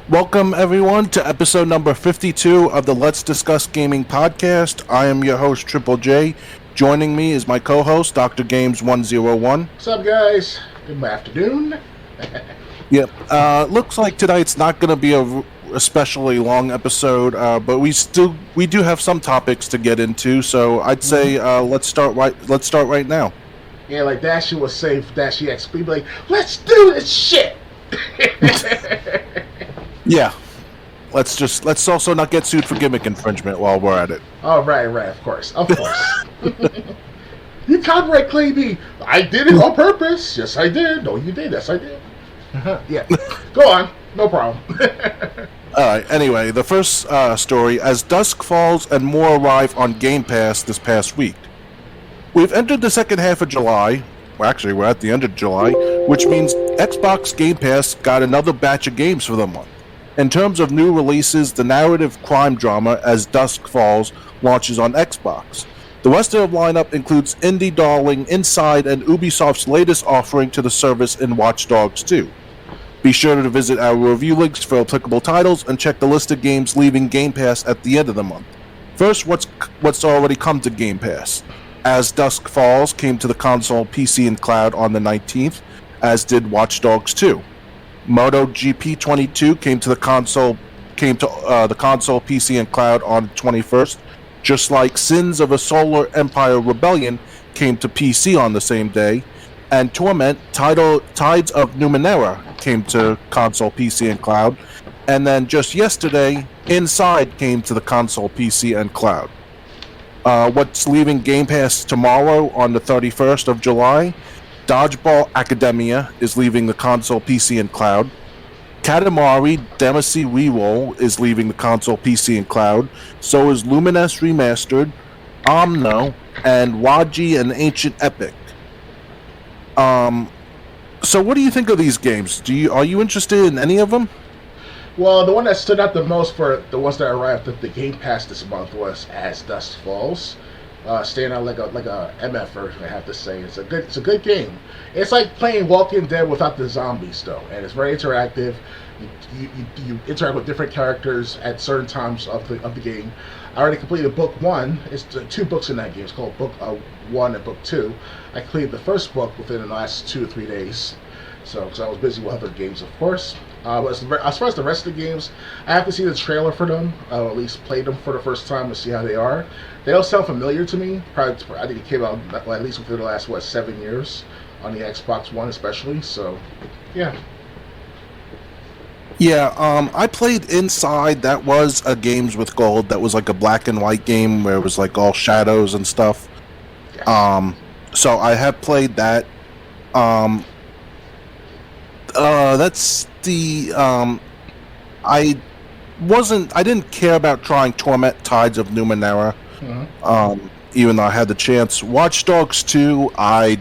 Welcome, everyone, to episode number 52 of the Let's Discuss Gaming podcast. I am your host, Triple J. Joining me is my co-host, Dr. Games 101. What's up, guys? Good afternoon. Yep. Looks like tonight's not going to be a especially long episode, but we do have some topics to get into. So I'd say let's start right now. Yeah, like Dashie was saying for Dashie XP, like, let's do this shit. Yeah. Let's also not get sued for gimmick infringement while we're at it. Oh, right, of course. You copyright claim me. I did it on purpose. Yes, I did. No, you did. Yes, I did. Yeah. Go on. No problem. Alright, anyway, the first story, as dusk falls and more arrive on Game Pass this past week. We've entered the second half of July. Well, actually, we're at the end of July, which means Xbox Game Pass got another batch of games for the month. In terms of new releases, the narrative crime drama As Dusk Falls launches on Xbox. The rest of the lineup includes indie darling Inside and Ubisoft's latest offering to the service in Watch Dogs 2. Be sure to visit our review links for applicable titles and check the list of games leaving Game Pass at the end of the month. First, what's already come to Game Pass. As Dusk Falls came to the console, PC, and cloud on the 19th, as did Watch Dogs 2. MotoGP 22 came to the console, PC, and cloud on the 21st, just like Sins of a Solar Empire Rebellion came to PC on the same day, and Torment Tides of Numenera came to console, PC, and cloud, and then just yesterday, Inside came to the console, PC, and cloud. What's leaving Game Pass tomorrow on the 31st of July? Dodgeball Academia is leaving the console, PC, and cloud. Katamari Damacy Reroll is leaving the console, PC, and cloud. So is Lumines Remastered, Omno, and Waji and Ancient Epic. So what do you think of these games? Are you interested in any of them? Well, the one that stood out the most for the ones that arrived at the Game Pass this month was As Dusk Falls. Staying out like a MF version, I have to say. It's a good game. It's like playing Walking Dead without the zombies, though, and it's very interactive. You interact with different characters at certain times of the game. I already completed Book 1. It's two books in that game. It's called Book 1 and Book 2. I completed the first book within the last 2 or 3 days. So, because I was busy with other games, of course. But as far as the rest of the games, I have to see the trailer for them. At least play them for the first time to see how they are. They don't sound familiar to me. Probably, I think it came out at least within the last 7 years on the Xbox One, especially. So, yeah. Yeah, I played Inside. That was a Games with Gold. That was like a black and white game where it was like all shadows and stuff. Yeah. So I have played that. That's the I didn't care about trying Torment Tides of Numenera. Mm-hmm. Even though I had the chance. Watch Dogs 2, I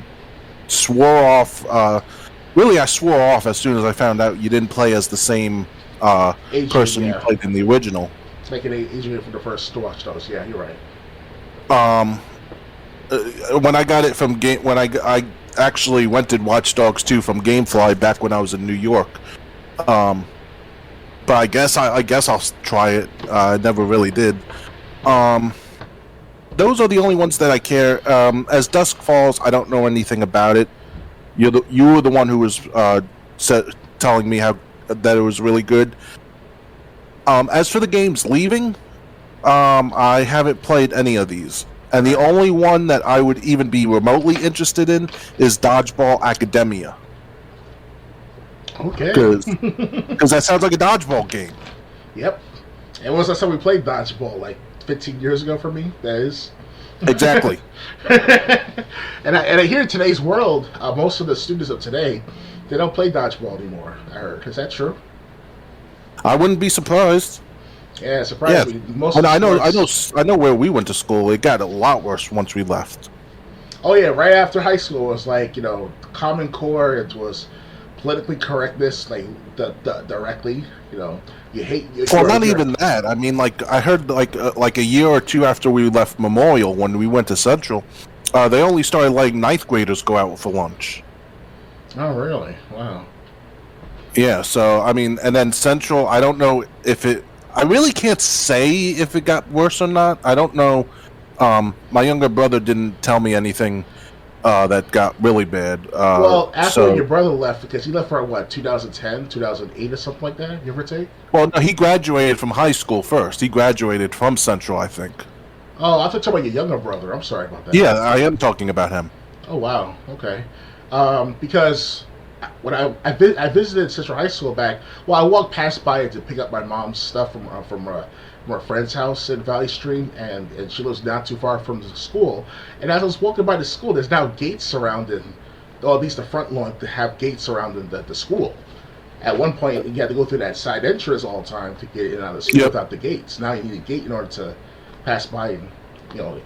swore off. I swore off as soon as I found out you didn't play as the same person you played in the original. It's making it easier for the first Watch Dogs. Yeah, you're right. When I got it from I actually rented Watch Dogs 2 from GameFly back when I was in New York. But I guess I'll try it. I never really did. Those are the only ones that I care. As Dusk Falls, I don't know anything about it. You were the one who was telling me that it was really good. As for the games leaving, I haven't played any of these. And the only one that I would even be remotely interested in is Dodgeball Academia. Okay. Because that sounds like a dodgeball game. Yep. And was last time we played dodgeball? Like 15 years ago for me, that is. Exactly. and I hear in today's world, most of the students of today, they don't play dodgeball anymore. I heard. Is that true? I wouldn't be surprised. Yeah, surprisingly. Yeah. Most and of I know where we went to school. It got a lot worse once we left. Oh yeah, right after high school, it was like, Common Core. It was politically correctness, like directly. You hate. Well, not even that. I mean, like I heard, like a year or two after we left Memorial, when we went to Central, they only started letting ninth graders go out for lunch. Oh really? Wow. Yeah, so I mean, and then Central, I don't know if it. I really can't say if it got worse or not. I don't know. My younger brother didn't tell me anything that got really bad. Well, after So, your brother left, because he left for what, 2010, 2008, or something like that, give or take. well, no, he graduated from high school first. He graduated from Central, I think. Oh, I thought you were talking about your younger brother. I'm sorry about that. Yeah, I am talking about him. Oh wow, okay. Because when I visited Central High School back, well, I walked past by it to pick up my mom's stuff from a friend's house in Valley Stream, and she lives not too far from the school. And as I was walking by the school, there's now gates surrounding, or at least the front lawn to have gates surrounding the school. At one point, you had to go through that side entrance all the time to get in and out of the school Yep. without the gates. Now you need a gate in order to pass by and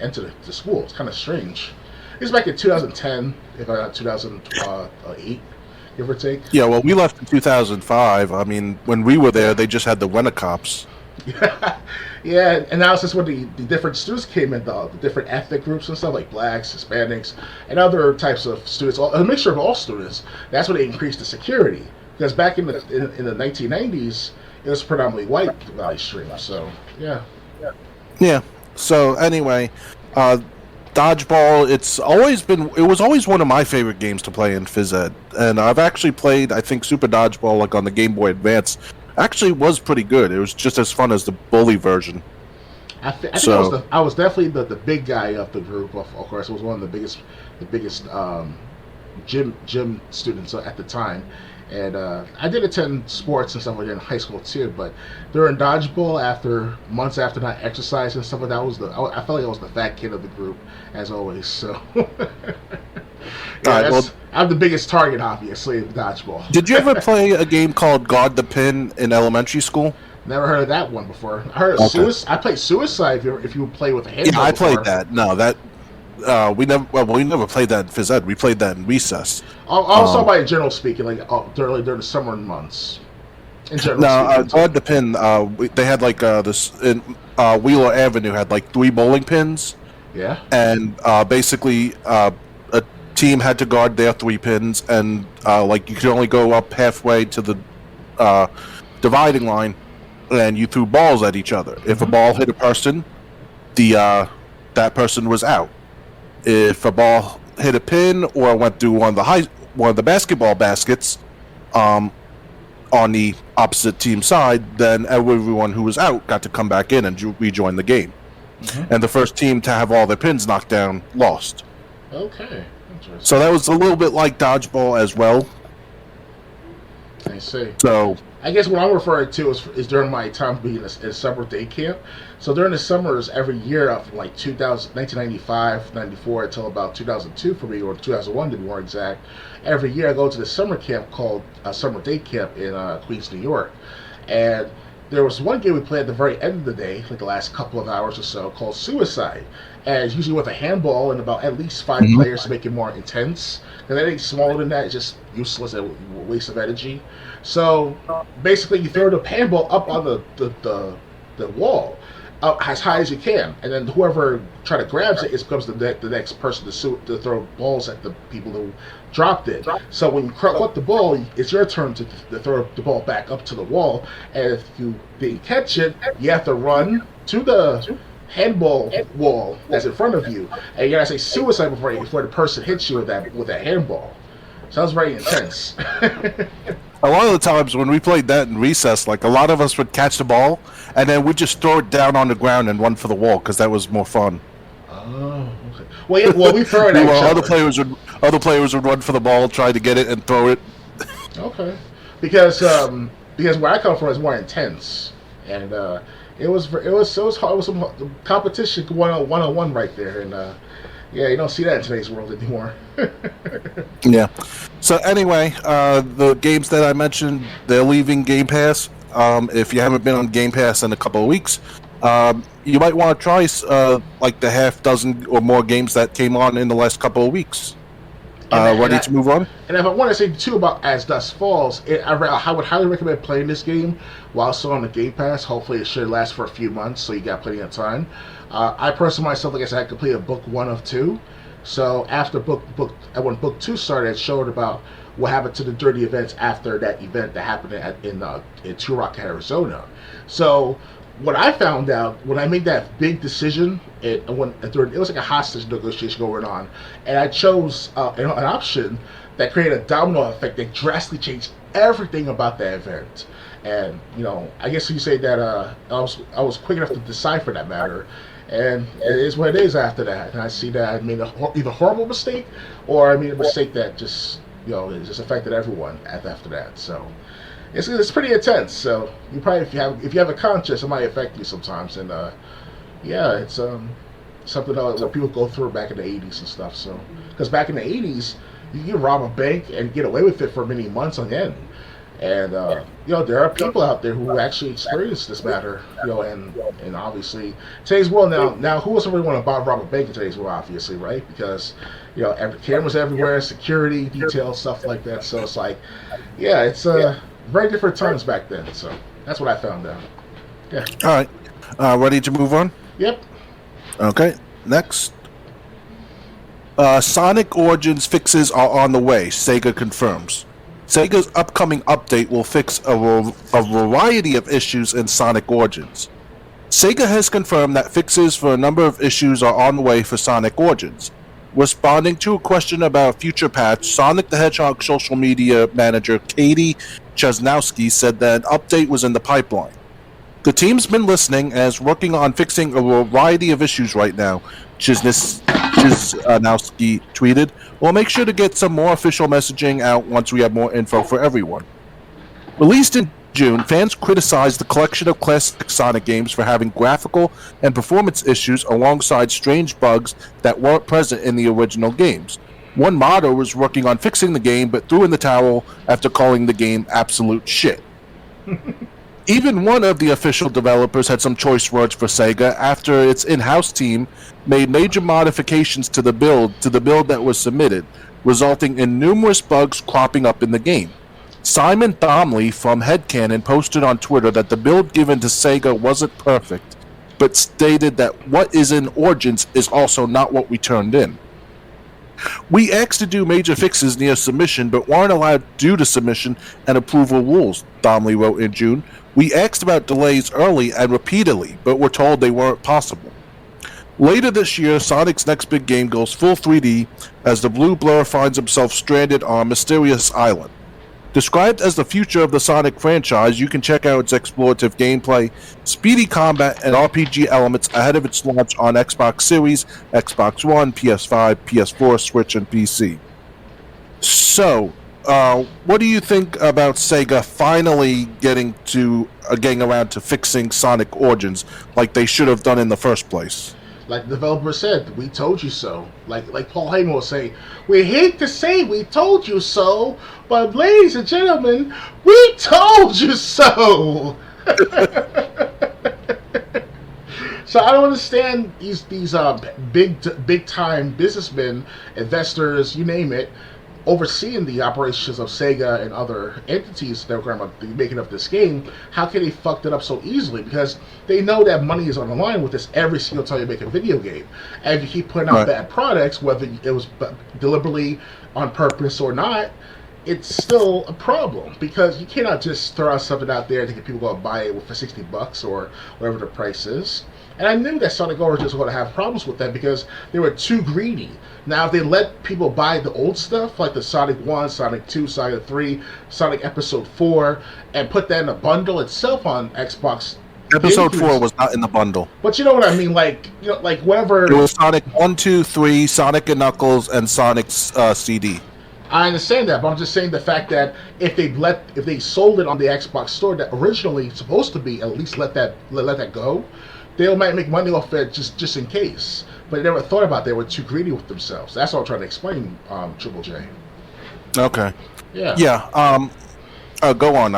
enter the school. It's kind of strange. It's back in 2010, if not 2008, give or take. Yeah, well, we left in 2005. I mean, when we were there, they just had the winter cops. Yeah, and now it's just when the different students came in, the different ethnic groups and stuff, like blacks, Hispanics, and other types of students, a mixture of all students. That's when they increased the security. Because back in the 1990s, it was predominantly white Valley Stream. So, yeah. Yeah. So anyway, dodgeball. It was always one of my favorite games to play in phys ed, and I've actually played, I think, Super Dodgeball like on the Game Boy Advance. Actually, was pretty good. It was just as fun as the bully version. I think So I was definitely the big guy of the group. Of course, I was one of the biggest gym students at the time, and I did attend sports and stuff like that in high school too. But during dodgeball, after months after not exercising and stuff like that, I felt like I was the fat kid of the group as always. So Alright, well, I'm the biggest target, obviously, of dodgeball. did you ever play a game called Guard the Pin in elementary school? Never heard of that one before. I heard of Okay. suicide. I played suicide if you play with a handle. Yeah, I before. played that. No, that we never played that in phys ed. We played that in recess. I was talking about in general speaking, like during the summer months. In general No, speaking. Guard the Pin. They had like this in Wheeler Avenue had like 3 bowling pins, Yeah. and basically a team had to guard their 3 pins, and like you could only go up halfway to the dividing line, and you threw balls at each other. If a ball hit a person, that person was out. If a ball hit a pin or went through one of the basketball baskets, on the opposite team side, then everyone who was out got to come back in and rejoin the game. Mm-hmm. And the first team to have all their pins knocked down lost. Okay. Interesting. So that was a little bit like dodgeball as well. I see. So I guess what I'm referring to is during my time being in a summer day camp. So during the summers every year of like 1995, 94 until about 2002 for me, or 2001 to be more exact, every year I go to the summer camp called Summer Day Camp in Queens, New York. And there was one game we played at the very end of the day, like the last couple of hours or so, called Suicide. And it's usually with a handball and about at least 5 players to make it more intense. Because anything smaller than that is just useless and a waste of energy. So basically, you throw the handball up on the wall as high as you can, and then whoever grabs it becomes the next person to throw balls at the people who dropped it. So when you collect the ball, it's your turn to throw the ball back up to the wall, and if you didn't catch it, you have to run to the handball wall that's in front of you, and you gotta say suicide before the person hits you with that handball. Sounds very intense. a lot of the times when we played that in recess, like a lot of us would catch the ball and then we'd just throw it down on the ground and run for the wall because that was more fun. Oh, okay. Well, we throw it at each Meanwhile, other. other players would run for the ball, try to get it and throw it. Okay, because where I come from is more intense, and it was some competition one on one right there, and yeah, you don't see that in today's world anymore. Yeah. So anyway, the games that I mentioned, they're leaving Game Pass. If you haven't been on Game Pass in a couple of weeks, you might want to try like the half dozen or more games that came on in the last couple of weeks. Ready to move on? And if I want to say too about As Dusk Falls, I would highly recommend playing this game while still on the Game Pass. Hopefully, it should last for a few months, so you got plenty of time. I personally myself, like I said, I completed book 1 of 2. So after when book 2 started, it showed about what happened to the dirty events after that event that happened in Turok, Arizona. So what I found out when I made that big decision, it was like a hostage negotiation going on, and I chose an option that created a domino effect that drastically changed everything about that event. And I guess you say that I was quick enough to decipher that matter, and it is what it is after that. And I see that I made either horrible mistake, or I made a mistake that just it just affected everyone after that. So it's pretty intense. So you probably if you have a conscience, it might affect you sometimes. And yeah, it's something that people go through back in the '80s and stuff. So because back in the '80s, you can rob a bank and get away with it for many months on end. And there are people out there who actually experience this matter, and obviously today's world now who doesn't really want to rob a bank in today's world, obviously, right? Because cameras everywhere, security details, stuff like that. So it's like, yeah, it's very different times back then. So that's what I found out. Yeah. All right, ready to move on? Yep. Okay, next. Sonic Origins fixes are on the way, Sega confirms. Sega's upcoming update will fix a variety of issues in Sonic Origins. Sega has confirmed that fixes for a number of issues are on the way for Sonic Origins. Responding to a question about a future patch, Sonic the Hedgehog social media manager Katie Chesnowski said that an update was in the pipeline. The team's been listening and is working on fixing a variety of issues right now, Chesnowski tweeted. We'll make sure to get some more official messaging out once we have more info for everyone. Released in June, fans criticized the collection of classic Sonic games for having graphical and performance issues alongside strange bugs that weren't present in the original games. One modder was working on fixing the game but threw in the towel after calling the game absolute shit. Even one of the official developers had some choice words for Sega after its in-house team made major modifications to the build that was submitted, resulting in numerous bugs cropping up in the game. Simon Thomley from Headcanon posted on Twitter that the build given to Sega wasn't perfect, but stated that what is in Origins is also not what we turned in. We asked to do major fixes near submission, but weren't allowed due to submission and approval rules, Thomley wrote in June. We asked about delays early and repeatedly, but were told they weren't possible. Later this year, Sonic's next big game goes full 3D as the Blue Blur finds himself stranded on a mysterious island. Described as the future of the Sonic franchise, you can check out its explorative gameplay, speedy combat, and RPG elements ahead of its launch on Xbox Series, Xbox One, PS5, PS4, Switch, and PC. So, what do you think about Sega finally getting around to fixing Sonic Origins like they should have done in the first place? Like the developer said, we told you so. Like Paul Heyman will say, we hate to say we told you so, but ladies and gentlemen, we told you so. So I don't understand these big time businessmen, investors, you name it, overseeing the operations of Sega and other entities that were going to be making up this game. How can they fuck it up so easily? Because they know that money is on the line with this every single time you make a video game. And if you keep putting out bad products, whether it was deliberately on purpose or not, it's still a problem. Because you cannot just throw out something out there to get people to buy it for $60 or whatever the price is. And I knew that Sonic Origins was going to have problems with that because they were too greedy. Now, if they let people buy the old stuff, like the Sonic 1, Sonic 2, Sonic 3, Sonic Episode 4, and put that in a bundle itself on Xbox. Episode 4 was not in the bundle. But you know what I mean? Like whatever. It was Sonic 1, 2, 3, Sonic and Knuckles, and Sonic's CD. I understand that, but I'm just saying the fact that if they sold it on the Xbox store that originally supposed to be, at least let that go, they might make money off it just in case. But they never thought about it. They were too greedy with themselves. That's all I'm trying to explain, Triple J. Okay. Yeah. Yeah. Go on.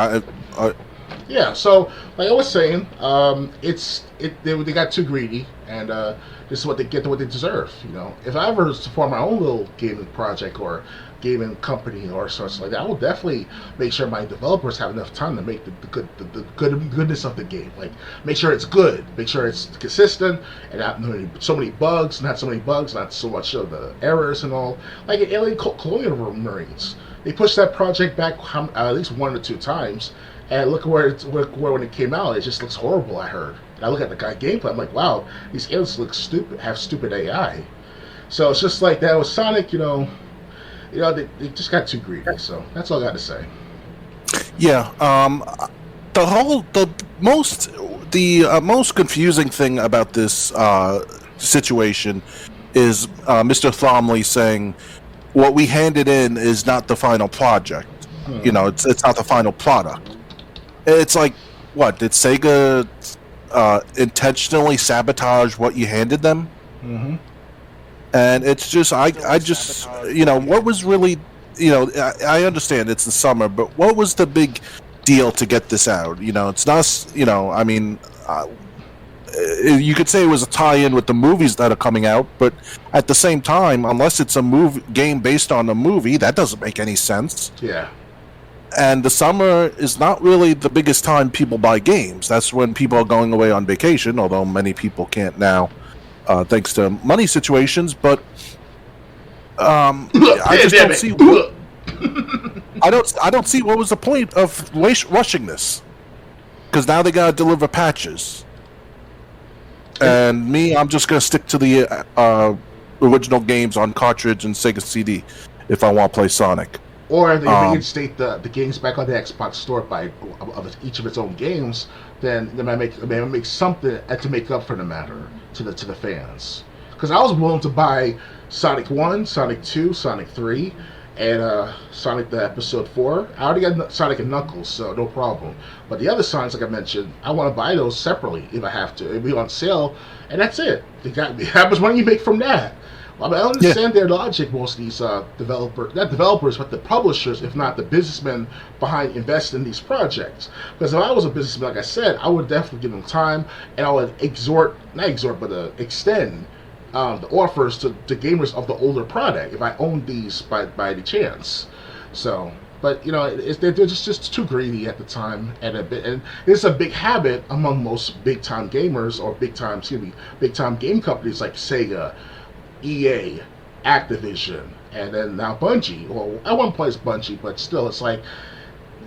Yeah. So, like I was saying, they got too greedy, and this is what they get, what they deserve. If I ever support my own little gaming project or gaming company or such like that, I will definitely make sure my developers have enough time to make the goodness of the game. Like, make sure it's good, make sure it's consistent, and not so many bugs, not so much of the errors and all. Like in Alien Colonial Marines, They pushed that project back at least one or two times, and look where when it came out, it just looks horrible. I heard. And I look at the guy gameplay. I'm like, wow, these aliens look stupid. Have stupid AI. So it's just like that with Sonic. They just got too greedy. So that's all I got to say. Yeah. The most confusing thing about this situation is Mr. Thomley saying what we handed in is not the final project. It's not the final product. It's like, what, did Sega intentionally sabotage what you handed them? Mm-hmm. And it's just, I just, what was really, I understand it's the summer, but what was the big deal to get this out? It's not, you could say it was a tie-in with the movies that are coming out, but at the same time, unless it's a game based on a movie, that doesn't make any sense. Yeah. And the summer is not really the biggest time people buy games. That's when people are going away on vacation, although many people can't now, thanks to money situations. But I just don't see. I don't see what was the point of rushing this, because now they gotta deliver patches. And I'm just gonna stick to the original games on cartridge and Sega CD if I want to play Sonic. Or they reinstate the games back on the Xbox store of each of its own games. Then they might make something to make up for the matter to the fans. Because I was willing to buy Sonic 1, Sonic 2, Sonic 3, and Sonic the Episode 4. I already got Sonic and Knuckles, so no problem. But the other Sonics, like I mentioned, I want to buy those separately if I have to. It'll be on sale, and that's it. How much money you make from that? Well, I understand their logic, most of these not developers, but the publishers, if not the businessmen behind investing in these projects. Because if I was a businessman, like I said, I would definitely give them time, and I would extend the offers to gamers of the older product if I owned these by the chance. So, but they're just too greedy at the time, and it's a big habit among most big time gamers or big time game companies like Sega, EA, Activision, and then now Bungie. Well, at one place Bungie, but still, it's like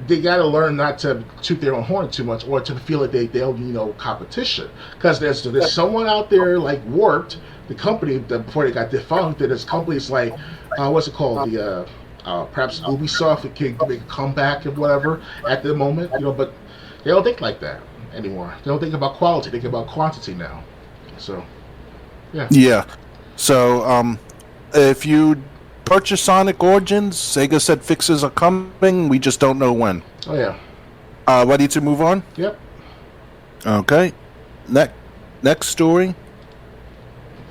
they got to learn not to toot their own horn too much, or to feel like they'll competition. Because there's someone out there like Warped, the company that before they got defunct. There's companies like what's it called? Perhaps Ubisoft can make a comeback or whatever at the moment, but they don't think like that anymore. They don't think about quality; they think about quantity now. So, yeah. Yeah. So, if you purchase Sonic Origins, Sega said fixes are coming. We just don't know when. Oh yeah. Ready to move on? Yep. Okay. Next story.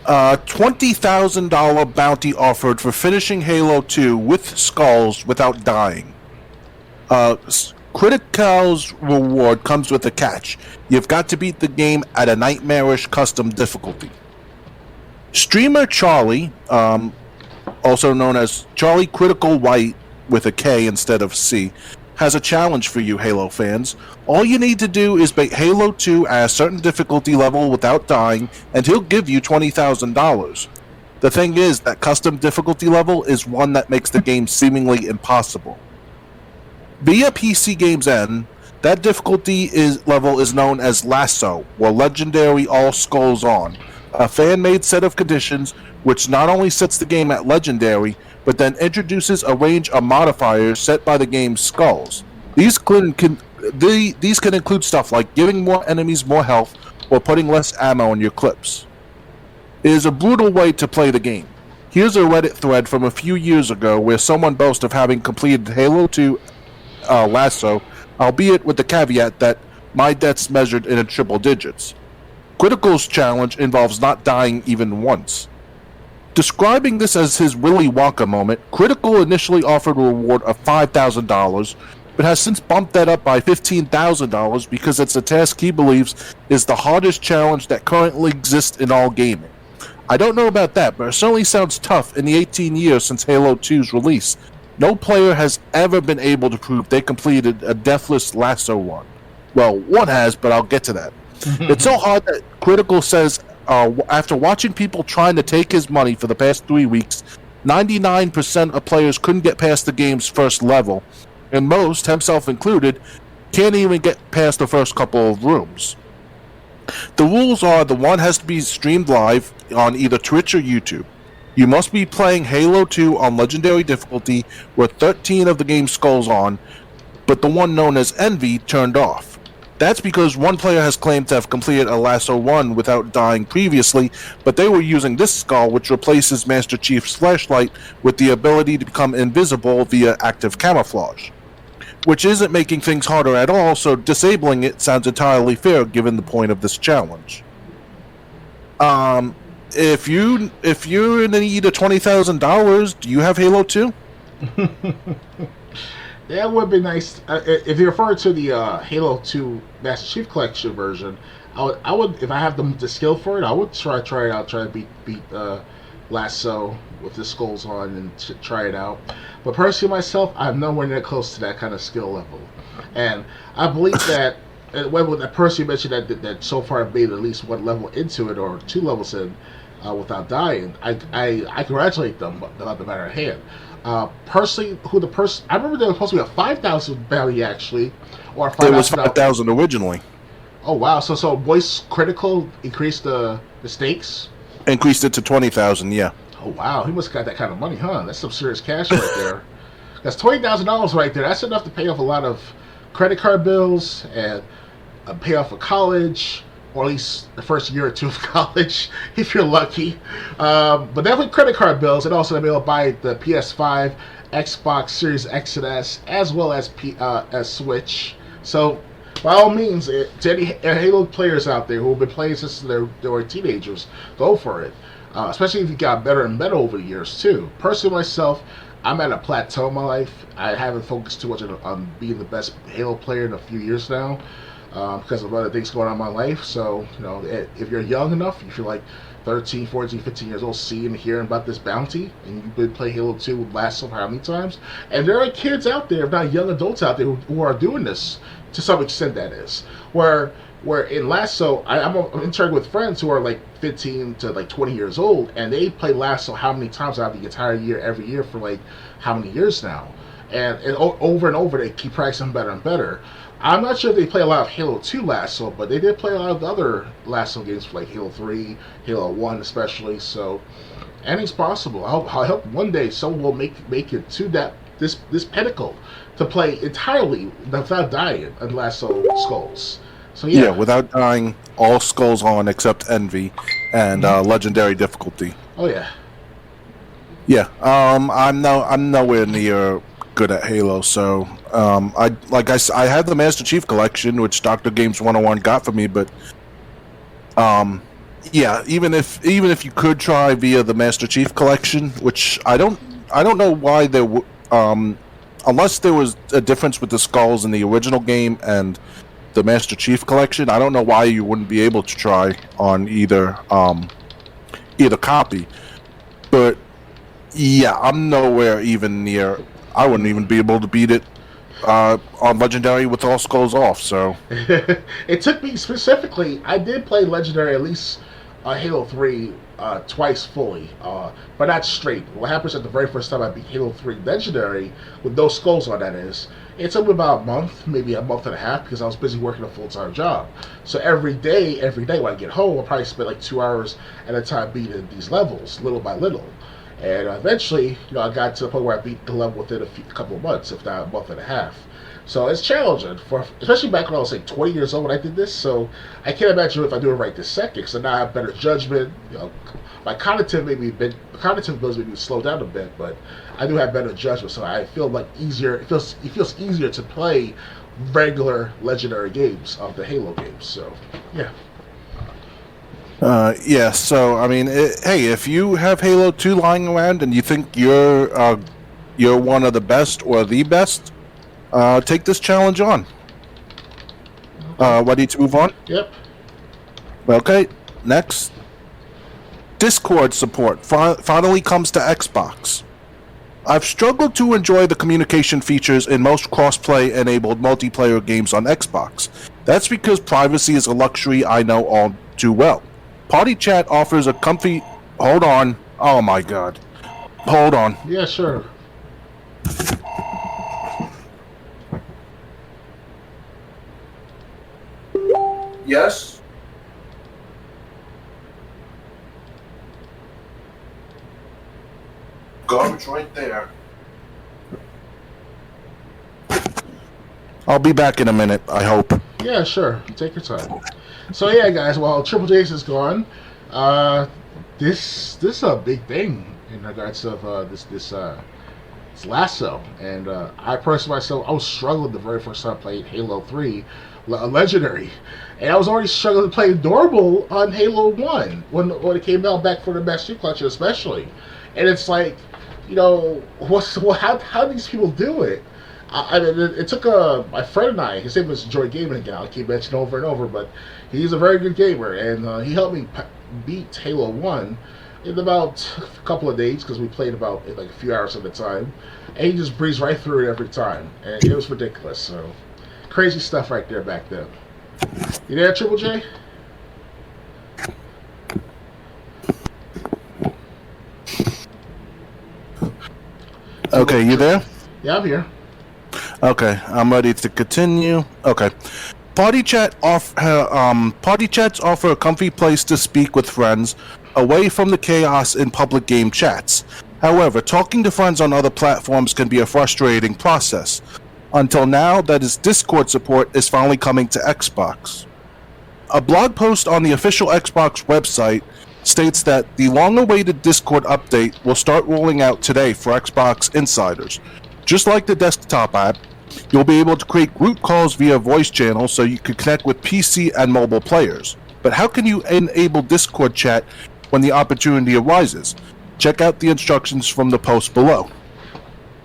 $20,000 bounty offered for finishing Halo 2 with skulls without dying. Critical's reward comes with a catch. You've got to beat the game at a nightmarish custom difficulty. Streamer Charlie, also known as Charlie Critical White with a K instead of C, has a challenge for you Halo fans. All you need to do is beat Halo 2 at a certain difficulty level without dying, and he'll give you $20,000. The thing is, that custom difficulty level is one that makes the game seemingly impossible. Via PC Games N, that difficulty level is known as Lasso, or Legendary All Skulls On, a fan-made set of conditions which not only sets the game at Legendary, but then introduces a range of modifiers set by the game's skulls. These can include stuff like giving more enemies more health or putting less ammo in your clips. It is a brutal way to play the game. Here's a Reddit thread from a few years ago where someone boasts of having completed Halo 2 Lasso, albeit with the caveat that my deaths measured in triple digits. Critical's challenge involves not dying even once. Describing this as his Willy Wonka moment, Critical initially offered a reward of $5,000, but has since bumped that up by $15,000 because it's a task he believes is the hardest challenge that currently exists in all gaming. I don't know about that, but it certainly sounds tough in the 18 years since Halo 2's release. No player has ever been able to prove they completed a deathless Lasso run. Well, one has, but I'll get to that. It's so hard that Critical says, after watching people trying to take his money for the past 3 weeks, 99% of players couldn't get past the game's first level, and most, himself included, can't even get past the first couple of rooms. The rules are the one has to be streamed live on either Twitch or YouTube. You must be playing Halo 2 on Legendary difficulty with 13 of the game's skulls on, but the one known as Envy turned off. That's because one player has claimed to have completed a Lasso 1 without dying previously, but they were using this skull, which replaces Master Chief's flashlight with the ability to become invisible via active camouflage. Which isn't making things harder at all, so disabling it sounds entirely fair given the point of this challenge. If you're in need of $20,000, do you have Halo 2? That would be nice. If you're referring to the Halo 2 Master Chief Collection version, I would if I have the skill for it, I would try it out, try to beat Lasso with the skulls on and try it out. But personally, myself, I'm nowhere near close to that kind of skill level, and I believe that when that person mentioned that so far I've made at least one level into it or two levels in without dying, I congratulate them about the matter at hand. Personally, I remember there was supposed to be a 5,000 bounty actually, or 5,000. It was 5,000 originally. Oh wow! So voice critical increased the stakes. Increased it to 20,000. Yeah. Oh wow! He must have got that kind of money, huh? That's some serious cash right there. That's $20,000 right there. That's enough to pay off a lot of credit card bills and pay off for college, or at least the first year or two of college, if you're lucky. But definitely credit card bills, and also to be able to buy the PS5, Xbox Series X and S, as well as Switch. So, by all means, to any Halo players out there who have been playing since they were teenagers, go for it. Especially if you got better and better over the years, too. Personally, myself, I'm at a plateau in my life. I haven't focused too much on being the best Halo player in a few years now. Because of other things going on in my life. So, if you're young enough, if you're like 13, 14, 15 years old, seeing and hearing about this bounty, and you've been playing Halo 2 last so how many times, and there are kids out there, if not young adults out there, who are doing this, to some extent that is, where in Lasso, I'm interacting with friends who are like 15 to like 20 years old, and they play Lasso how many times out of the entire year, every year for like how many years now, and over and over they keep practicing better and better. I'm not sure if they play a lot of Halo 2 Lasso, but they did play a lot of the other Lasso games like Halo 3, Halo 1 especially, so anything's possible. I hope one day someone will make it to this pinnacle to play entirely without dying on Lasso skulls. So yeah, without dying, all skulls on except Envy and Legendary difficulty. Oh yeah. Yeah, I'm nowhere near good at Halo, so I had the Master Chief collection, which Dr. Games 101 got for me, but even if you could try via the Master Chief collection, which I don't know why there unless there was a difference with the skulls in the original game and the Master Chief collection, I don't know why you wouldn't be able to try on either copy. But yeah, I'm nowhere even near. I wouldn't even be able to beat it on Legendary with all skulls off, so. It took me specifically, I did play Legendary at least Halo 3 twice fully, but not straight. What happens at the very first time I beat Halo 3 Legendary, with no skulls on that is, it took me about a month, maybe a month and a half, because I was busy working a full-time job. So every day when I get home, I'll probably spend like 2 hours at a time beating these levels, little by little. And eventually, I got to the point where I beat the level within a couple of months, if not a month and a half. So it's challenging, especially back when I was like 20 years old when I did this. So I can't imagine if I do it right this second, because now I have better judgment. My cognitive abilities maybe slow down a bit, but I do have better judgment. So I feel like easier. It feels easier to play regular Legendary games of the Halo games. So yeah. So I mean, hey, if you have Halo 2 lying around and you think you're one of the best or the best, take this challenge on. Ready to move on? Yep. Okay, next. Discord support finally comes to Xbox. I've struggled to enjoy the communication features in most cross-play-enabled multiplayer games on Xbox. That's because privacy is a luxury I know all too well. Party Chat offers a comfy... Hold on. Oh my god. Hold on. Yeah, sure. Yes? Garbage right there. I'll be back in a minute, I hope. Yeah, sure. Take your time. So yeah, guys. While Triple J's is gone, uh, this is a big thing in regards of this lasso. And I personally myself, I was struggling the very first time I played Halo 3 Legendary, and I was already struggling to play normal on Halo 1 when it came out back for the Master Chief Collection, especially. And it's like, how do these people do it? I mean, it took my friend and I. His name was Joy Gaming again. I keep mentioning over and over, but he's a very good gamer, and he helped me beat Halo 1 in about a couple of days because we played about like a few hours at a time, and he just breezed right through it every time, and it was ridiculous. So crazy stuff right there back then. You there, Triple J? Okay, you there? Yeah, I'm here. Okay, I'm ready to continue. Okay. Party chats offer a comfy place to speak with friends away from the chaos in public game chats. However, talking to friends on other platforms can be a frustrating process. Until now, that is, Discord support is finally coming to Xbox. A blog post on the official Xbox website states that the long-awaited Discord update will start rolling out today for Xbox insiders. Just like the desktop app, you'll be able to create group calls via voice channels so you can connect with PC and mobile players. But how can you enable Discord chat when the opportunity arises? Check out the instructions from the post below.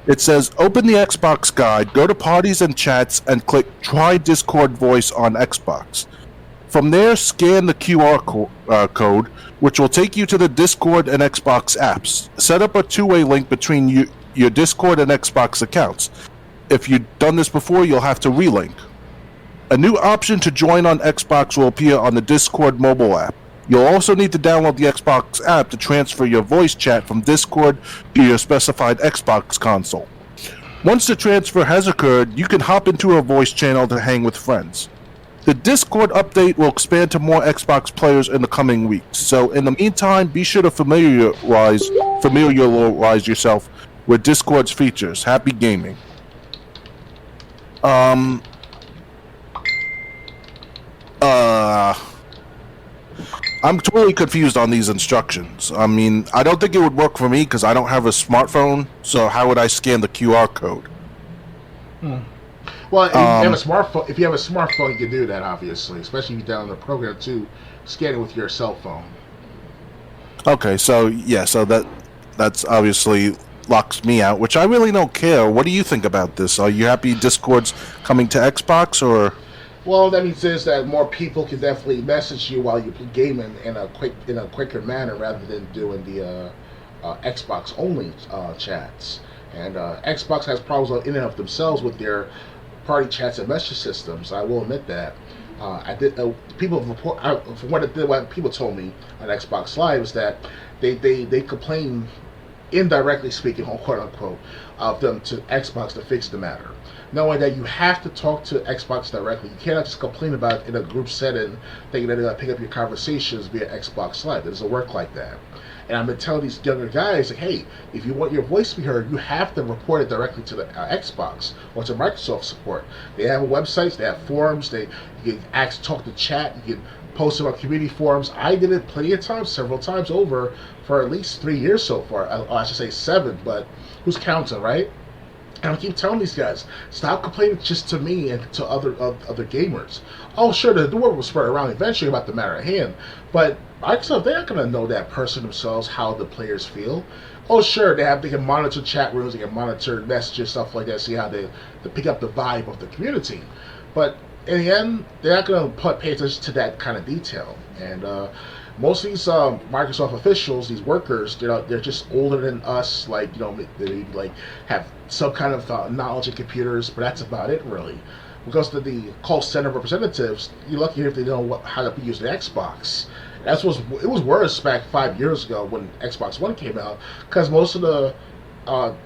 It says, open the Xbox guide, go to parties and chats, and click Try Discord Voice on Xbox. From there, scan the QR code, which will take you to the Discord and Xbox apps. Set up a two-way link between your Discord and Xbox accounts. If you've done this before, you'll have to relink. A new option to join on Xbox will appear on the Discord mobile app. You'll also need to download the Xbox app to transfer your voice chat from Discord to your specified Xbox console. Once the transfer has occurred, you can hop into a voice channel to hang with friends. The Discord update will expand to more Xbox players in the coming weeks, so in the meantime, be sure to familiarize yourself with Discord's features. Happy gaming. I'm totally confused on these instructions. I mean, I don't think it would work for me because I don't have a smartphone, so how would I scan the QR code? Well, if you have a smartphone, you can do that, obviously, especially if you download the program to scan it with your cell phone. Okay, so yeah, so that's obviously locks me out, which I really don't care. What do you think about this? Are you happy Discord's coming to Xbox, or? Well, that means is that more people can definitely message you while you're gaming in a quicker manner rather than doing the Xbox only chats. And Xbox has problems in and of themselves with their party chats and message systems. I will admit that. From what people told me on Xbox Live is that they complain, indirectly speaking, quote unquote, of them to Xbox to fix the matter. Knowing that you have to talk to Xbox directly. You cannot just complain about it in a group setting thinking that they're going to pick up your conversations via Xbox Live. It doesn't work like that. And I've been telling these younger guys, like, hey, if you want your voice to be heard, you have to report it directly to the Xbox or to Microsoft support. They have websites, they have forums, you can talk to chat, you can post it on community forums. I did it plenty of times, several times over, for at least 3 years so far. I should say 7, but who's counting, right? And I keep telling these guys, stop complaining just to me and to other gamers. Oh, sure, the word will spread around eventually about the matter at hand, but Microsoft, they're not going to know that person themselves, how the players feel. Oh, sure, they can monitor chat rooms, they can monitor messages, stuff like that, see how they pick up the vibe of the community. But in the end, they're not going to pay attention to that kind of detail. And most of these Microsoft officials, these workers, they're just older than us. They have some kind of knowledge of computers, but that's about it, really. Because the call center representatives, you're lucky if they know how to use the Xbox. It was worse back 5 years ago when Xbox One came out, because most of the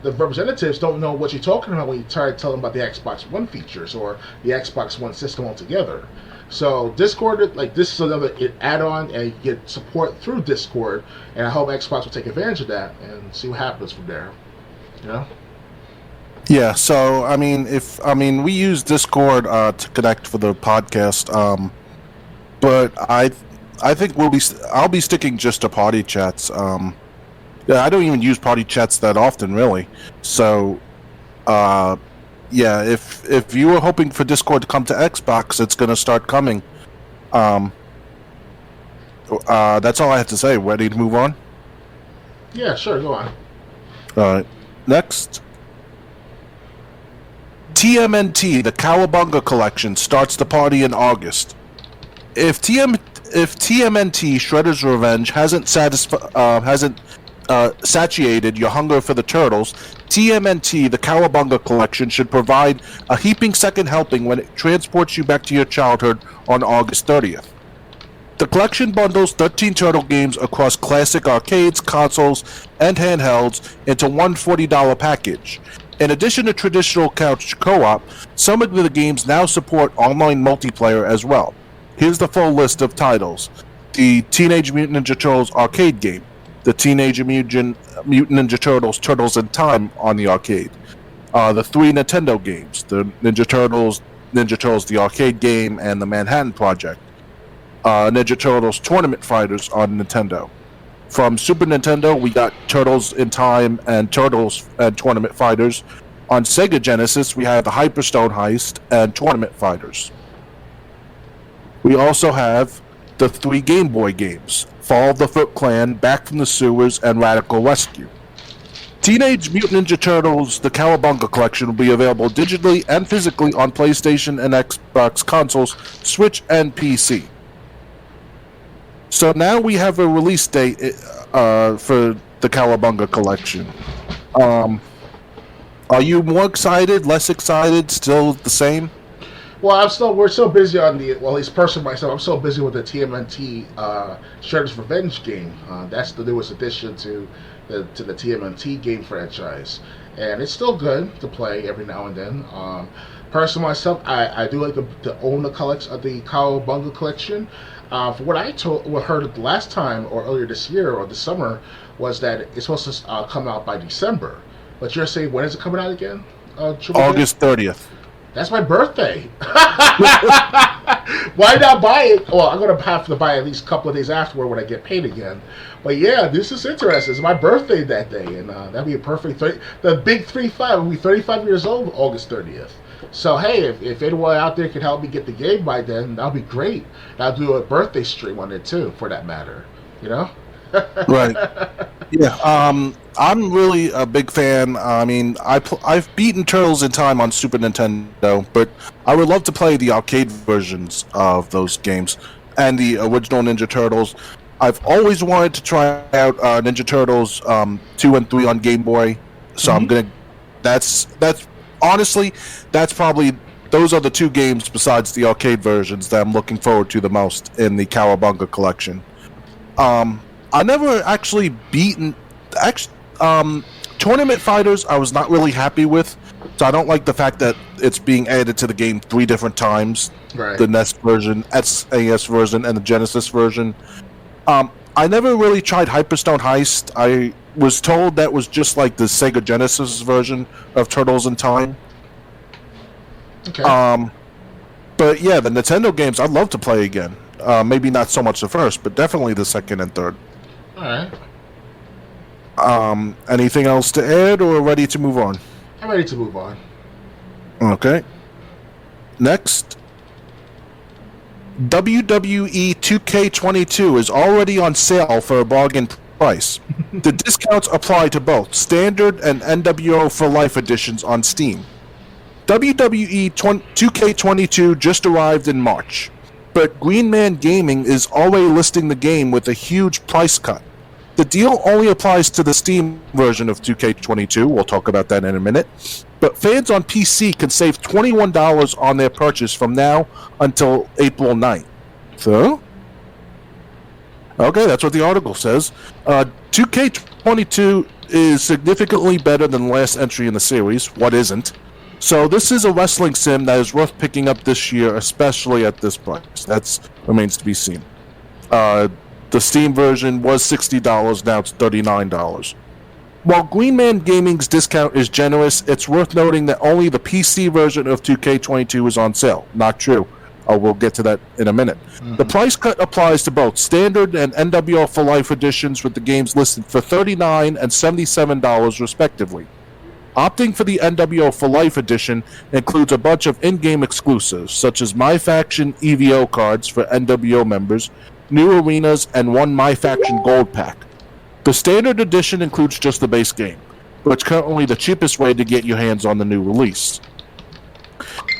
representatives don't know what you're talking about when you try to tell them about the Xbox One features or the Xbox One system altogether. So Discord, like, this is another add-on, and you get support through Discord, and I hope Xbox will take advantage of that and see what happens from there. You know? Yeah. So we use Discord to connect for the podcast. But I think I'll be sticking just to party chats. Yeah, I don't even use party chats that often, really. So, yeah, if you were hoping for Discord to come to Xbox, it's going to start coming. That's all I have to say. Ready to move on? Yeah, sure, go on. All right. Next. TMNT, the Cowabunga Collection, starts the party in August. If TMNT Shredder's Revenge hasn't satiated your hunger for the turtles, TMNT, the Cowabunga Collection, should provide a heaping second helping when it transports you back to your childhood on August 30th. The collection bundles 13 turtle games across classic arcades, consoles, and handhelds into one $40 package. In addition to traditional couch co-op, some of the games now support online multiplayer as well. Here's the full list of titles. The Teenage Mutant Ninja Turtles arcade game. The Teenage Mutant Ninja Turtles Turtles in Time on the arcade. The 3 Nintendo games. The Ninja Turtles the arcade game, and the Manhattan Project. Ninja Turtles Tournament Fighters on Nintendo. From Super Nintendo, we got Turtles in Time and Turtles and Tournament Fighters. On Sega Genesis, we have the Hyperstone Heist and Tournament Fighters. We also have the 3 Game Boy games, Fall of the Foot Clan, Back from the Sewers, and Radical Rescue. Teenage Mutant Ninja Turtles, the Cowabunga Collection, will be available digitally and physically on PlayStation and Xbox consoles, Switch, and PC. So now we have a release date for the Cowabunga Collection. Are you more excited, less excited, still the same? Well, we're so busy on at least personally myself, I'm so busy with the TMNT Shredder's Revenge game. That's the newest addition to the TMNT game franchise. And it's still good to play every now and then. Personally myself, I do like to own the Cowabunga Collection. For what I heard the last time, or earlier this year, or this summer, was that it's supposed to come out by December. But you're saying, when is it coming out again? August 30th. That's my birthday. Why not buy it? Well, I'm going to have to buy it at least a couple of days afterward when I get paid again. But yeah, this is interesting. It's my birthday that day, and that'd be a perfect... the big 3-5 will be 35 years old August 30th. So hey, if anyone out there can help me get the game by then, that'll be great. I'll do a birthday stream on it too, for that matter. You know? Right. Yeah. I'm really a big fan. I mean, I've beaten Turtles in Time on Super Nintendo, but I would love to play the arcade versions of those games and the original Ninja Turtles. I've always wanted to try out Ninja Turtles 2 and 3 on Game Boy, so I'm gonna. That's honestly, that's probably. Those are the 2 games besides the arcade versions that I'm looking forward to the most in the Cowabunga Collection. I never actually beaten... Tournament Fighters I was not really happy with, so I don't like the fact that it's being added to the game 3 different times. Right. The NES version, SNES version, and the Genesis version. I never really tried Hyperstone Heist. I was told that was just like the Sega Genesis version of Turtles in Time. Okay. But yeah, the Nintendo games I'd love to play again. Maybe not so much the first, but definitely the second and third. Alright. Anything else to add, or ready to move on? I'm ready to move on. Okay. Next. WWE 2K22 is already on sale for a bargain price. The discounts apply to both Standard and NWO for Life editions on Steam. WWE 2K22 just arrived in March, but Green Man Gaming is already listing the game with a huge price cut. The deal only applies to the Steam version of 2K22, we'll talk about that in a minute, but fans on PC can save $21 on their purchase from now until April 9th. So, Okay, that's what the article says. 2K22 is significantly better than the last entry in the series. What isn't? So this is a wrestling sim that is worth picking up this year, especially at this price. That remains to be seen. The Steam version was $60, now it's $39. While Green Man Gaming's discount is generous, it's worth noting that only the PC version of 2K22 is on sale. Not true. We'll get to that in a minute. Mm-hmm. The price cut applies to both Standard and NWO for Life editions, with the games listed for $39 and $77 respectively. Opting for the NWO for Life edition includes a bunch of in-game exclusives, such as My Faction EVO cards for NWO members, new arenas, and one My Faction Gold pack. The Standard edition includes just the base game, but it's currently the cheapest way to get your hands on the new release.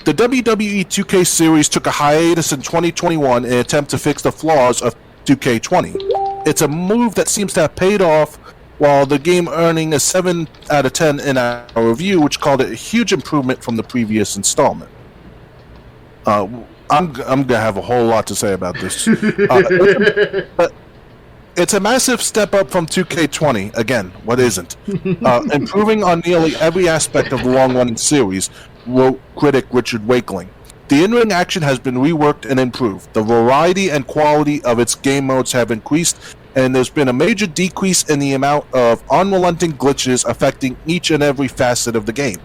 The WWE 2K series took a hiatus in 2021 in an attempt to fix the flaws of 2K20. It's a move that seems to have paid off, while the game earning a 7 out of 10 in our review, which called it a huge improvement from the previous installment. I'm going to have a whole lot to say about this. But it's a massive step up from 2K20. Again, what isn't? Improving on nearly every aspect of the long-running series, wrote critic Richard Wakeling. The in-ring action has been reworked and improved. The variety and quality of its game modes have increased, and there's been a major decrease in the amount of unrelenting glitches affecting each and every facet of the game.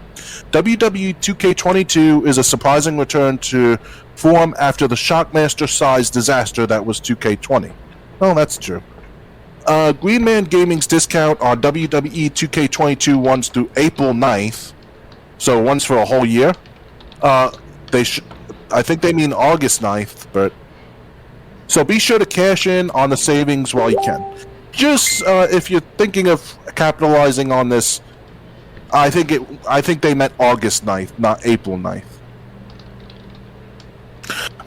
WWE 2K22 is a surprising return to form after the Shockmaster-sized disaster that was 2K20. Well, that's true. Green Man Gaming's discount on WWE 2K22 runs through April 9th, so once for a whole year. I think they mean August 9th, but so be sure to cash in on the savings while you can. Just if you're thinking of capitalizing on this, I think they meant August 9th, not April 9th.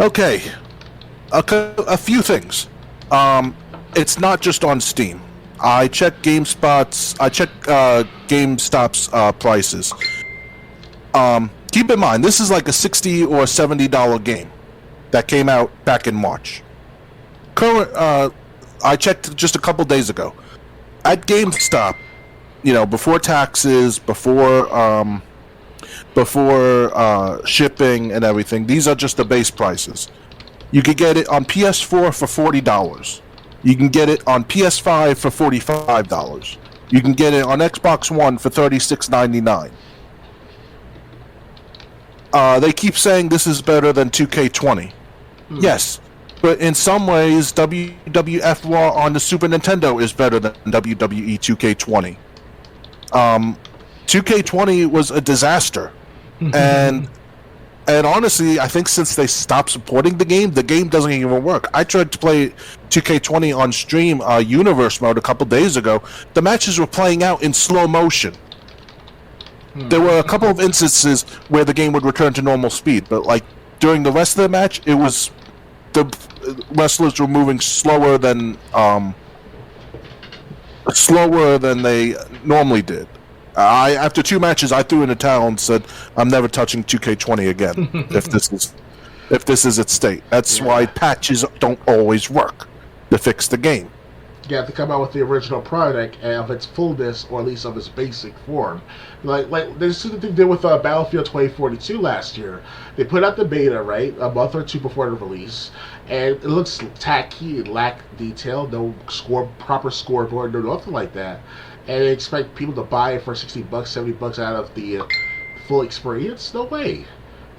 Okay, a few things. It's not just on Steam. I checked GameStop's prices. Keep in mind, this is like a $60 or $70 game that came out back in March. I checked just a couple days ago. At GameStop, before taxes, before shipping and everything, these are just the base prices. You could get it on PS4 for $40. You can get it on PS5 for $45. You can get it on Xbox One for $36.99. They keep saying this is better than 2K20. Yes, but in some ways, WWF Raw on the Super Nintendo is better than WWE 2K20. 2K20 was a disaster, and honestly, I think since they stopped supporting the game doesn't even work. I tried to play 2K20 on stream, Universe mode, a couple days ago. The matches were playing out in slow motion. There were a couple of instances where the game would return to normal speed, but like during the rest of the match, it was the wrestlers were moving slower than they normally did. After 2 matches, I threw in a towel and said, "I'm never touching 2K20 again if this is its state." That's why patches don't always work to fix the game. You have to come out with the original product of its fullness, or at least of its basic form. Like this is the thing they did with Battlefield 2042 last year. They put out the beta, right, a month or two before the release, and it looks tacky and lack detail, no proper scoreboard, no nothing like that. And they expect people to buy it for $60, $70 out of the full experience? No way.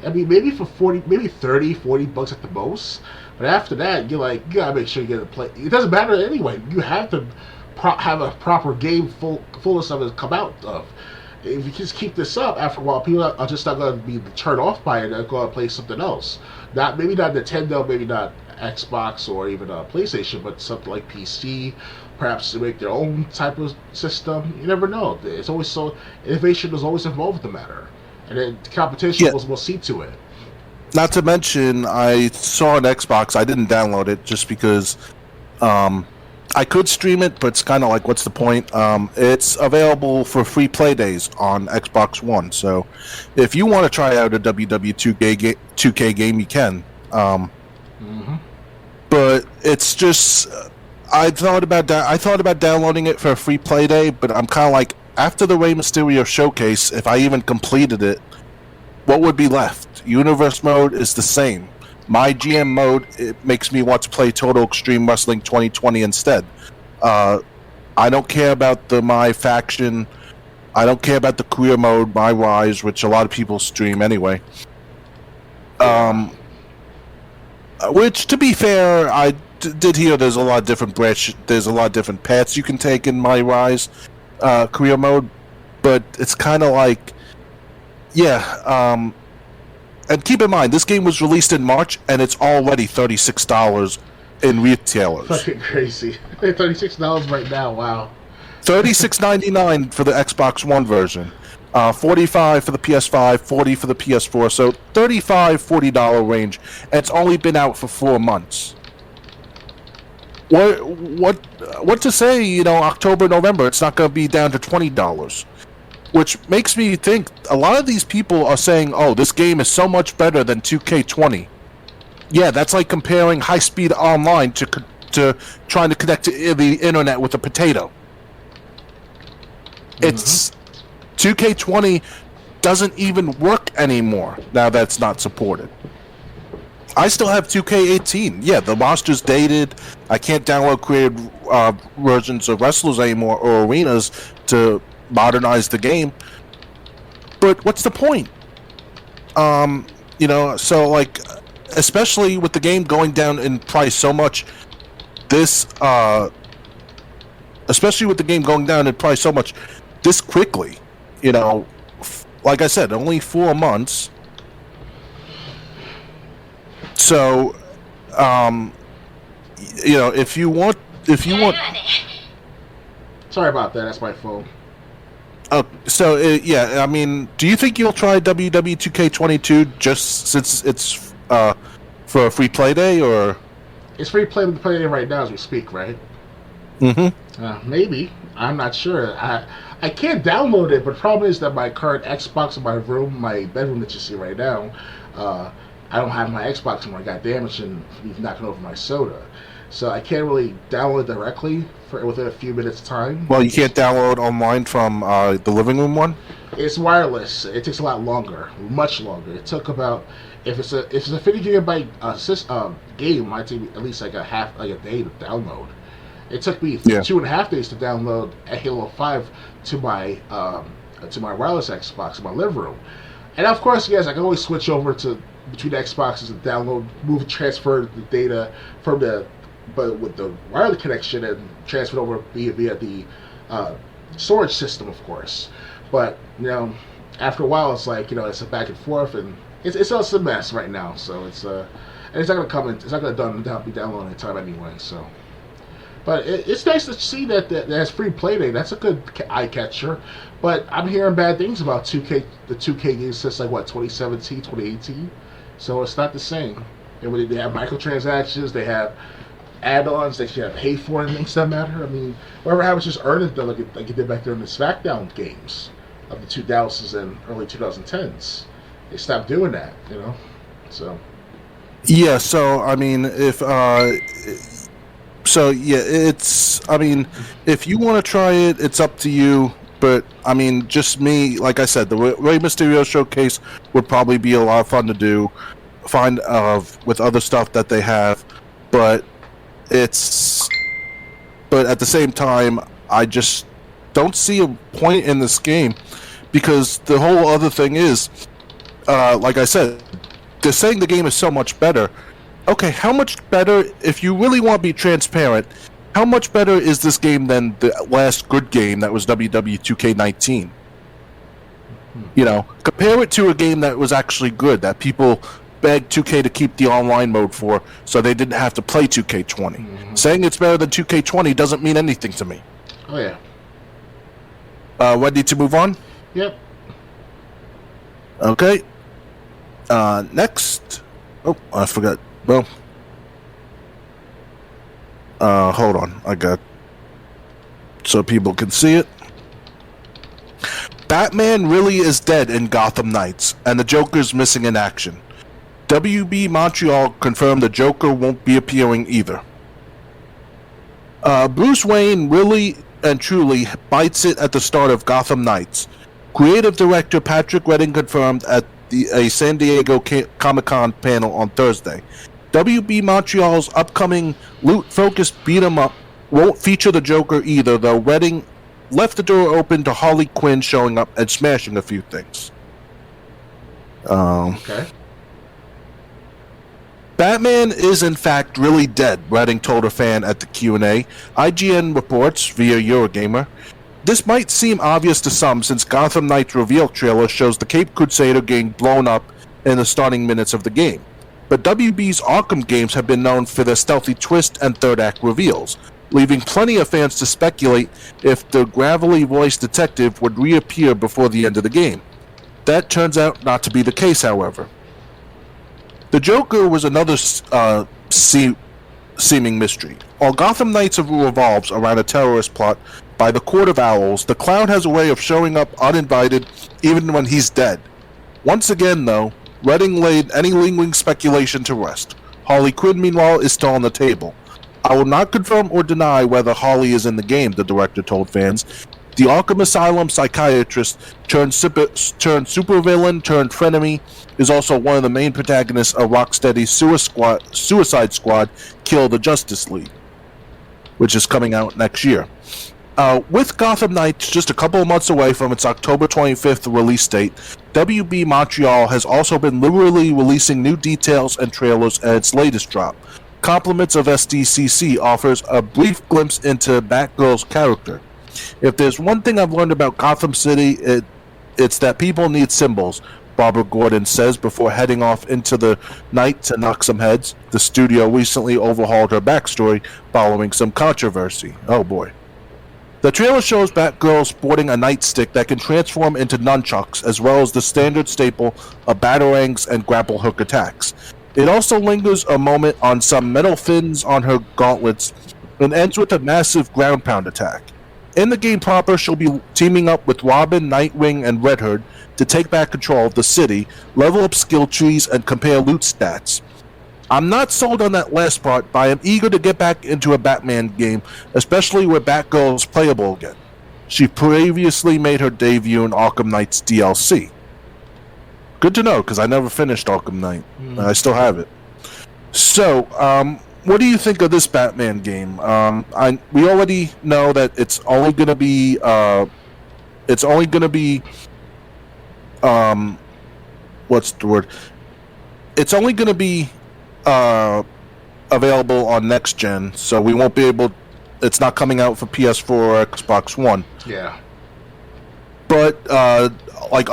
I mean, maybe for $30, $40 at the most. But after that, you gotta make sure you get to play. It doesn't matter anyway. You have to have a proper game fullness of it come out of. If you just keep this up, after a while, people are just not going to be turned off by it. They're going to play something else. Maybe not Nintendo, maybe not Xbox or even PlayStation, but something like PC. Perhaps to make their own type of system. You never know. It's always innovation is always involved in the matter, and then competition will see to it. Not to mention, I saw an Xbox. I didn't download it just because I could stream it, but it's kind of like, what's the point? It's available for free play days on Xbox One. So if you want to try out a WW 2K game, you can. But it's just, I thought about downloading it for a free play day, but I'm kind of like, after the Rey Mysterio showcase, if I even completed it, what would be left? Universe mode is the same. My GM mode, it makes me want to play Total Extreme Wrestling 2020 instead. I don't care about the My Faction. I don't care about the career mode, My Rise, which a lot of people stream anyway. Which, to be fair, I did hear there's a lot of different there's a lot of different paths you can take in My Rise career mode, but it's kind of like, and keep in mind, this game was released in March, and it's already $36 in retailers. Fucking crazy. $36 right now, wow. $36.99 for the Xbox One version. $45 for the PS5, $40 for the PS4, so $35-$40 range, and it's only been out for 4 months. What to say? October, November, it's not going to be down to $20, which makes me think a lot of these people are saying, "Oh, this game is so much better than 2K20." Yeah, that's like comparing high-speed online to trying to connect to the internet with a potato. It's 2K20 doesn't even work anymore now that it's not supported. I still have 2K18. Yeah, the roster's dated. I can't download created versions of wrestlers anymore or arenas to modernize the game. But what's the point? So like, especially with the game going down in price so much, this quickly, like I said, only 4 months. So, if you want. Sorry about that. That's my phone. Oh, so I mean, do you think you'll try WWE 2K22 just since it's for a free play day, or? It's free play day right now as we speak, right? Mm-hmm. Maybe. I'm not sure. I can't download it, but the problem is that my current Xbox in my room, my bedroom that you see right now, I don't have my Xbox anymore. I got damaged and he's knocking over my soda. So I can't really download directly within a few minutes' time. Well, you can't download online from the living room one? It's wireless. It takes a lot longer, much longer. It took about, if it's a 50 gigabyte game, it might take at least like a day to download. It took me 2.5 days to download a Halo 5 to my wireless Xbox in my living room. And of course, yes, I can always switch over between Xboxes and download, transfer the data but with the wireless connection and transfer it over via the storage system, of course. But after a while, it's like it's a back and forth, and it's also a mess right now. So it's and it's not gonna be downloading in time anyway. So. But it's nice to see that has free play day. That's a good eye catcher. But I'm hearing bad things about 2K, the 2K games since like 2017, 2018. So it's not the same. And they have microtransactions, they have add-ons that you have to pay for and things that matter. I mean, whatever happens, just earn it like you did back there in the SmackDown games of the 2000s and early 2010s. They stopped doing that, So. Yeah. So I mean, if you want to try it, it's up to you. But, I mean, just me, like I said, the Rey Mysterio showcase would probably be a lot of fun to do, with other stuff that they have. But at the same time, I just don't see a point in this game, because the whole other thing is, like I said, they're saying the game is so much better. Okay, how much better, if you really want to be transparent, how much better is this game than the last good game that was WWE 2K19? Compare it to a game that was actually good, that people begged 2K to keep the online mode for, so they didn't have to play 2K20. Mm-hmm. Saying it's better than 2K20 doesn't mean anything to me. Oh, yeah. Ready to move on? Yep. Okay. Next. Oh, I forgot. Well, hold on. I got so people can see it. Batman really is dead in Gotham Knights, and the Joker's missing in action. WB Montreal confirmed the Joker won't be appearing either. Bruce Wayne really and truly bites it at the start of Gotham Knights. Creative director Patrick Redding confirmed at a San Diego Comic-Con panel on Thursday. WB Montreal's upcoming loot-focused beat-em-up won't feature the Joker either, though Redding left the door open to Harley Quinn showing up and smashing a few things. Okay. Batman is in fact really dead, Redding told a fan at the Q&A. IGN reports, via Eurogamer. This might seem obvious to some since Gotham Knights reveal trailer shows the Caped Crusader getting blown up in the starting minutes of the game. But WB's Arkham games have been known for their stealthy twist and third act reveals, leaving plenty of fans to speculate if the gravelly voiced detective would reappear before the end of the game. That turns out not to be the case, however. The Joker was another seeming mystery. While Gotham Knights revolves around a terrorist plot by the Court of Owls, the Clown has a way of showing up uninvited even when he's dead. Once again, though, Redding laid any lingering speculation to rest. Harley Quinn, meanwhile, is still on the table. I will not confirm or deny whether Harley is in the game, the director told fans. The Arkham Asylum psychiatrist turned supervillain turned frenemy is also one of the main protagonists of Rocksteady's Suicide Squad Kill the Justice League, which is coming out next year. With Gotham Knights just a couple of months away from its October 25th release date, WB Montreal has also been liberally releasing new details and trailers at its latest drop. Compliments of SDCC offers a brief glimpse into Batgirl's character. If there's one thing I've learned about Gotham City, it's that people need symbols, Barbara Gordon says before heading off into the night to knock some heads. The studio recently overhauled her backstory following some controversy. Oh boy. The trailer shows Batgirl sporting a nightstick that can transform into nunchucks, as well as the standard staple of batarangs and grapple hook attacks. It also lingers a moment on some metal fins on her gauntlets and ends with a massive ground pound attack. In the game proper, she'll be teaming up with Robin, Nightwing, and Red Hood to take back control of the city, level up skill trees, and compare loot stats. I'm not sold on that last part, but I am eager to get back into a Batman game, especially where Batgirl is playable again. She previously made her debut in Arkham Knight's DLC. Good to know, because I never finished Arkham Knight. I still have it. So, what do you think of this Batman game? We already know that it's only going to be what's the word? It's only going to be available on next gen, so we won't be able. It's not coming out for PS4 or Xbox One. Yeah. But are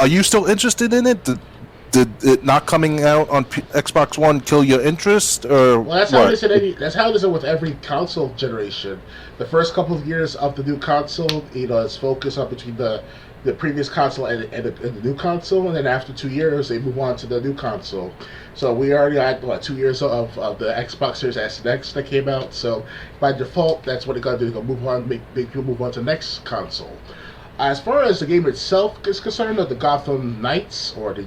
you still interested in it? Did it not coming out on Xbox One kill your interest, or well, that's how it is. That's how it is with every console generation. The first couple of years of the new console, is focused on between the previous console and the new console, and then after 2 years, they move on to the new console. So we already had 2 years of the Xbox Series S and X that came out. So by default, that's what they're gonna do. They're gonna move on, make people move on to the next console. As far as the game itself is concerned, of the Gotham Knights, or the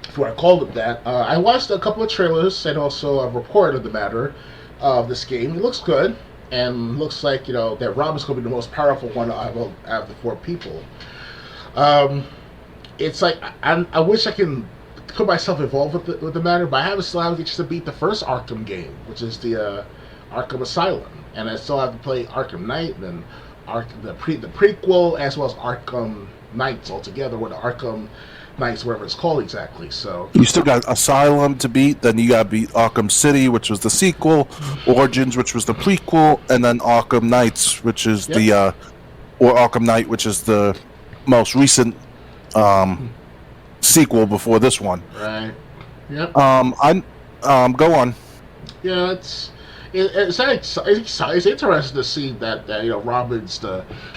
if you want to call it that, I watched a couple of trailers and also a report of the matter of this game. It looks good, and looks like that Robin's going to be the most powerful one out of the four people. It's like I wish I can put myself involved with the matter, but I still have to beat the first Arkham game, which is the Arkham Asylum, and I still have to play Arkham Knight and then the prequel, as well as Arkham Knights altogether, with the Arkham Knights, whatever it's called exactly. So you still got Asylum to beat, then you got to beat Arkham City, which was the sequel, Origins, which was the prequel, and then Arkham Knights, which is or Arkham Knight, which is the most recent sequel before this one. Right. Yep. Go on. Yeah, it's interesting to see that Robin's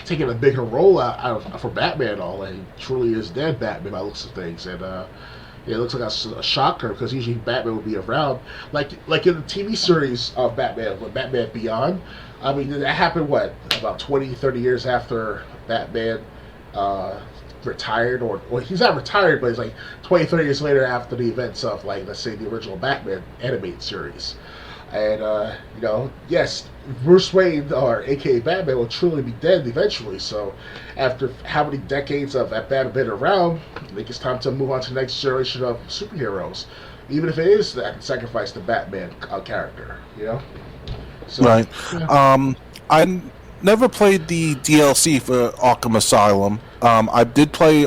taking a bigger role out for Batman. He truly is dead Batman by the looks of things, and it looks like a shocker, because usually Batman would be around, like in the TV series of Batman, with Batman Beyond. I mean, that happened about 20-30 years after Batman retired, or he's not retired, but it's like 20-30 years later after the events of, let's say, the original Batman animated series. And yes, Bruce Wayne or AKA Batman will truly be dead eventually. So, after how many decades of Batman been around, I think it's time to move on to the next generation of superheroes, even if it is that sacrifice the Batman character. So, Right. yeah. I never played the DLC for Arkham Asylum. I did play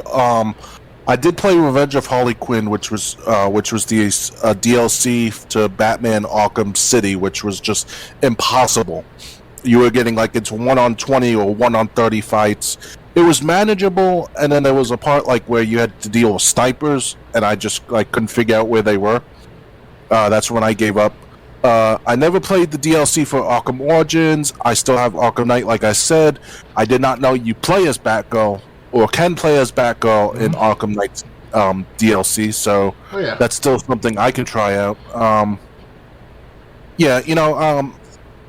Revenge of Harley Quinn, which was the DLC to Batman Arkham City, which was just impossible. You were getting like it's 1-on-20 or 1-on-30 fights. It was manageable, and then there was a part like where you had to deal with snipers, and I just like couldn't figure out where they were. That's when I gave up. I never played the DLC for Arkham Origins. I still have Arkham Knight, like I said. I did not know you play as Batgirl or can play as Batgirl in Arkham Knight's DLC, so that's still something I can try out.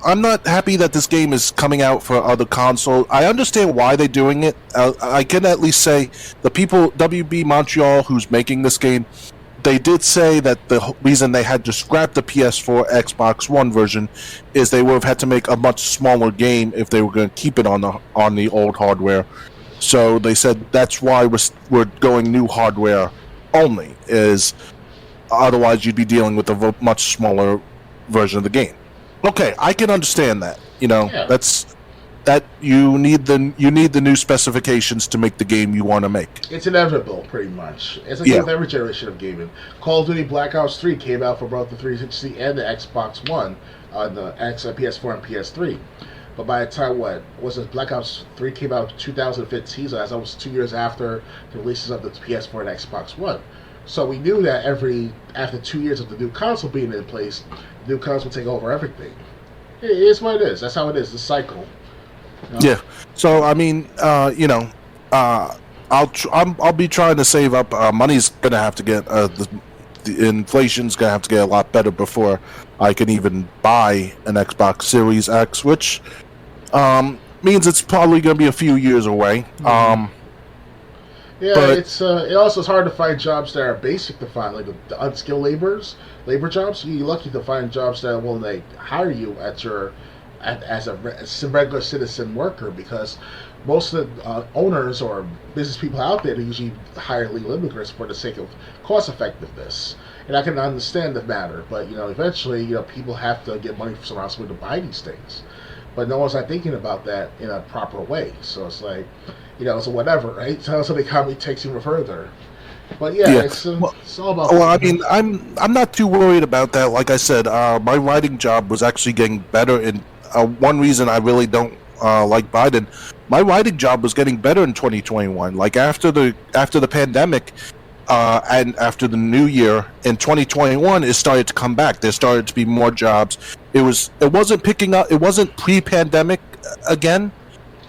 I'm not happy that this game is coming out for other consoles. I understand why they're doing it. I can at least say the people, WB Montreal, who's making this game, they did say that the reason they had to scrap the PS4 Xbox One version is they would have had to make a much smaller game if they were going to keep it on the old hardware. So they said that's why we're going new hardware only, is otherwise you'd be dealing with a much smaller version of the game. Okay, I can understand that. That's that you need the new specifications to make the game you want to make. It's inevitable, pretty much. It's like with every generation of gaming. Call of Duty Black Ops 3 came out for both the 360 and the Xbox One on the PS4 and PS3. But by the time Black Ops 3 came out in 2015, so that's almost 2 years after the releases of the PS4 and Xbox One. So we knew that after 2 years of the new console being in place, the new console would take over everything. It is what it is. That's how it is. The cycle. Yeah. So I mean, I'll be trying to save up. Money's gonna have to get the inflation's gonna have to get a lot better before I can even buy an Xbox Series X, which means it's probably gonna be a few years away. It also is hard to find jobs that are basic to find, like the unskilled labor jobs. You're lucky to find jobs that will hire you as a regular citizen worker, because most of the owners or business people out there, they usually hire illegal immigrants for the sake of cost effectiveness. And I can understand the matter, but eventually, people have to get money from around somewhere to buy these things. But no one's not thinking about that in a proper way. So it's like, so whatever, right? So the economy takes even further. But it's all about. Well, I mean, I'm not too worried about that. Like I said, my writing job was actually getting better. And one reason I really don't like Biden, my writing job was getting better in 2021. Like after the pandemic. And after the new year in 2021, it started to come back. There started to be more jobs. It wasn't picking up. It wasn't pre-pandemic again,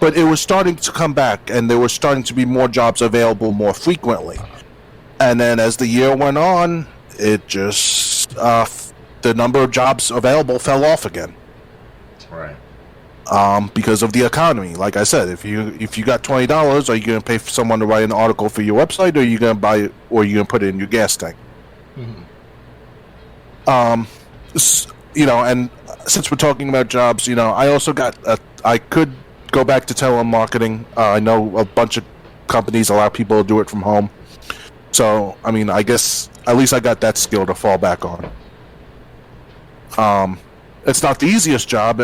but it was starting to come back, and there were starting to be more jobs available more frequently. And then as the year went on, it just the number of jobs available fell off again. Right. Because of the economy. Like I said, if you got $20, are you going to pay for someone to write an article for your website, or are you going to buy it, or are you going to put it in your gas tank? And since we're talking about jobs, I also I could go back to telemarketing. I know a bunch of companies allow people to do it from home. So, I mean, I guess at least I got that skill to fall back on. It's not the easiest job.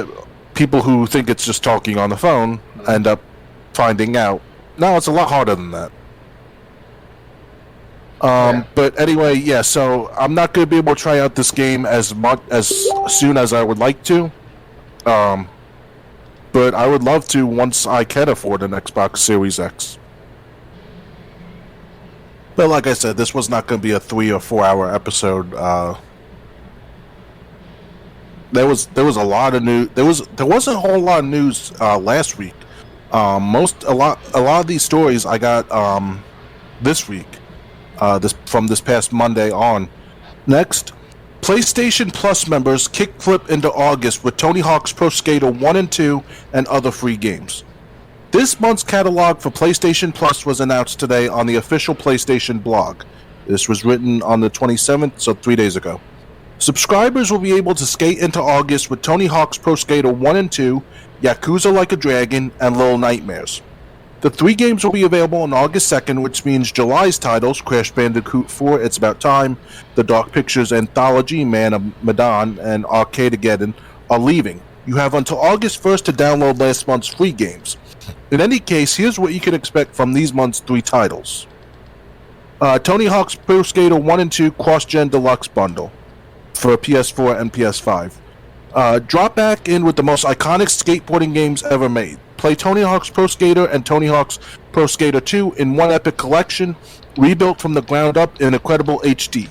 People who think it's just talking on the phone end up finding out, no, it's a lot harder than that. But anyway, so I'm not going to be able to try out this game as soon as I would like to. But I would love to once I can afford an Xbox Series X. But like I said, this was not going to be a 3 or 4 hour episode. There was a lot of news. There wasn't a whole lot of news last week. A lot of these stories I got this week. From this past Monday on. Next, PlayStation Plus members kickflip into August with Tony Hawk's Pro Skater 1 and 2 and other free games. This month's catalog for PlayStation Plus was announced today on the official PlayStation blog. This was written on the 27th, so 3 days ago. Subscribers will be able to skate into August with Tony Hawk's Pro Skater 1 and 2, Yakuza Like a Dragon, and Little Nightmares. The 3 games will be available on August 2nd, which means July's titles, Crash Bandicoot 4, It's About Time, The Dark Pictures Anthology, Man of Medan, and Arcadegeddon, are leaving. You have until August 1st to download last month's free games. In any case, here's what you can expect from these month's 3 titles. Tony Hawk's Pro Skater 1 and 2 Cross-Gen Deluxe Bundle for PS4 and PS5. Drop back in with the most iconic skateboarding games ever made. Play Tony Hawk's Pro Skater and Tony Hawk's Pro Skater 2 in one epic collection, rebuilt from the ground up in incredible HD.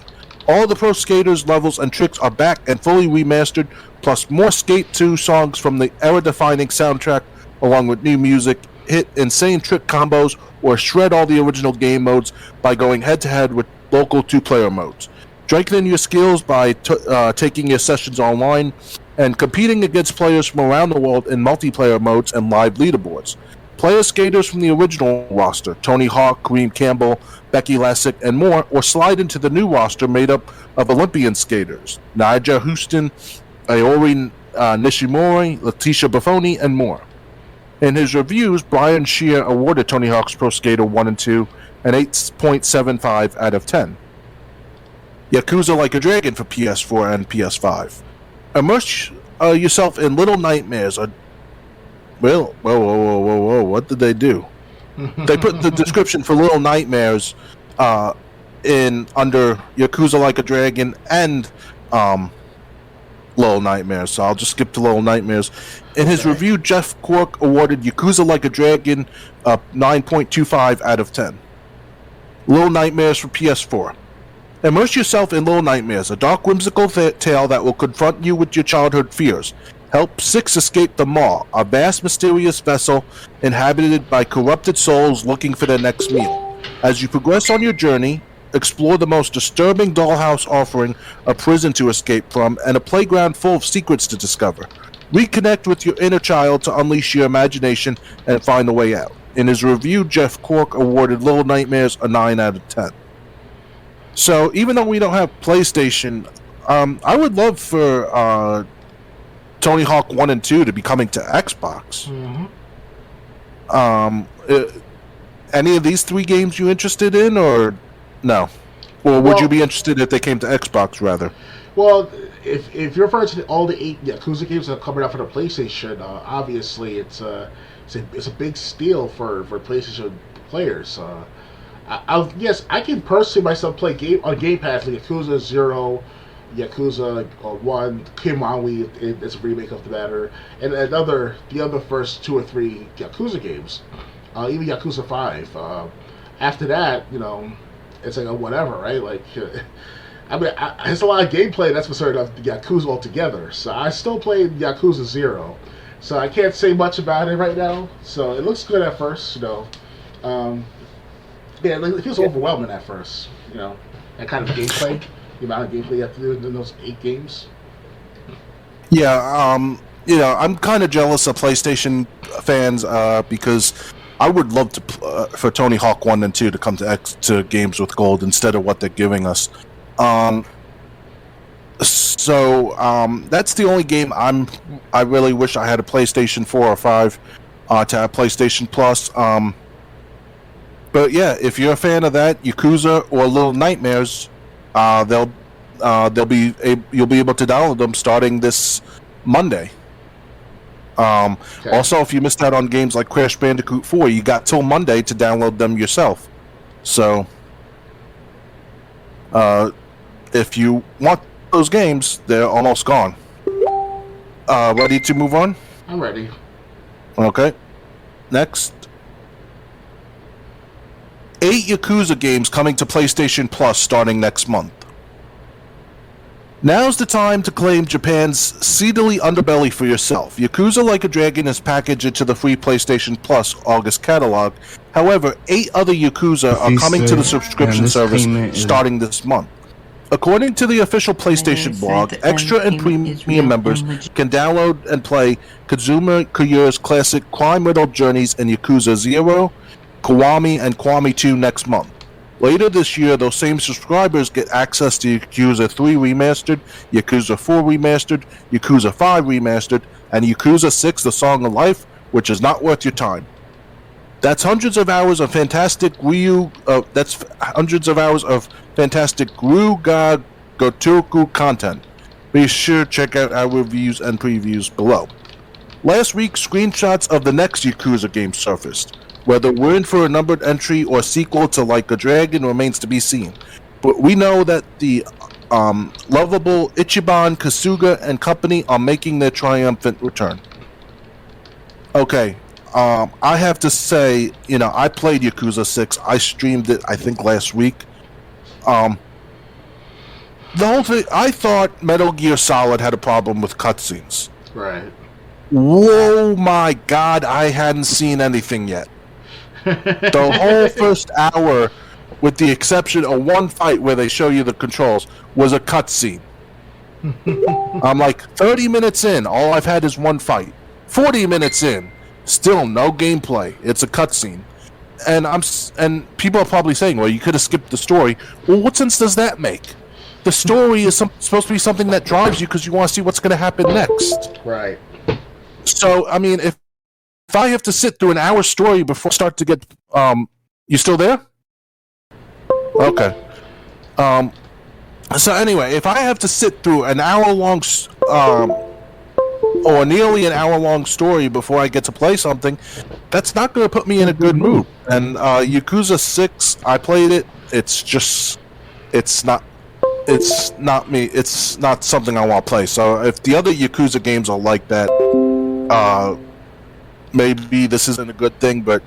All the Pro Skaters levels and tricks are back and fully remastered, plus more Skate 2 songs from the era-defining soundtrack, along with new music, hit insane trick combos, or shred all the original game modes by going head-to-head with local 2-player modes. Strengthen your skills by taking your sessions online and competing against players from around the world in multiplayer modes and live leaderboards. Play as skaters from the original roster, Tony Hawk, Kareem Campbell, Becky Lassick, and more, or slide into the new roster made up of Olympian skaters, Nigel Houston, Aori Nishimori, Letitia Buffoni, and more. In his reviews, Brian Shear awarded Tony Hawk's Pro Skater 1 and 2 an 8.75 out of 10. Yakuza Like a Dragon for PS4 and PS5. Immerse yourself in Little Nightmares. Whoa, what did they do? They put the description for Little Nightmares in under Yakuza Like a Dragon and Little Nightmares, so I'll just skip to Little Nightmares. In his review, Jeff Cork awarded Yakuza Like a Dragon a 9.25 out of 10. Little Nightmares for PS4. Immerse yourself in Little Nightmares, a dark, whimsical tale that will confront you with your childhood fears. Help 6 escape the Maw, a vast, mysterious vessel inhabited by corrupted souls looking for their next meal. As you progress on your journey, explore the most disturbing dollhouse offering a prison to escape from and a playground full of secrets to discover. Reconnect with your inner child to unleash your imagination and find a way out. In his review, Jeff Cork awarded Little Nightmares a 9 out of 10. So, even though we don't have PlayStation, I would love for Tony Hawk 1 and 2 to be coming to Xbox. Mm-hmm. Any of these 3 games you interested in, or no? Or would you be interested if they came to Xbox, rather? Well, if you're referring to all the 8 Yakuza games that are coming out for the PlayStation, obviously it's a big steal for PlayStation players. Yes, I can personally myself play on Game Pass like Yakuza 0, Yakuza 1, Kimawi, it's a remake of the matter, and the other first 2 or 3 Yakuza games, even Yakuza 5. After that, it's like a whatever, right? Like, I mean, it's a lot of gameplay that's concerned of Yakuza altogether. So I still played Yakuza 0, so I can't say much about it right now. So it looks good at first, Yeah, it feels overwhelming at first, that kind of gameplay, the amount of gameplay you have to do in those 8 games. Yeah, I'm kind of jealous of PlayStation fans because I would love to for Tony Hawk 1 and 2 to come to Games with Gold instead of what they're giving us. So that's the only game I really wish I had a PlayStation 4 or 5 to have PlayStation Plus. But yeah, if you're a fan of that, Yakuza or Little Nightmares, you'll be able to download them starting this Monday. Okay. Also, if you missed out on games like Crash Bandicoot 4, you got till Monday to download them yourself. So, if you want those games, they're almost gone. Ready to move on? I'm ready. Okay. Next. 8 Yakuza games coming to PlayStation Plus starting next month. Now's the time to claim Japan's seedily underbelly for yourself. Yakuza Like a Dragon is packaged into the free PlayStation Plus August catalog. However, 8 other Yakuza are coming to the subscription service starting this month. According to the official PlayStation blog, extra and premium members can download and play Kazuma Koyu's classic crime-riddled journeys in Yakuza 0, Kiwami, and Kiwami 2 next month. Later this year, those same subscribers get access to Yakuza 3 Remastered, Yakuza 4 Remastered, Yakuza 5 Remastered, and Yakuza 6 The Song of Life, which is not worth your time. That's hundreds of hours of fantastic Ryuga Gotoku content. Be sure to check out our reviews and previews below. Last week, screenshots of the next Yakuza game surfaced. Whether we're in for a numbered entry or sequel to Like a Dragon remains to be seen. But we know that the lovable Ichiban, Kasuga, and company are making their triumphant return. Okay, I have to say, I played Yakuza 6. I streamed it, I think, last week. The whole thing, I thought Metal Gear Solid had a problem with cutscenes. Right. Whoa, my God, I hadn't seen anything yet. The whole first hour, with the exception of one fight where they show you the controls, was a cutscene. I'm like 30 minutes in, all I've had is one fight. 40 minutes in, still no gameplay. It's a cutscene. And people are probably saying, well, you could have skipped the story. Well, what sense does that make? The story is supposed to be something that drives you because you want to see what's going to happen next. Right. So, I mean, if I have to sit through an hour story before I start to get... you still there? Okay. So anyway, if I have to sit through an hour-long... or nearly an hour-long story before I get to play something, that's not going to put me in a good mood. And Yakuza 6, I played it. It's not me. It's not something I want to play. So if the other Yakuza games are like that, maybe this isn't a good thing. But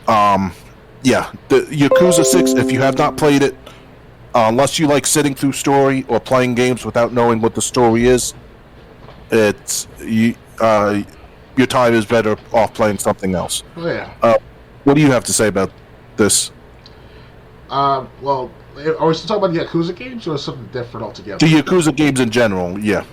yeah, the Yakuza 6. If you have not played it, unless you like sitting through story or playing games without knowing what the story is, your time is better off playing something else. Oh, yeah. What do you have to say about this? Well, are we still talking about the Yakuza games or something different altogether? The Yakuza games in general, yeah.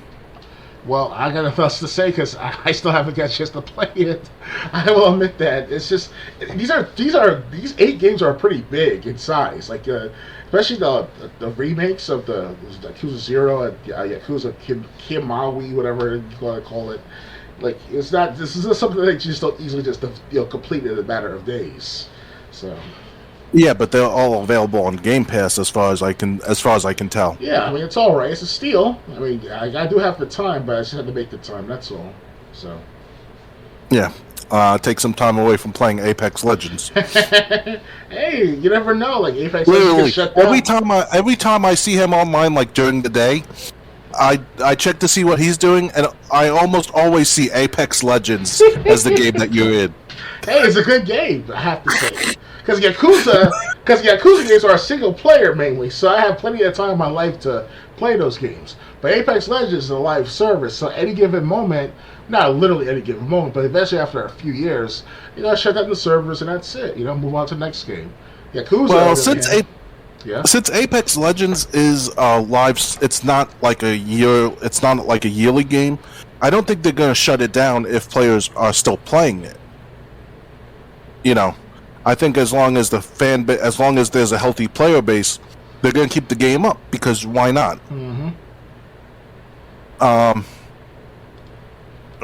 Well, I got nothing else to say because I still haven't got a chance to play it. I will admit that it's just these 8 games are pretty big in size. Like especially the remakes of the Yakuza 0 and Yakuza Kimawi, whatever you want to call it. Like this is something that you just don't easily just complete in a matter of days. So. Yeah, but they're all available on Game Pass as far as I can tell. Yeah, I mean it's all right. It's a steal. I mean I do have the time, but I just have to make the time. That's all. So. Yeah, take some time away from playing Apex Legends. Hey, you never know. Like Apex Legends gets shut down. Every time I see him online, like during the day, I check to see what he's doing, and I almost always see Apex Legends as the game that you're in. Hey, it's a good game, I have to say. Because Yakuza games are single player mainly, so I have plenty of time in my life to play those games. But Apex Legends is a live service, so any given moment, not literally any given moment, but eventually after a few years, shut down the servers and that's it. Move on to the next game. Yakuza. Well, since Apex Legends is live, it's not like a yearly game. I don't think they're going to shut it down if players are still playing it. I think as long as as long as there's a healthy player base, they're going to keep the game up because why not? Mm-hmm.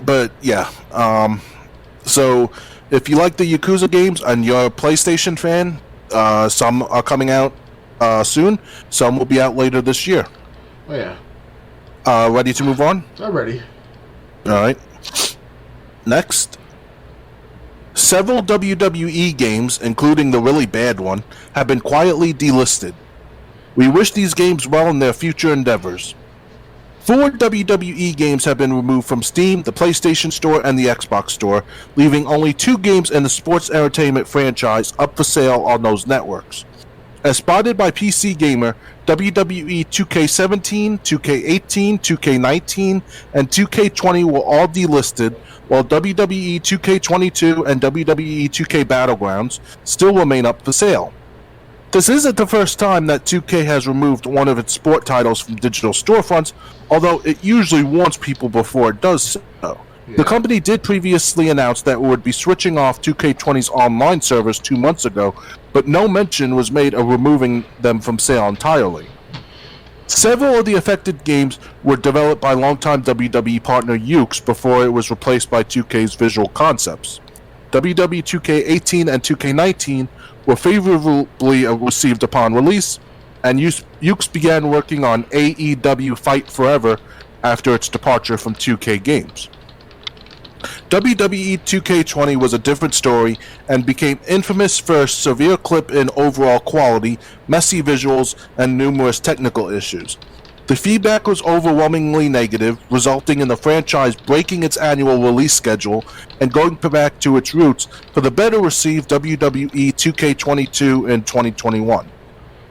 But yeah. So if you like the Yakuza games and you're a PlayStation fan, some are coming out soon. Some will be out later this year. Oh yeah. Ready to move on? I'm ready. All right. Next. Several WWE games, including the really bad one, have been quietly delisted. We wish these games well in their future endeavors. 4 WWE games have been removed from Steam, the PlayStation Store, and the Xbox Store, leaving only 2 games in the sports entertainment franchise up for sale on those networks. As spotted by PC Gamer, WWE 2K17, 2K18, 2K19, and 2K20 were all delisted, while WWE 2K22 and WWE 2K Battlegrounds still remain up for sale. This isn't the first time that 2K has removed one of its sport titles from digital storefronts, although it usually warns people before it does so. The Yeah. company did previously announce that it would be switching off 2K20's online servers 2 months ago, but no mention was made of removing them from sale entirely. Several of the affected games were developed by longtime WWE partner Ukes before it was replaced by 2K's Visual Concepts. WWE 2K18 and 2K19 were favorably received upon release, and Ukes began working on AEW Fight Forever after its departure from 2K Games. WWE 2K20 was a different story and became infamous for a severe clip in overall quality, messy visuals, and numerous technical issues. The feedback was overwhelmingly negative, resulting in the franchise breaking its annual release schedule and going back to its roots for the better received WWE 2K22 in 2021.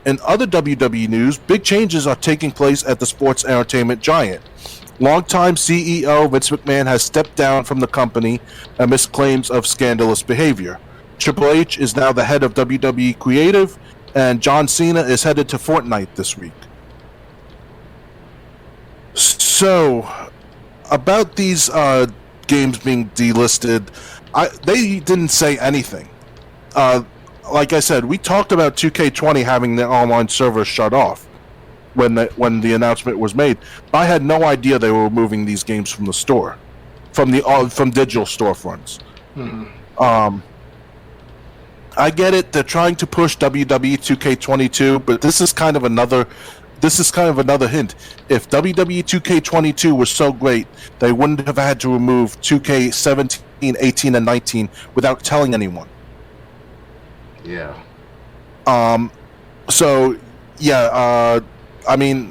In other WWE news, big changes are taking place at the sports entertainment giant. Longtime CEO Vince McMahon has stepped down from the company amidst claims of scandalous behavior. Triple H is now the head of WWE Creative, and John Cena is headed to Fortnite this week. So, about these games being delisted, they didn't say anything. Like I said, we talked about 2K20 having their online server shut off when the announcement was made. I had no idea they were removing these games from the store, from digital storefronts. Mm-hmm. I get it; they're trying to push WWE 2K22, but this is kind of another hint. If WWE 2K22 was so great, they wouldn't have had to remove 2K17, 18, and 19 without telling anyone. Yeah. So yeah. I mean,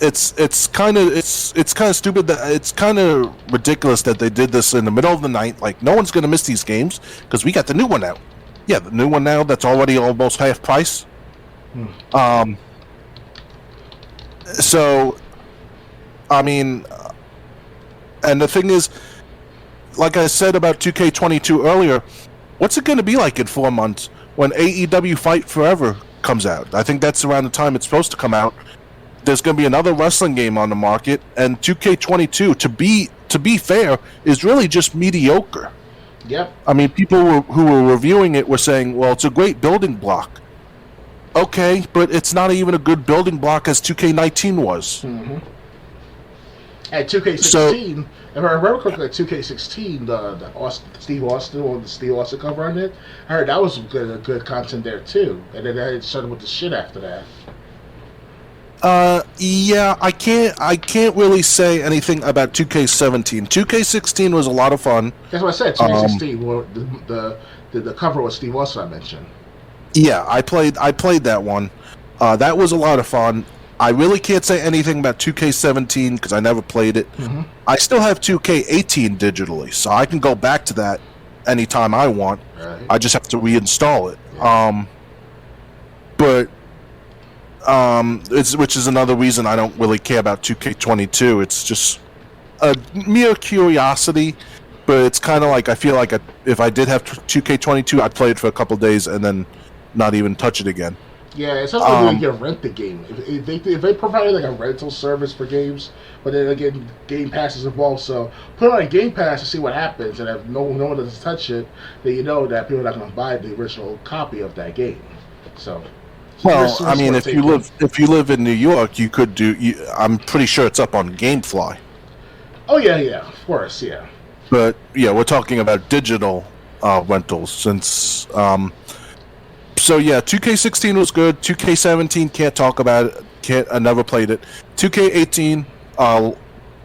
it's kind of stupid that it's kind of ridiculous that they did this in the middle of the night. Like, no one's gonna miss these games because we got the new one out. Yeah, the new one now that's already almost half price. So, I mean, and the thing is, like I said about 2K22 earlier, what's it going to be like in 4 months when AEW Fight Forever comes out? I think that's around the time it's supposed to come out. There's going to be another wrestling game on the market, and 2K22, to be fair, is really just mediocre. Yep. I mean, people who were reviewing it were saying, well, it's a great building block. Okay, but it's not even a good building block as 2K19 was. Mm-hmm. At 2K16, if I remember correctly, at 2K16, the Steve Austin cover on it, I heard that was good content there too, and then they started with the shit after that. Yeah, I can't really say anything about 2K17. 2K16 was a lot of fun. That's what I said. 2K16, well, the cover was Steve Austin I mentioned. Yeah, I played that one. That was a lot of fun. I really can't say anything about 2K17 because I never played it. Mm-hmm. I still have 2K18 digitally, so I can go back to that anytime I want. Right. I just have to reinstall it. Yeah. Which is another reason I don't really care about 2K22. It's just a mere curiosity, but it's kind of like I feel like if I did have 2K22, I'd play it for a couple days and then not even touch it again. Yeah, it's something like you can rent the game. If they provide like a rental service for games, but then again, Game Pass is involved, so put it on Game Pass to see what happens, and if no one doesn't touch it, then you know that people are not going to buy the original copy of that game. So. Well, I mean, if you live in New York, you could do. I'm pretty sure it's up on GameFly. Oh yeah, of course, yeah. But yeah, we're talking about digital rentals since. So yeah, 2K16 was good. 2K17 can't talk about it. I never played it. 2K18, a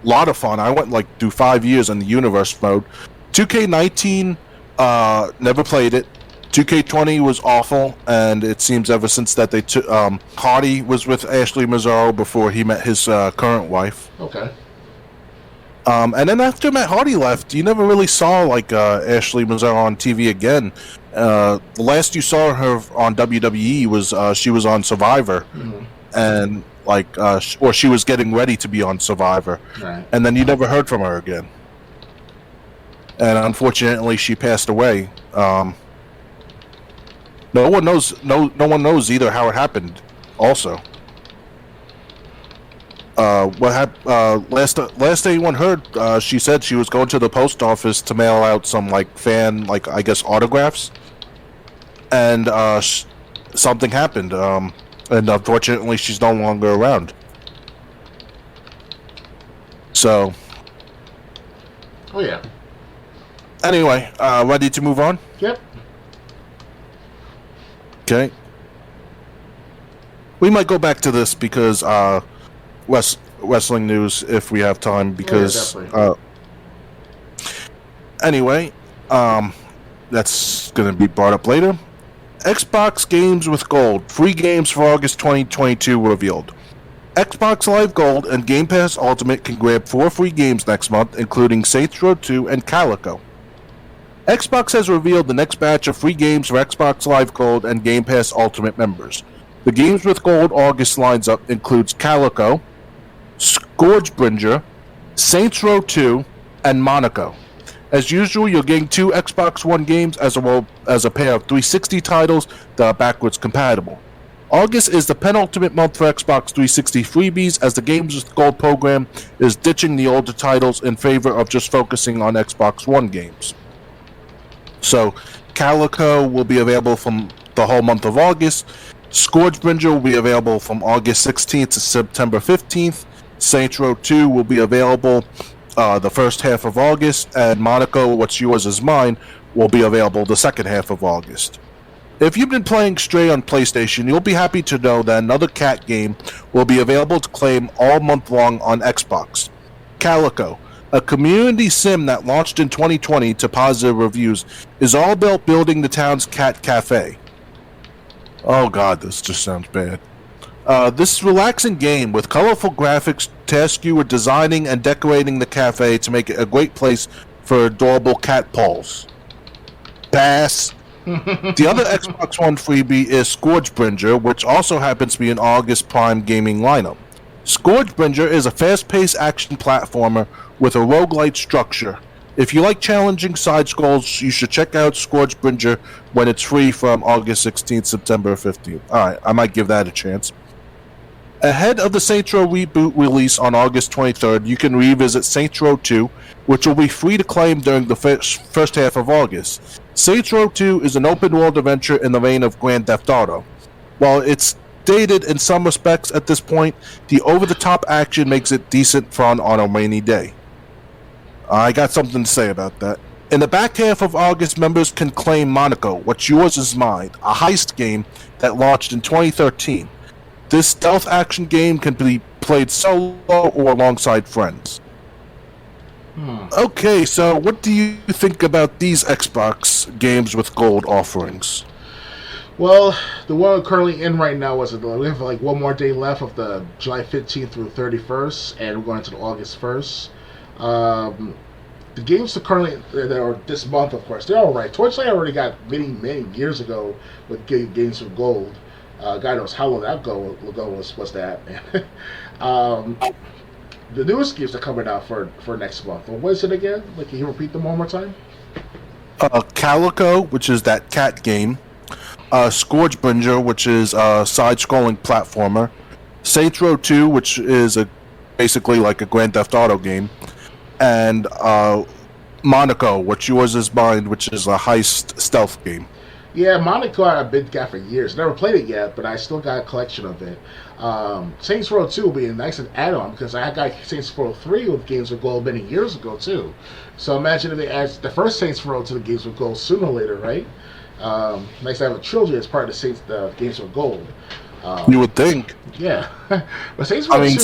lot of fun. I went through 5 years in the universe mode. 2K19, never played it. 2K20 was awful, and it seems ever since that they took Hardy was with Ashley Mazzaro before he met his current wife. Okay. And then after Matt Hardy left, you never really saw Ashley Mazzaro on TV again. The last you saw her on WWE was she was on Survivor, and or she was getting ready to be on Survivor, right. And then you never heard from her again. And unfortunately, she passed away. No one knows. No one knows either how it happened. Also, Last anyone heard, she said she was going to the post office to mail out some fan, I guess, autographs, and something happened. And unfortunately, she's no longer around. So. Oh yeah. Anyway, ready to move on? Yep. Okay. We might go back to this because wrestling news if we have time. Because anyway, that's going to be brought up later. Xbox Games with Gold, free games for August 2022 revealed. Xbox Live Gold and Game Pass Ultimate can grab 4 free games next month, including Saints Row 2 and Calico. Xbox has revealed the next batch of free games for Xbox Live Gold and Game Pass Ultimate members. The games with Gold August lines up includes Calico, Scourgebringer, Saints Row 2, and Monaco. As usual, you're getting 2 Xbox One games as a pair of 360 titles that are backwards compatible. August is the penultimate month for Xbox 360 freebies, as the Games with Gold program is ditching the older titles in favor of just focusing on Xbox One games. So, Calico will be available from the whole month of August. Scourgebringer will be available from August 16th to September 15th. Saints Row 2 will be available the first half of August, and Monaco, What's Yours Is Mine, will be available the second half of August. If you've been playing Stray on PlayStation, you'll be happy to know that another cat game will be available to claim all month long on Xbox. Calico, a community sim that launched in 2020 to positive reviews, is all about building the town's cat cafe. Oh god, this just sounds bad. This relaxing game with colorful graphics tasks you with designing and decorating the cafe to make it a great place for adorable cat paws. Pass. The other Xbox One freebie is Scourgebringer, which also happens to be an August Prime gaming lineup. Scourgebringer is a fast-paced action platformer with a roguelite structure. If you like challenging side scrolls, you should check out Scourgebringer when it's free from August 16th, September 15th. Alright, I might give that a chance. Ahead of the Saints Row reboot release on August 23rd, you can revisit Saints Row 2, which will be free to claim during the first half of August. Saints Row 2 is an open-world adventure in the vein of Grand Theft Auto. While it's dated in some respects at this point, the over-the-top action makes it decent fun on a rainy day. I got something to say about that. In the back half of August, members can claim Monaco, What's Yours Is Mine, a heist game that launched in 2013. This stealth action game can be played solo or alongside friends. Okay, so what do you think about these Xbox Games with Gold offerings? Well, the one we're currently in right now we have like one more day left of the July 15th through 31st, and we're going to the August 1st. The games that are this month, of course, they're all right. Torchlight I already got many years ago with Games with Gold. God knows how long that ago was that. The newest games are coming out for next month. What is it again? Can you repeat them one more time? Calico, which is that cat game. Scourgebringer, which is a side-scrolling platformer. Saints Row 2, which is basically like a Grand Theft Auto game. And Monaco, What's Yours Is Mine, which is a heist stealth game. Yeah, Monaco I've been got for years. Never played it yet, but I still got a collection of it. Saints Row 2 will be a nice add-on because I got Saints Row 3 with Games with Gold many years ago too. So imagine if they add the first Saints Row to the Games with Gold sooner or later, right? Nice to have a trilogy as part of the Games with Gold. You would think. Yeah. But Saints Row 2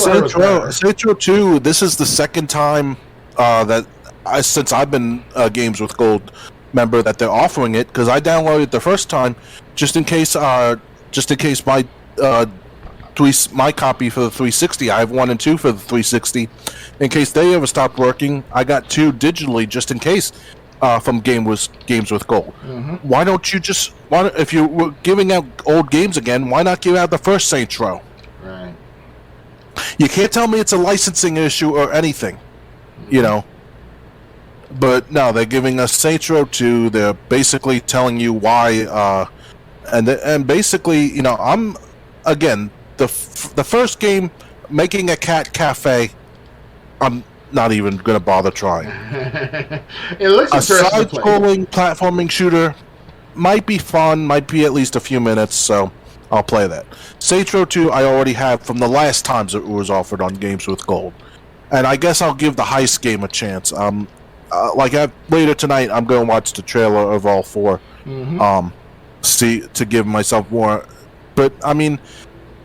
Saints Row 2, this is the second time since I've been Games with Gold member that they're offering it, because I downloaded it the first time just in case my my copy for the 360. I have 1 and 2 for the 360. In case they ever stopped working, I got 2 digitally just in case from Games with Gold. Mm-hmm. Why don't you if you were giving out old games again, why not give out the first Saints Row? Right. You can't tell me it's a licensing issue or anything, you know. But no, they're giving us Saints Row 2. They're basically telling you why, and basically, you know, I'm again the first game making a cat cafe, I'm not even going to bother trying. It looks A interesting to play. side-scrolling platforming shooter might be fun, might be at least a few minutes, so I'll play that. Saints Row 2 I already have from the last times it was offered on Games with Gold. And I guess I'll give the heist game a chance. Later tonight, I'm going to watch the trailer of all four. See, to give myself more. But, I mean,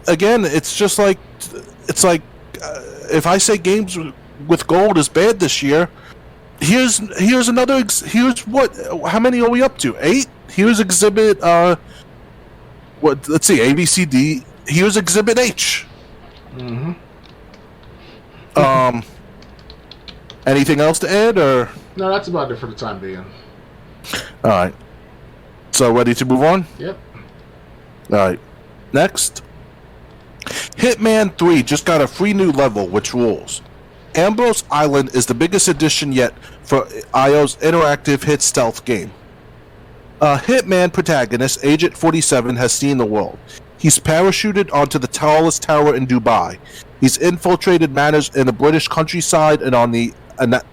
again, it's just like... It's like... if I say Games with Gold is bad this year, here's another... Here's what... How many are we up to? 8? Here's Exhibit... let's see, ABCD. Here's Exhibit H. Anything else to add, or? No, that's about it for the time being. All right. So, ready to move on? Yep. All right. Next. Hitman 3 just got a free new level, which rules. Ambrose Island is the biggest addition yet for IO's interactive hit stealth game. A Hitman protagonist, Agent 47, has seen the world. He's parachuted onto the tallest tower in Dubai. He's infiltrated matters in the British countryside and on the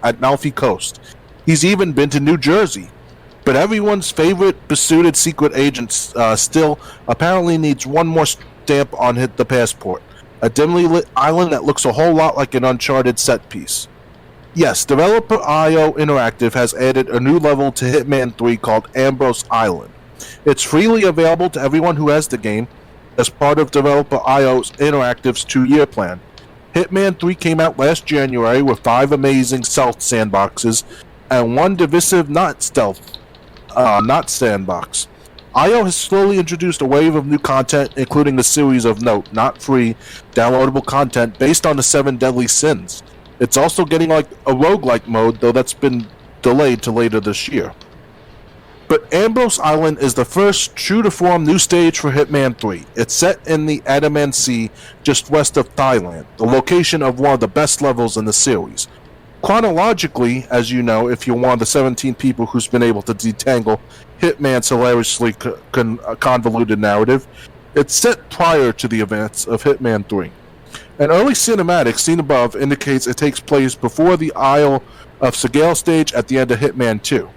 Amalfi Coast. He's even been to New Jersey. But everyone's favorite besuited secret agent still apparently needs one more stamp on the passport. A dimly lit island that looks a whole lot like an Uncharted set piece. Yes, developer IO Interactive has added a new level to Hitman 3 called Ambrose Island. It's freely available to everyone who has the game as part of developer IO Interactive's 2-year plan. Hitman 3 came out last January with 5 amazing stealth sandboxes and 1 divisive not sandbox. IO has slowly introduced a wave of new content, including a series of not free, downloadable content based on the 7 deadly sins. It's also getting like a roguelike mode, though that's been delayed to later this year. But Ambrose Island is the first true-to-form new stage for Hitman 3. It's set in the Andaman Sea, just west of Thailand, the location of one of the best levels in the series. Chronologically, as you know, if you're one of the 17 people who's been able to detangle Hitman's hilariously convoluted narrative, it's set prior to the events of Hitman 3. An early cinematic seen above indicates it takes place before the Isle of Sigil stage at the end of Hitman 2.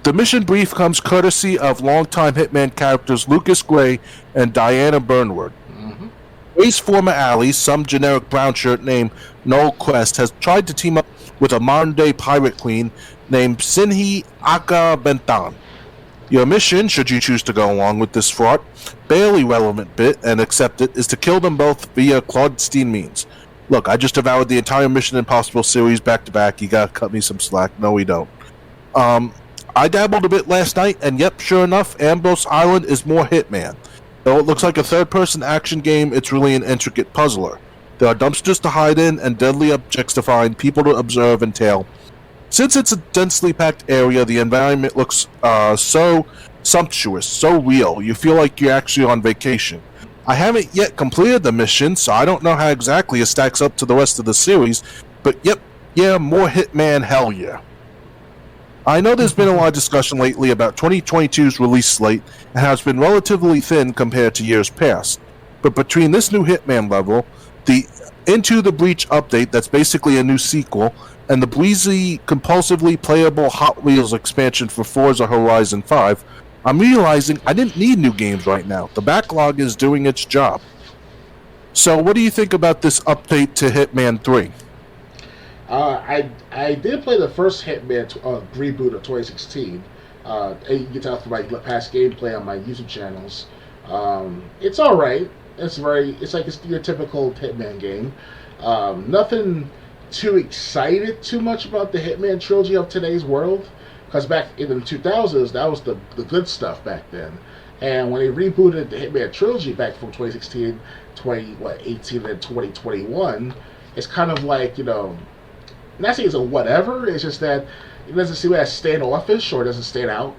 The mission brief comes courtesy of longtime Hitman characters Lucas Gray and Diana Burnwood. Gray's former ally, some generic brown shirt named Noel Quest, has tried to team up with a modern-day pirate queen named Sinhi Aka Bentan. Your mission, should you choose to go along with this fraught, barely relevant bit, and accept it, is to kill them both via clandestine means. Look, I just devoured the entire Mission Impossible series back-to-back. You gotta cut me some slack. No, we don't. I dabbled a bit last night, and yep, sure enough, Ambrose Island is more Hitman. Though it looks like a third-person action game, it's really an intricate puzzler. There are dumpsters to hide in, and deadly objects to find, people to observe and tail. Since it's a densely packed area, the environment looks so sumptuous, so real, you feel like you're actually on vacation. I haven't yet completed the mission, so I don't know how exactly it stacks up to the rest of the series, but yep, yeah, more Hitman, hell yeah. I know there's been a lot of discussion lately about 2022's release slate and how it's been relatively thin compared to years past. But between this new Hitman level, the Into the Breach update that's basically a new sequel, and the breezy, compulsively playable Hot Wheels expansion for Forza Horizon 5, I'm realizing I didn't need new games right now. The backlog is doing its job. So what do you think about this update to Hitman 3? I did play the first Hitman reboot of 2016. You can tell from my past gameplay on my YouTube channels. It's all right. It's like your typical Hitman game. Nothing too excited too much about the Hitman trilogy of today's world, because back in the 2000s, that was the good stuff back then. And when they rebooted the Hitman trilogy back from 2016, 2018, and 2021, it's kind of like, not saying it's a whatever, it's just that it doesn't seem as standoffish or doesn't stand out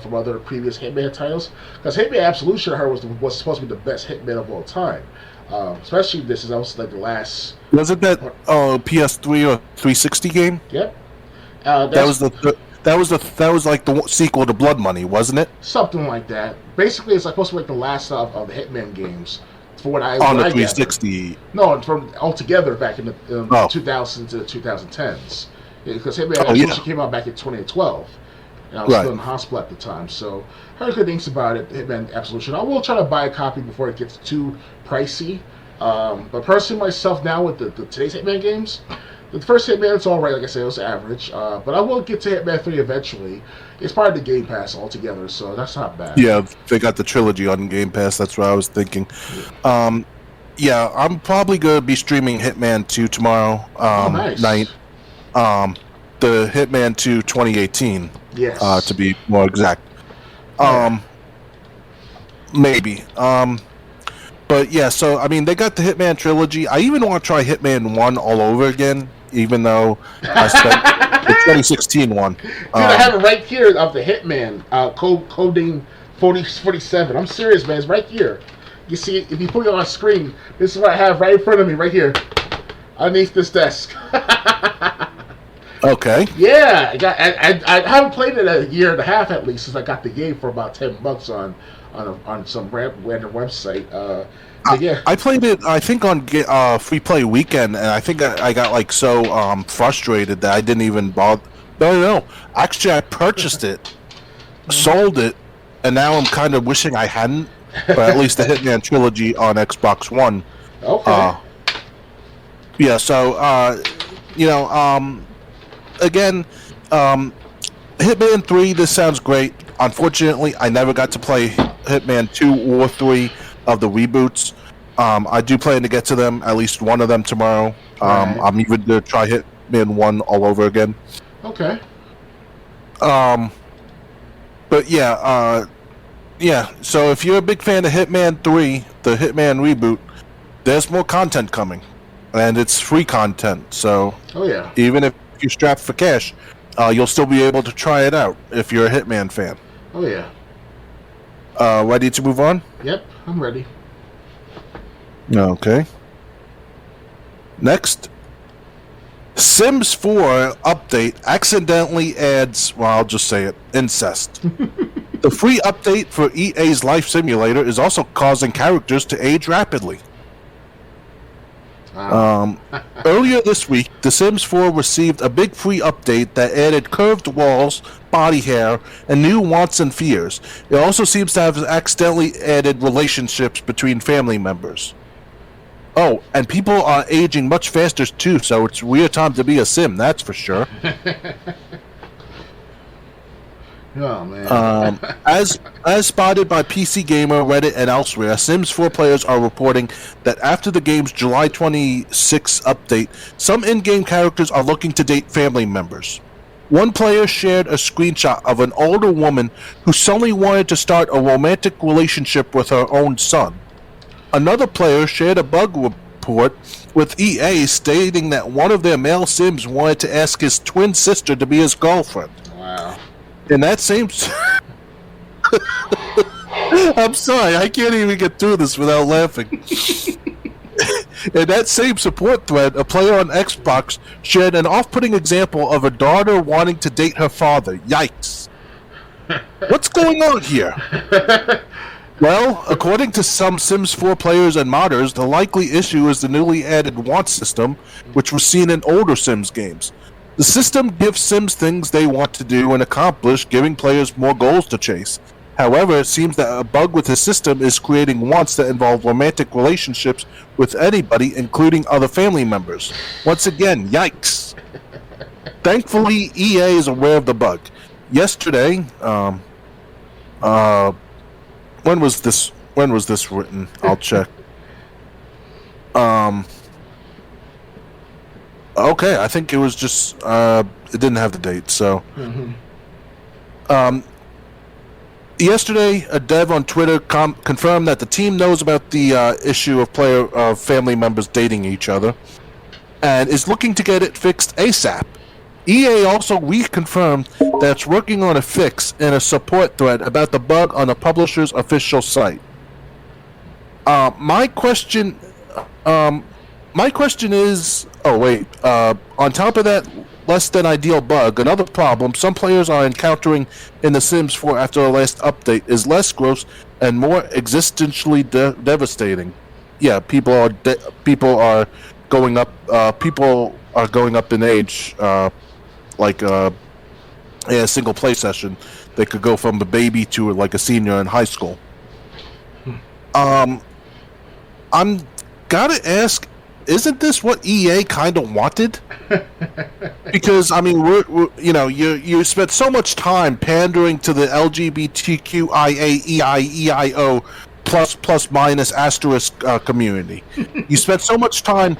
from other previous Hitman titles. Because Hitman Absolution, I heard, was supposed to be the best Hitman of all time. Especially this is also like the last. Was it that PS3 or 360 game? Yep. That was like the sequel to Blood Money, wasn't it? Something like that. Basically, it's like supposed to be like the last of the Hitman games for what I on the gathered. 360. No, from altogether back in the 2000s to the 2010s. Because Hitman Absolution came out back in 2012. And I was still in the hospital at the time. So I heard good things about it, Hitman Absolution. I will try to buy a copy before it gets too pricey. But personally, myself, now with the today's Hitman games, the first Hitman, it's alright, like I said, it was average. But I will get to Hitman 3 eventually. It's part of the Game Pass altogether, so that's not bad. Yeah, they got the trilogy on Game Pass, that's what I was thinking. Yeah, I'm probably going to be streaming Hitman 2 tomorrow night. The Hitman 2 2018, yes. To be more exact. Maybe. But yeah, so I mean, they got the Hitman trilogy. I even want to try Hitman 1 all over again, even though I spent the 2016 one. Dude, I have it right here of the Hitman, coding 4047. I'm serious, man. It's right here. You see it, if you put it on screen, this is what I have right in front of me, right here, underneath this desk. Okay. Yeah, I haven't played it a year and a half at least since I got the game for about $10 on some random website. Yeah, I played it. I think on Free Play Weekend, and I think I got like so frustrated that I didn't even bother. No. Actually, I purchased it, sold it, and now I'm kind of wishing I hadn't. But at least the Hitman trilogy on Xbox One. Okay. Yeah. So again, Hitman 3. This sounds great. Unfortunately, I never got to play Hitman 2 or 3 of the reboots. I do plan to get to them, at least one of them tomorrow. Right. I'm even going to try Hitman 1 all over again. Okay. But yeah, so if you're a big fan of Hitman 3, the Hitman reboot, there's more content coming. And it's free content, so even if you're strapped for cash, you'll still be able to try it out if you're a Hitman fan. Oh, yeah. Ready to move on? Yep, I'm ready. Okay. Next. Sims 4 update accidentally adds, well, I'll just say it, incest. The free update for EA's Life Simulator is also causing characters to age rapidly. Earlier this week, The Sims 4 received a big free update that added curved walls, body hair, and new wants and fears. It also seems to have accidentally added relationships between family members. Oh, and people are aging much faster too, so it's a weird time to be a Sim, that's for sure. Oh, man. As spotted by PC Gamer, Reddit, and elsewhere, Sims 4 players are reporting that after the game's July 26 update, some in-game characters are looking to date family members. One player shared a screenshot of an older woman who suddenly wanted to start a romantic relationship with her own son. Another player shared a bug report with EA stating that one of their male Sims wanted to ask his twin sister to be his girlfriend. Wow. In that same... I'm sorry, I can't even get through this without laughing. In that same support thread, a player on Xbox shared an off-putting example of a daughter wanting to date her father. Yikes. What's going on here? Well, according to some Sims 4 players and modders, the likely issue is the newly added want system, which was seen in older Sims games. The system gives Sims things they want to do and accomplish, giving players more goals to chase. However, it seems that a bug with the system is creating wants that involve romantic relationships with anybody, including other family members. Once again, yikes. Thankfully, EA is aware of the bug. Yesterday, when was this written? I'll check. Okay, I think it was just it didn't have the date, so yesterday a dev on Twitter confirmed that the team knows about the issue of family members dating each other and is looking to get it fixed ASAP. EA also reconfirmed that it's working on a fix in a support thread about the bug on the publisher's official site. My question is, on top of that less than ideal bug, another problem some players are encountering in The Sims 4 after the last update is less gross and more existentially devastating. yeah, people are going up. People are going up in age. Like in a single play session, they could go from a baby to like a senior in high school. I'm gotta ask, isn't this what EA kind of wanted? Because I mean, you spent so much time pandering to the LGBTQIA plus minus asterisk community. You spent so much time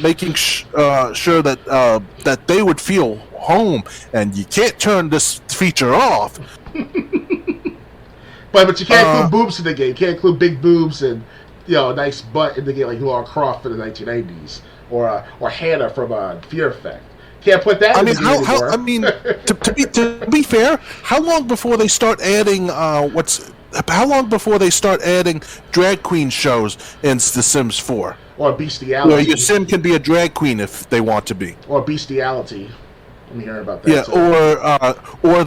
making sure that they would feel home, and you can't turn this feature off. But you can't include boobs in the game. You can't include big boobs and a nice butt in the game like Lara Croft in the 1990s or Hannah from Fear Effect. Can't put that. In the game anymore. I mean, to be fair, how long before they start adding How long before they start adding drag queen shows in The Sims 4? Or bestiality. Where your sim can be a drag queen if they want to be. Or bestiality. Let me hear about that. Yeah, or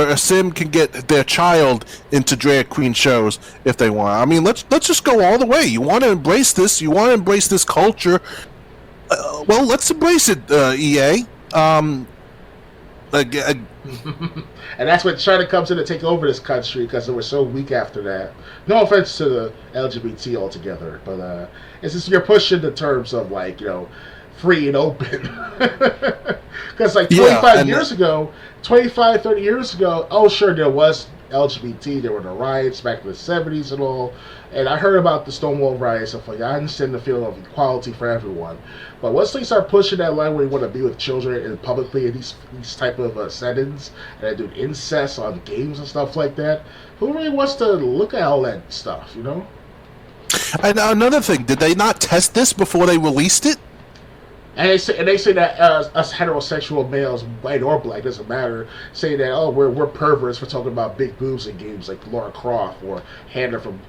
a sim can get their child into drag queen shows if they want. I mean, let's just go all the way. You want to embrace this? You want to embrace this culture? Well, let's embrace it, EA. And that's when China comes in to take over this country because they were so weak after that. No offense to the LGBT altogether, but it's just you're pushing the terms of free and open. Because 25 years ago, 25, 30 years ago, oh sure, there was LGBT, there were the riots back in the 70s and all, and I heard about the Stonewall riots and stuff like that. I understand the feeling of equality for everyone. But once they start pushing that line where you want to be with children and publicly in these type of settings, and doing incest on games and stuff like that, who really wants to look at all that stuff, And another thing, did they not test this before they released it? And they say that us heterosexual males, white or black, doesn't matter, say that we're perverts for talking about big boobs in games like Lara Croft or Hannah from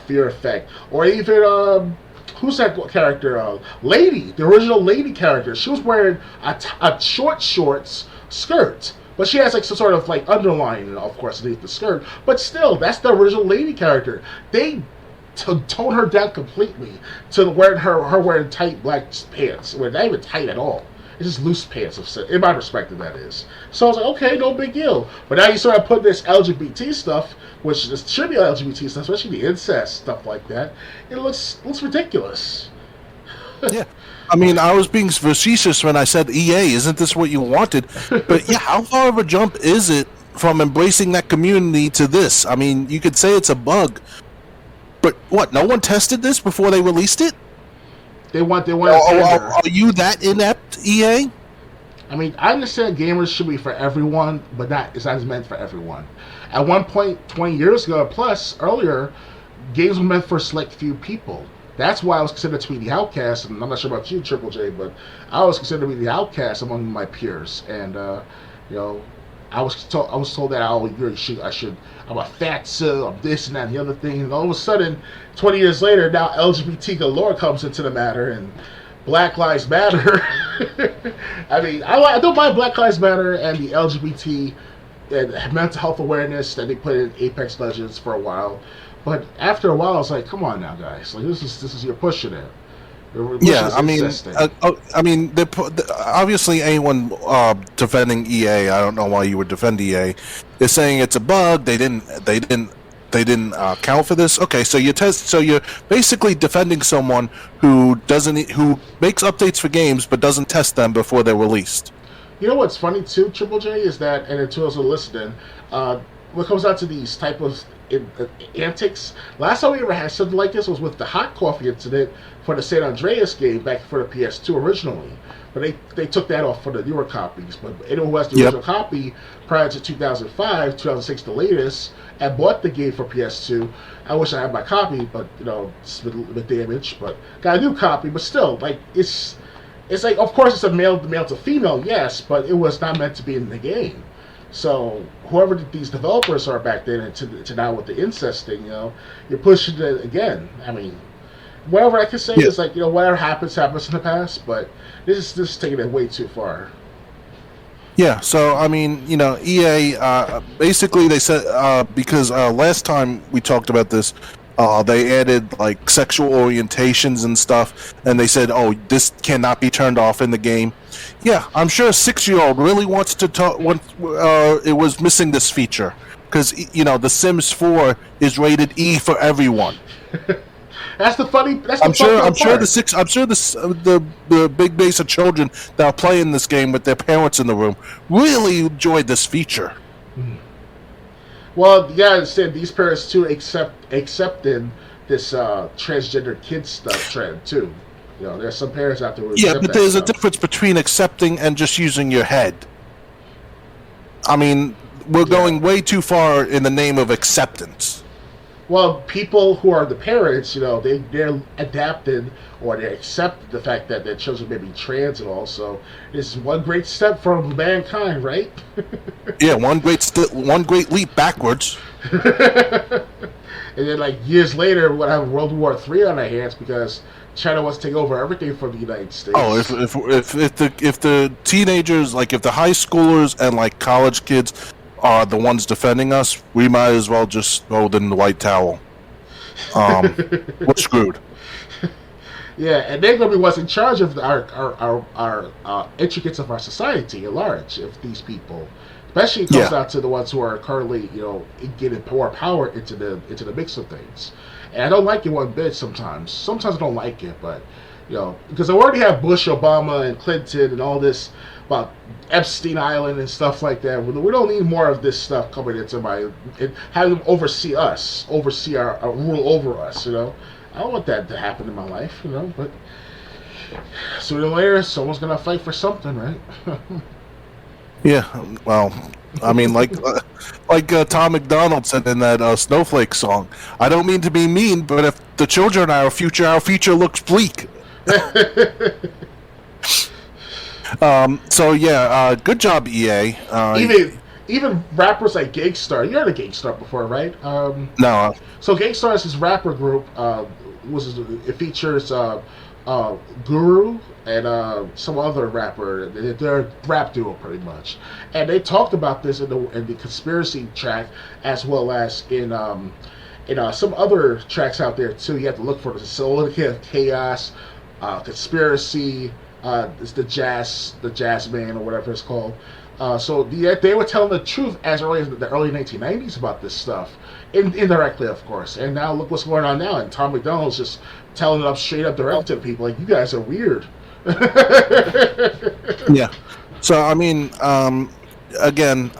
Fear Effect, or even who's that character? Lady, the original Lady character. She was wearing a shorts skirt, but she has some sort of underline, of course, underneath the skirt. But still, that's the original Lady character. They tone her down completely to wearing her wearing tight black pants. Well, not even tight at all. It's just loose pants, in my perspective, that is. So I was like, okay, no big deal. But now you start putting this LGBT stuff, which should be LGBT stuff, especially the incest stuff like that. It looks ridiculous. Yeah. I mean, I was being facetious when I said, EA, isn't this what you wanted? But yeah, how far of a jump is it from embracing that community to this? I mean, you could say it's a bug. But what? No one tested this before they released it? They want. Are you that inept, EA? I mean, I understand gamers should be for everyone, but it's not meant for everyone. At one point, 20 years ago, plus earlier, games were meant for a select few people. That's why I was considered to be the outcast, and I'm not sure about you, Triple J, but I was considered to be the outcast among my peers, and I was told that I'm a fatso, I'm this and that and the other thing, and all of a sudden, 20 years later, now LGBT galore comes into the matter, and Black Lives Matter. I mean, I don't mind Black Lives Matter and the LGBT and mental health awareness that they put in Apex Legends for a while, but after a while, I was like, come on now, guys, this is you're pushing it. Yeah, I mean, obviously anyone defending EA, I don't know why you would defend EA, is saying it's a bug. They didn't count for this. Okay, so you're basically defending someone who makes updates for games but doesn't test them before they're released. You know what's funny too, Triple J, is that, and to those who are listening, what comes out to these type of antics. Last time we ever had something like this was with the hot coffee incident for the San Andreas game back for the PS2 originally. But they took that off for the newer copies. But anyone who has the original copy prior to 2005, 2006, the latest, and bought the game for PS2, I wish I had my copy, but it's been a bit damaged. But got a new copy. But still, it's like, of course, it's a male to female, yes, but it was not meant to be in the game. So whoever these developers are back then, and to now with the incest thing, you're pushing it again. I mean, whatever I can say is whatever happens in the past, but this is taking it way too far. Yeah, so I mean, EA basically they said because last time we talked about this, They added like sexual orientations and stuff, and they said, "Oh, this cannot be turned off in the game." Yeah, I'm sure a 6-year-old really wants to talk. It was missing this feature because The Sims 4 is rated E for everyone. That's the funny. I'm sure the big base of children that are playing this game with their parents in the room really enjoyed this feature. Well, yeah, instead these parents too accepted this transgender kid stuff trend too. There's some parents out there who accept but there's stuff. a difference between accepting and just using your head. I mean, we're going way too far in the name of acceptance. Well, people who are the parents, they're adapted or they accept the fact that their children may be trans and all. So it's one great step from mankind, right? Yeah, one great leap backwards. And then, like years later, we'll have World War III on our hands because China wants to take over everything from the United States. Oh, if the teenagers, like if the high schoolers and like college kids are the ones defending us, we might as well just throw in the white towel. We're screwed. Yeah, and they're going to be what's in charge of our intricates of our society at large. If these people, especially it comes down to the ones who are currently, getting more power into the mix of things. And I don't like it one bit sometimes. Sometimes I don't like it, but because I already have Bush, Obama, and Clinton and all this about Epstein Island and stuff like that. We don't need more of this stuff coming into having them oversee us, oversee our rule over us. I don't want that to happen in my life. But sooner or later, someone's gonna fight for something, right? Yeah. Well, I mean, like Tom McDonald said in that Snowflake song. I don't mean to be mean, but if the children are our future looks bleak. Good job, EA. Even rappers like Gangstar. You heard of Gangstar before, right? No. So Gangstar is this rapper group. It features Guru and some other rapper. They're a rap duo, pretty much. And they talked about this in the conspiracy track, as well as in some other tracks out there too. You have to look for the Solidity of Chaos, conspiracy. It's the jazz man or whatever it's called. So they were telling the truth as early as the early 1990s about this stuff, indirectly, of course. And now look what's going on now. And Tom McDonald's just telling it up straight up directly to people, like, you guys are weird. Yeah. So I mean, again,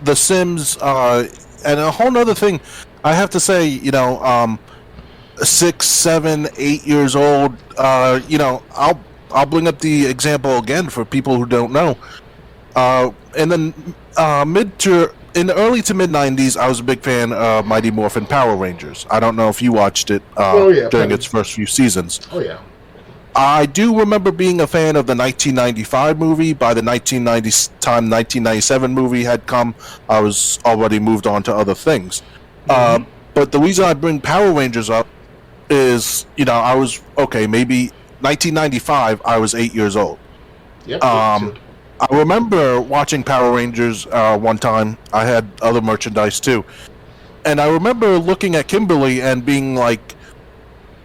The Sims, and a whole nother thing. I have to say, 6, 7, 8 years old. I'll bring up the example again for people who don't know. In the early to mid 90s, I was a big fan of Mighty Morphin Power Rangers. I don't know if you watched it during its first few seasons. Oh yeah. I do remember being a fan of the 1995 movie. By the 1997 movie had come, I was already moved on to other things. Mm-hmm. But the reason I bring Power Rangers up is, I was, maybe 1995, I was 8 years old. Yep. I remember watching Power Rangers one time. I had other merchandise too. And I remember looking at Kimberly and being like,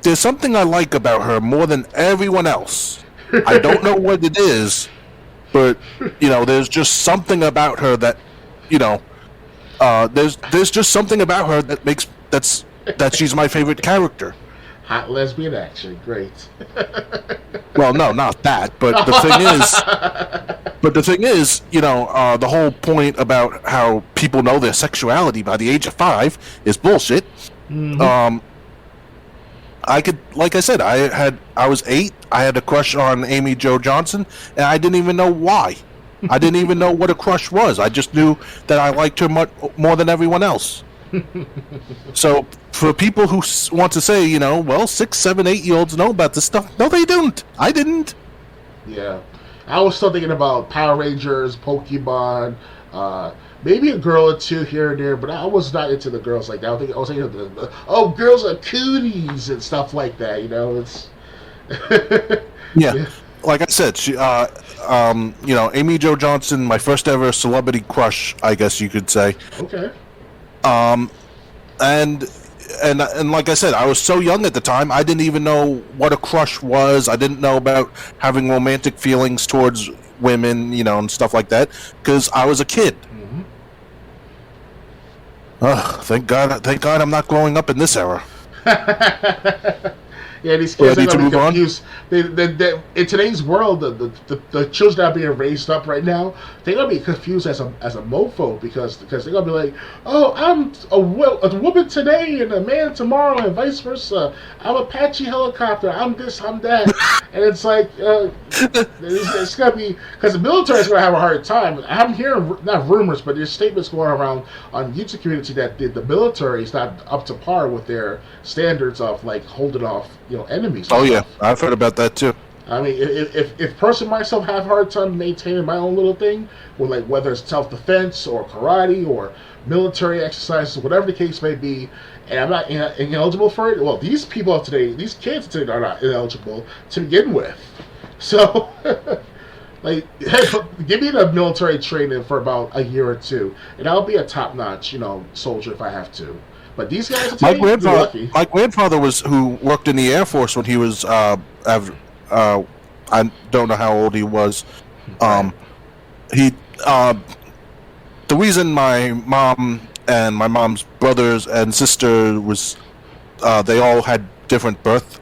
there's something I like about her more than everyone else. I don't know what it is, but, there's just something about her that, there's just something about her that she's my favorite character. Hot lesbian action, great. Well, no, not that. But the thing is, the whole point about how people know their sexuality by the age of 5 is bullshit. Mm-hmm. Like I said, I was 8. I had a crush on Amy Jo Johnson, and I didn't even know why. I didn't even know what a crush was. I just knew that I liked her much more than everyone else. So for people who want to say, 6, 7, 8-year-olds know about this stuff, no, they don't. I didn't. Yeah, I was still thinking about Power Rangers, Pokemon, maybe a girl or two here and there, but I was not into the girls like that. I was thinking of girls are cooties and stuff like that. It's yeah. Like I said, she, Amy Jo Johnson, my first ever celebrity crush, I guess you could say. Okay. And and like I said, I was so young at the time. I didn't even know what a crush was. I didn't know about having romantic feelings towards women, and stuff like that, because I was a kid. Mm-hmm. Thank God I'm not growing up in this era. Yeah, these kids are Ready to going to be move on? confused. In today's world, the children that are being raised up right now, they're going to be confused as a mofo because they're going to be like, oh, I'm a woman today and a man tomorrow and vice versa. I'm Apache helicopter. I'm this, I'm that. And it's like, it's going to be, because the military is going to have a hard time. I'm hearing, not rumors, but there's statements going around on YouTube community that the military is not up to par with their standards of like holding off enemies. Oh yeah, I've heard about that too. I mean, if person myself have a hard time maintaining my own little thing, with like whether it's self-defense or karate or military exercises, whatever the case may be, and I'm not ineligible for it, well, these people today, these kids today are not ineligible to begin with. So, like, give me the military training for about a year or two, and I'll be a top-notch, soldier if I have to. But these guys, My grandfather was who worked in the Air Force when he was. I don't know how old he was. The reason my mom and my mom's brothers and sister was, they all had different birth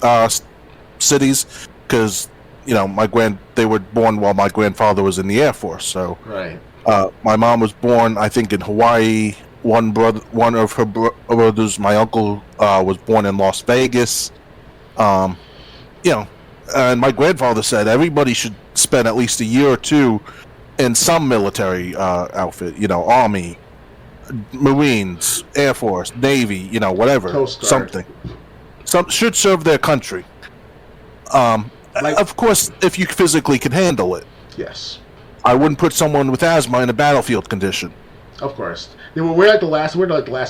cities because they were born while my grandfather was in the Air Force. So right. My mom was born, I think, in Hawaii. One of her brothers, my uncle, was born in Las Vegas. And my grandfather said everybody should spend at least a year or two in some military outfit. Army, Marines, Air Force, Navy, whatever, Coast Guard. something. Some should serve their country. Of course, if you physically can handle it. Yes. I wouldn't put someone with asthma in a battlefield condition. Of course. We're like the last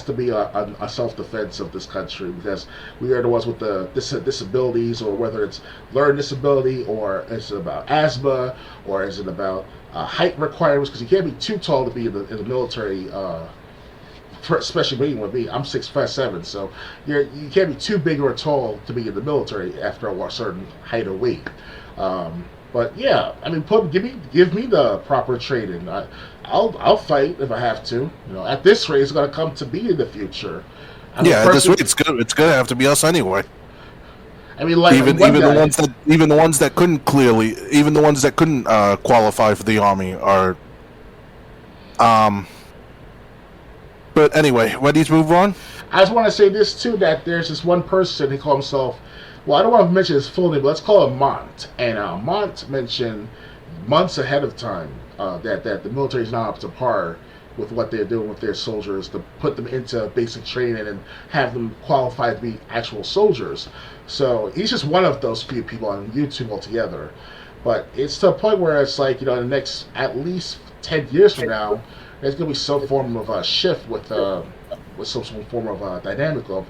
to be a self-defense of this country because we are the ones with the disabilities, or whether it's learning disability, or is it about asthma, or is it about height requirements, because you can't be too tall to be in the military, especially with me. I'm 6'7", so you can't be too big or tall to be in the military after a certain height or weight. But yeah, I mean, give me the proper training. I'll fight if I have to. At this rate, it's going to come to be in the future. At this rate, it's going to have to be us anyway. I mean, like even the ones that couldn't qualify for the army are. But anyway, ready to move on? I just want to say this too: that there's this one person, he called himself. Well, I don't want to mention his full name, but let's call him Mont. And Mont mentioned months ahead of time that the military is not up to par with what they're doing with their soldiers to put them into basic training and have them qualified to be actual soldiers. So he's just one of those few people on YouTube altogether. But it's to a point where it's like, in the next at least 10 years from now, there's going to be some form of a shift with some form of dynamic of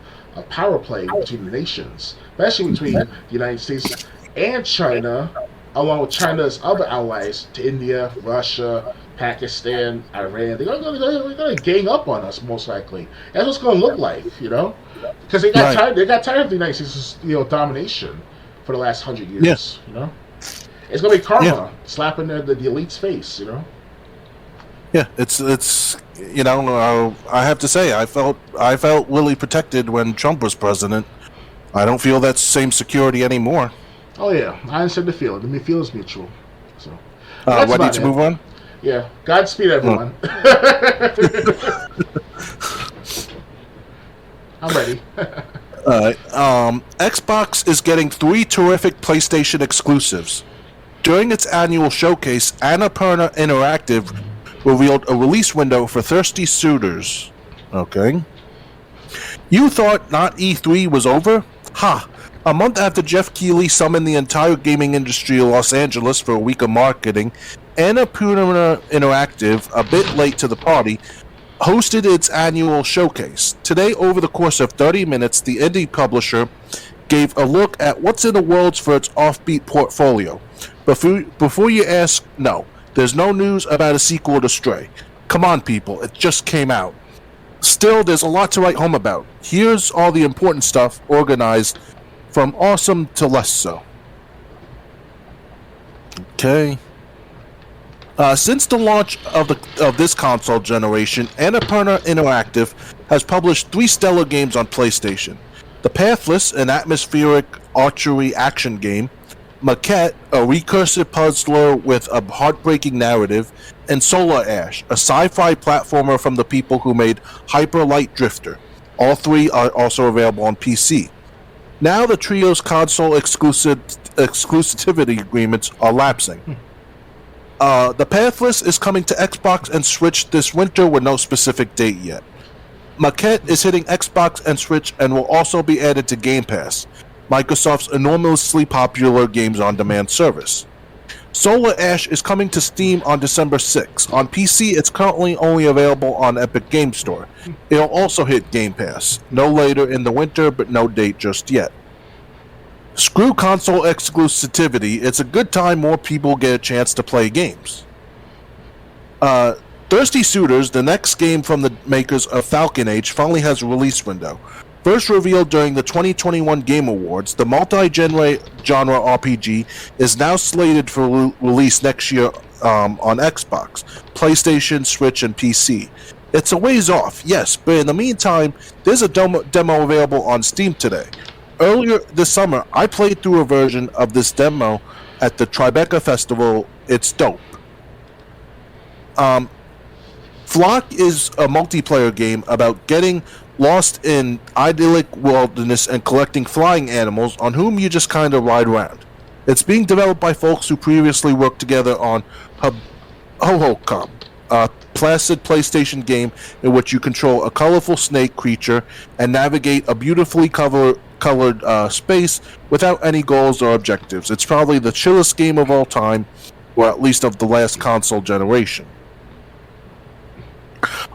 power play between the nations, especially between the United States and China, along with China's other allies to India, Russia, Pakistan, Iran. They're going to gang up on us, most likely. That's what's going to look like, because they got tired. They got tired of the United States' domination for the last 100 years. Yeah. It's going to be karma slapping the elite's face. Yeah, it's I have to say I felt really protected when Trump was president. I don't feel that same security anymore. Oh yeah, I understand the feeling. The feel is mutual. So, ready to move on? Yeah, Godspeed, everyone. I'm ready. Xbox is getting 3 terrific PlayStation exclusives. During its annual showcase, Annapurna Interactive revealed a release window for thirsty suitors. Okay. You thought not E3 was over? Ha! A month after Jeff Keighley summoned the entire gaming industry to Los Angeles for a week of marketing, Annapurna Interactive, a bit late to the party, hosted its annual showcase. Today, over the course of 30 minutes, the indie publisher gave a look at what's in the works for its offbeat portfolio. Before you ask, no. There's no news about a sequel to Stray. Come on, people, it just came out. Still, there's a lot to write home about. Here's all the important stuff organized from awesome to less so. Okay. Since the launch of this console generation, Annapurna Interactive has published 3 stellar games on PlayStation. The Pathless, an atmospheric archery action game, Maquette, a recursive puzzler with a heartbreaking narrative, and Solar Ash, a sci-fi platformer from the people who made Hyper Light Drifter. All 3 are also available on PC. Now the trio's console exclusivity agreements are lapsing. The Pathless is coming to Xbox and Switch this winter with no specific date yet. Maquette is hitting Xbox and Switch and will also be added to Game Pass, Microsoft's enormously popular games on demand service. Solar Ash is coming to Steam on December 6th. On PC, it's currently only available on Epic Game Store. It'll also hit Game Pass, no later in the winter, but no date just yet. Screw console exclusivity, it's a good time more people get a chance to play games. Thirsty Suitors, the next game from the makers of Falcon Age, finally has a release window. First revealed during the 2021 Game Awards, the multi-genre RPG is now slated for release next year on Xbox, PlayStation, Switch, and PC. It's a ways off, yes, but in the meantime, there's a demo available on Steam today. Earlier this summer, I played through a version of this demo at the Tribeca Festival. It's dope. Flock is a multiplayer game about getting lost in idyllic wilderness and collecting flying animals on whom you just kind of ride around. It's being developed by folks who previously worked together on Ho-Ho-Com, a placid PlayStation game in which you control a colorful snake creature and navigate a beautifully colored space without any goals or objectives. It's probably the chillest game of all time, or at least of the last console generation.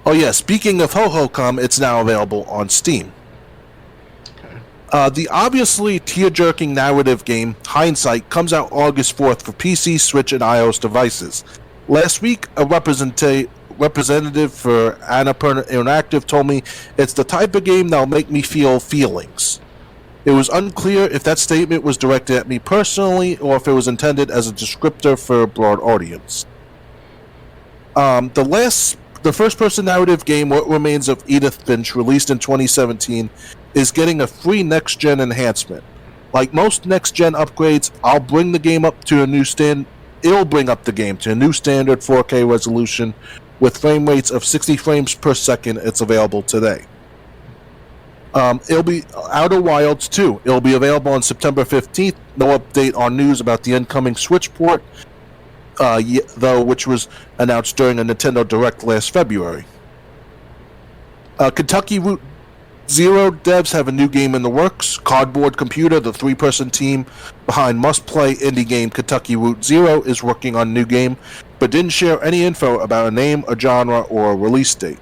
Oh yeah, speaking of Ho-Ho-Com, it's now available on Steam. The obviously tear-jerking narrative game, Hindsight, comes out August 4th for PC, Switch, and iOS devices. Last week, a representative for Annapurna Interactive told me it's the type of game that'll make me feel feelings. It was unclear if that statement was directed at me personally or if it was intended as a descriptor for a broad audience. The first-person narrative game, What Remains of Edith Finch, released in 2017, is getting a free next-gen enhancement. Like most next-gen upgrades, I'll bring the game up to a new It'll bring up the game to a new standard 4K resolution with frame rates of 60 frames per second. It's available today. It'll be Outer Wilds 2. It'll be available on September 15th. No update on news about the incoming Switch port, which was announced during a Nintendo Direct last February. Kentucky Route Zero devs have a new game in the works. Cardboard Computer, the 3-person team behind must-play indie game Kentucky Route Zero, is working on a new game, but didn't share any info about a name, a genre, or a release date.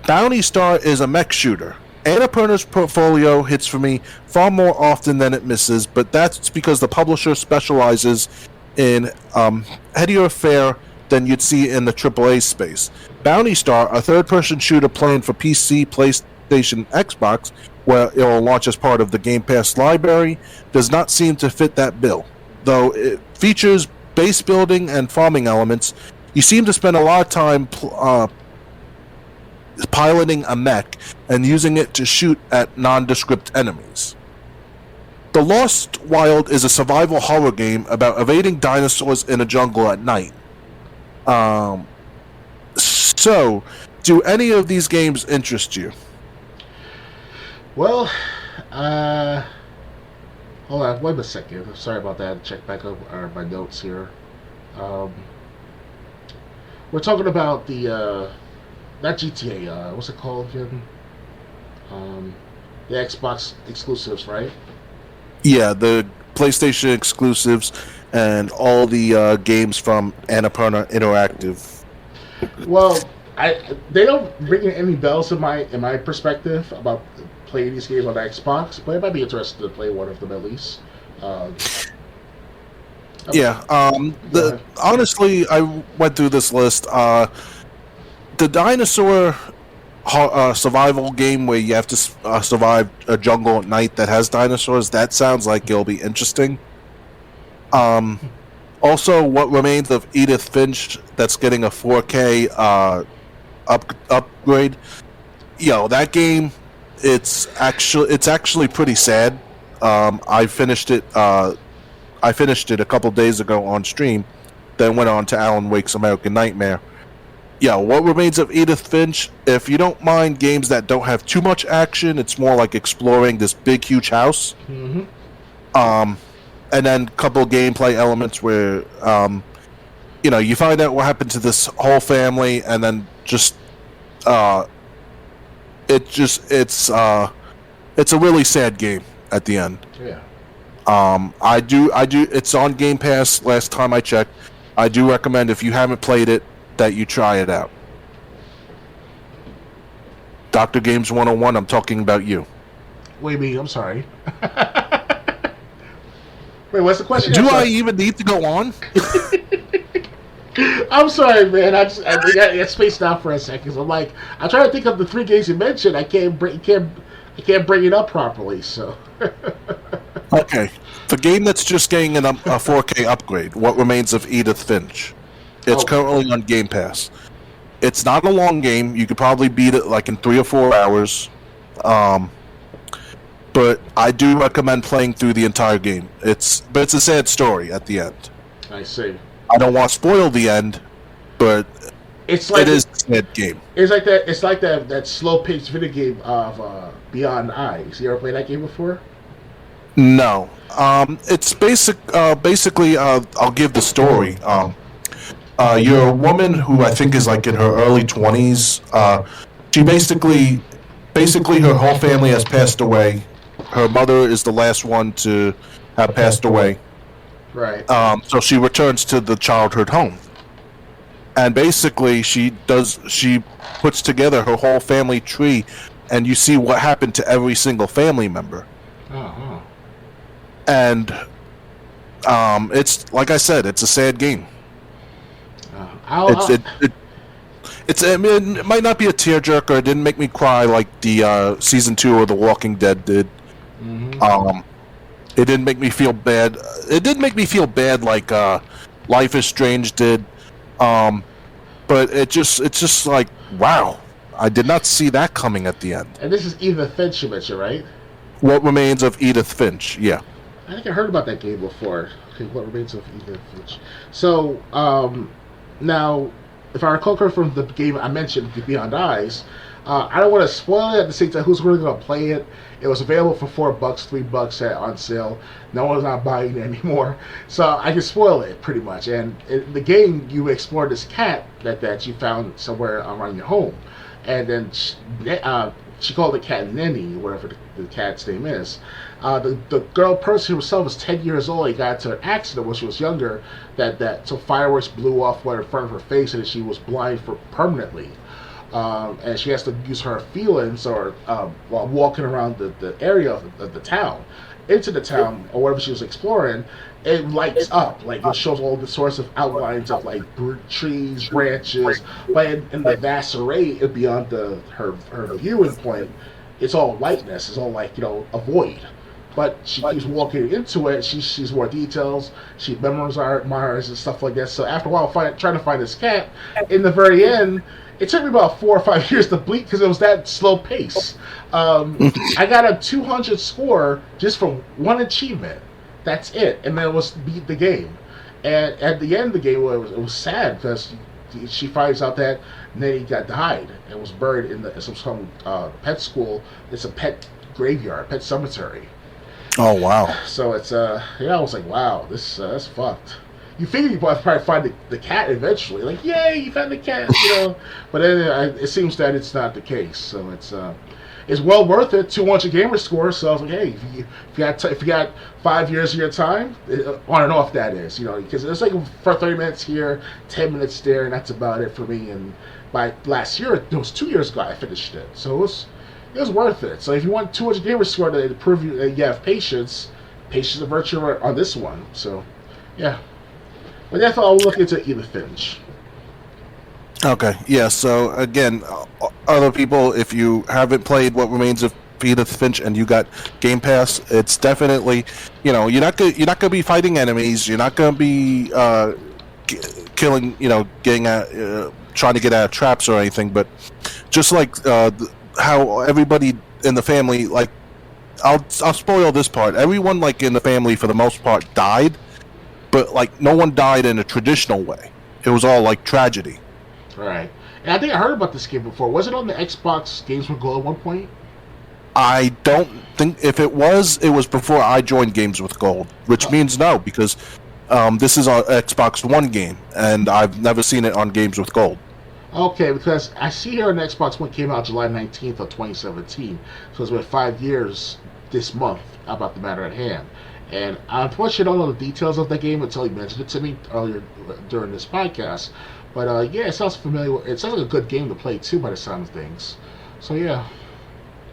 Bounty Star is a mech shooter. Annapurna's portfolio hits for me far more often than it misses, but that's because the publisher specializes in headier fare than you'd see in the AAA space. Bounty Star, a third-person shooter planned for PC, PlayStation, Xbox, where it will launch as part of the Game Pass library, does not seem to fit that bill. Though it features base building and farming elements, you seem to spend a lot of time piloting a mech and using it to shoot at nondescript enemies. The Lost Wild is a survival horror game about evading dinosaurs in a jungle at night. So, do any of these games interest you? Well, hold on, wait a second. Sorry about that. Check back up my notes here. We're talking about the not GTA. What's it called again? The Xbox exclusives, right? Yeah, the PlayStation exclusives and all the games from Annapurna Interactive. Well, they don't ring any bells in my perspective about playing these games on the Xbox, but it might be interesting to play one of them at least. Honestly, I went through this list. The dinosaur survival game where you have to survive a jungle at night that has dinosaurs. That sounds like it'll be interesting. Also, What Remains of Edith Finch, that's getting a 4K upgrade. That game, it's actually pretty sad. I finished it a couple days ago on stream, then went on to Alan Wake's American Nightmare. What Remains of Edith Finch, if you don't mind games that don't have too much action, it's more like exploring this big, huge house. Mm-hmm. And then a couple of gameplay elements where, you find out what happened to this whole family, and then it's a really sad game at the end. Yeah. I do. It's on Game Pass. Last time I checked, I do recommend if you haven't played it that you try it out. Dr. Games 101. I'm talking about you. Wait, me. I'm sorry. Wait, what's the question? Do I even need to go on? I'm sorry, man. I got spaced out for a second. I'm trying to think of the 3 games you mentioned. I can't bring it up properly. So. Okay, the game that's just getting a 4K upgrade. What Remains of Edith Finch. It's currently on Game Pass. It's not a long game. You could probably beat it like in 3 or 4 hours. But I do recommend playing through the entire game. It's a sad story at the end. I see. I don't want to spoil the end, but it is a sad game. It's like that. It's like that slow-paced video game of Beyond Eyes. You ever played that game before? No. It's basically. I'll give the story. You're a woman who I think is like in her early 20s. She basically her whole family has passed away. Her mother is the last one to have passed away. Right. So she returns to the childhood home, and basically she puts together her whole family tree, and you see what happened to every single family member. Uh-huh. And it's like I said, it's a sad game. It might not be a tearjerker. It didn't make me cry like the season 2 of The Walking Dead did. Mm-hmm. It didn't make me feel bad. It did make me feel bad like Life is Strange did. But it's just like, wow, I did not see that coming at the end. And this is Edith Finch you mentioned, right? What Remains of Edith Finch, yeah. I think I heard about that game before. Okay, What Remains of Edith Finch. So, now, if I recall correctly from the game I mentioned, Beyond Eyes, I don't want to spoil it. At the same time, who's really going to play it? It was available for $4, $3 on sale. No one's not buying it anymore, so I can spoil it pretty much. And in the game, you explore this cat that you found somewhere around your home, and then she called the cat Nenny, whatever the cat's name is. The girl person herself was 10 years old. He got into an accident when she was younger. So fireworks blew off right in front of her face, and she was blind permanently. And she has to use her feelings while walking around the area of the town. Into the town, or wherever she was exploring, it lights up. Like, it shows all the sorts of outlines of, like, trees, branches. But in the vast array beyond her viewing point, it's all lightness. It's all, like, a void. But she keeps walking into it. She sees more details. She admires and stuff like that. So after a while, trying to find this cat, in the very end, it took me about 4 or 5 years to bleed because it was that slow pace. I got a 200 score just from one achievement. That's it. And then it was beat the game. And at the end of the game, it was sad because she finds out that Nettie got died and was buried in some pet school. It's a pet graveyard, pet cemetery. Oh, wow. So it's, I was like, wow, that's fucked. You figure you'd probably find the cat eventually. Like, yay, you found the cat, But then it seems that it's not the case. So it's well worth it. 200 gamer score. So I was like, hey, if you got 5 years of your time, on and off that is, because it's like for 30 minutes here, 10 minutes there, and that's about it for me. And by last year, it was 2 years ago I finished it. So it was worth it. So if you want 200 gamer score to prove you have patience is a virtue on this one. So, yeah. But that's all I'll look into Edith Finch. Okay, yeah. So again, other people, if you haven't played What Remains of Edith Finch and you got Game Pass, it's definitely, you're not gonna be fighting enemies. You're not gonna be g- killing, getting at, trying to get out of traps or anything. But just like how everybody in the family, like, I'll spoil this part. Everyone like in the family for the most part died, but like no one died in a traditional way. It was all like tragedy. Right. And I think I heard about this game before. Was it on the Xbox Games with Gold at one point? I don't think if it was before I joined Games with Gold, which Oh, means no, because this is an Xbox One game, and I've never seen it on Games with Gold. okay, because I see here on Xbox One came out July 19th of 2017. So it's been 5 years this month about the matter at hand. And unfortunately, I don't know the details of the game until you mentioned it to me earlier during this podcast. But yeah, it sounds familiar. It sounds like a good game to play too, by the sound of things. So yeah,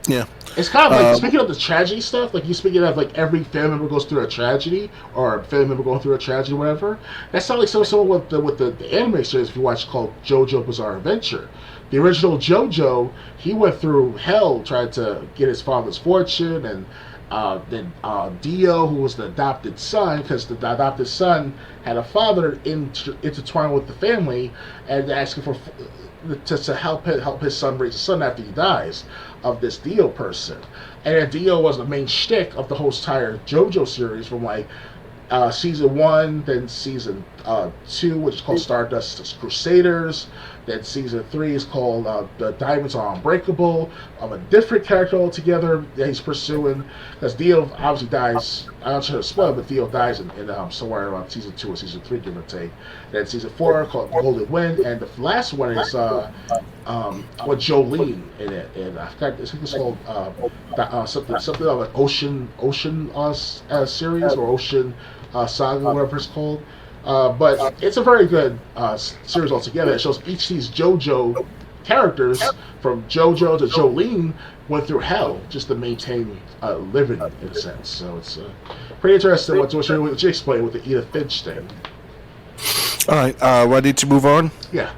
Yeah. it's kind of like Um, speaking of the tragedy stuff. Like you speaking of like every family member goes through a tragedy, or a family member going through a tragedy, or whatever. That sounds like something with the anime series if you watch called JoJo Bizarre Adventure. The original JoJo, he went through hell trying to get his father's fortune, and then Dio, who was the adopted son, because the adopted son had a father intertwined with the family, and asking for to help his son raise his son after he dies of this Dio person. And then Dio was the main shtick of the whole entire JoJo series from like season one, then season two, which is called Stardust Crusaders. Then season three is called The Diamonds Are Unbreakable, of a different character altogether that he's pursuing. Because Dio obviously dies. I'm not sure to spoil, but Dio dies in somewhere around season two or season three, give or take. Then season four called Golden Wind, and the last one is with Jolene in it, and I forgot. I think it's called something of an ocean series or ocean saga, whatever it's called. But it's a very good series altogether. It shows each of these JoJo characters, from JoJo to Jolene, went through hell just to maintain living in a sense. So it's pretty interesting what you explained with the Edith Finch thing. all right, ready to move on? Yeah.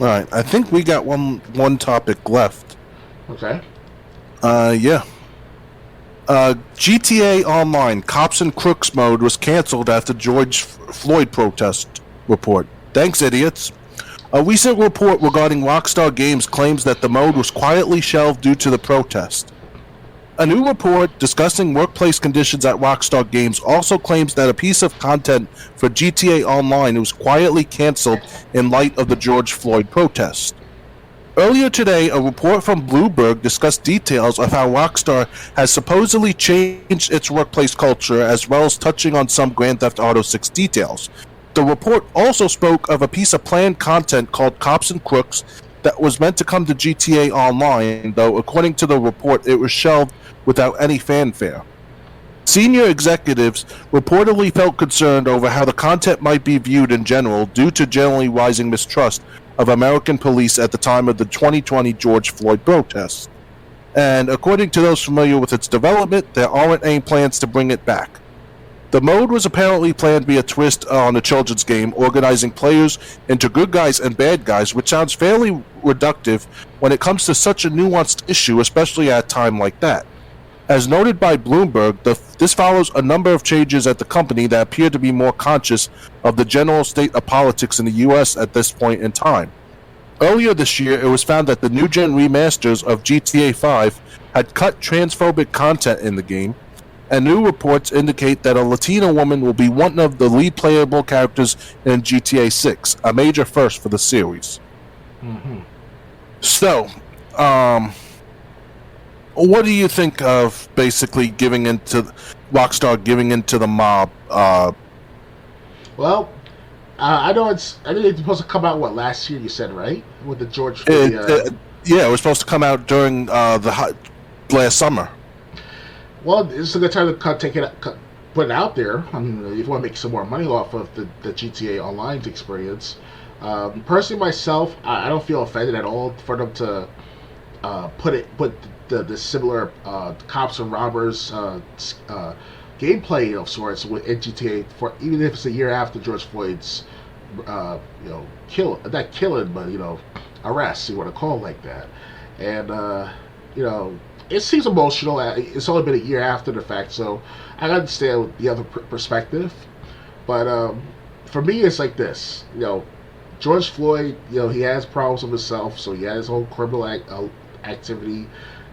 All right, I think we got one topic left. Okay. Yeah. GTA Online Cops and Crooks mode was canceled after George Floyd protest report. Thanks, idiots. A recent report regarding Rockstar Games claims that the mode was quietly shelved due to the protest. A new report discussing workplace conditions at Rockstar Games also claims that a piece of content for GTA Online was quietly canceled in light of the George Floyd protest. Earlier today, a report from Bloomberg discussed details of how Rockstar has supposedly changed its workplace culture, as well as touching on some Grand Theft Auto 6 details. The report also spoke of a piece of planned content called Cops and Crooks that was meant to come to GTA Online, though according to the report, it was shelved without any fanfare. Senior executives reportedly felt concerned over how the content might be viewed in general due to generally rising mistrust of American police at the time of the 2020 George Floyd protests. And according to those familiar with its development, there aren't any plans to bring it back. The mode was apparently planned to be a twist on a children's game, organizing players into good guys and bad guys, which sounds fairly reductive when it comes to such a nuanced issue, especially at a time like that. As noted by Bloomberg, this follows a number of changes at the company that appear to be more conscious of the general state of politics in the US at this point in time. Earlier this year, it was found that the new-gen remasters of GTA 5 had cut transphobic content in the game, and new reports indicate that a Latina woman will be one of the lead playable characters in GTA 6, a major first for the series. Mm-hmm. So, what do you think of basically Rockstar giving into the mob? Well, I know I think it's supposed to come out last year. You said right with the George. Yeah, it was supposed to come out during last summer. Well, it's a good time to put it out there. I mean, if you want to make some more money off of the GTA Online experience. Personally, myself, I don't feel offended at all for them to put the similar cops and robbers gameplay of sorts in GTA for even if it's a year after George Floyd's not killing, but arrest, you want to call it like that. And it seems emotional. It's only been a year after the fact, so I understand the other perspective. But for me, it's like this. George Floyd. He has problems with himself, so he has his whole criminal activity.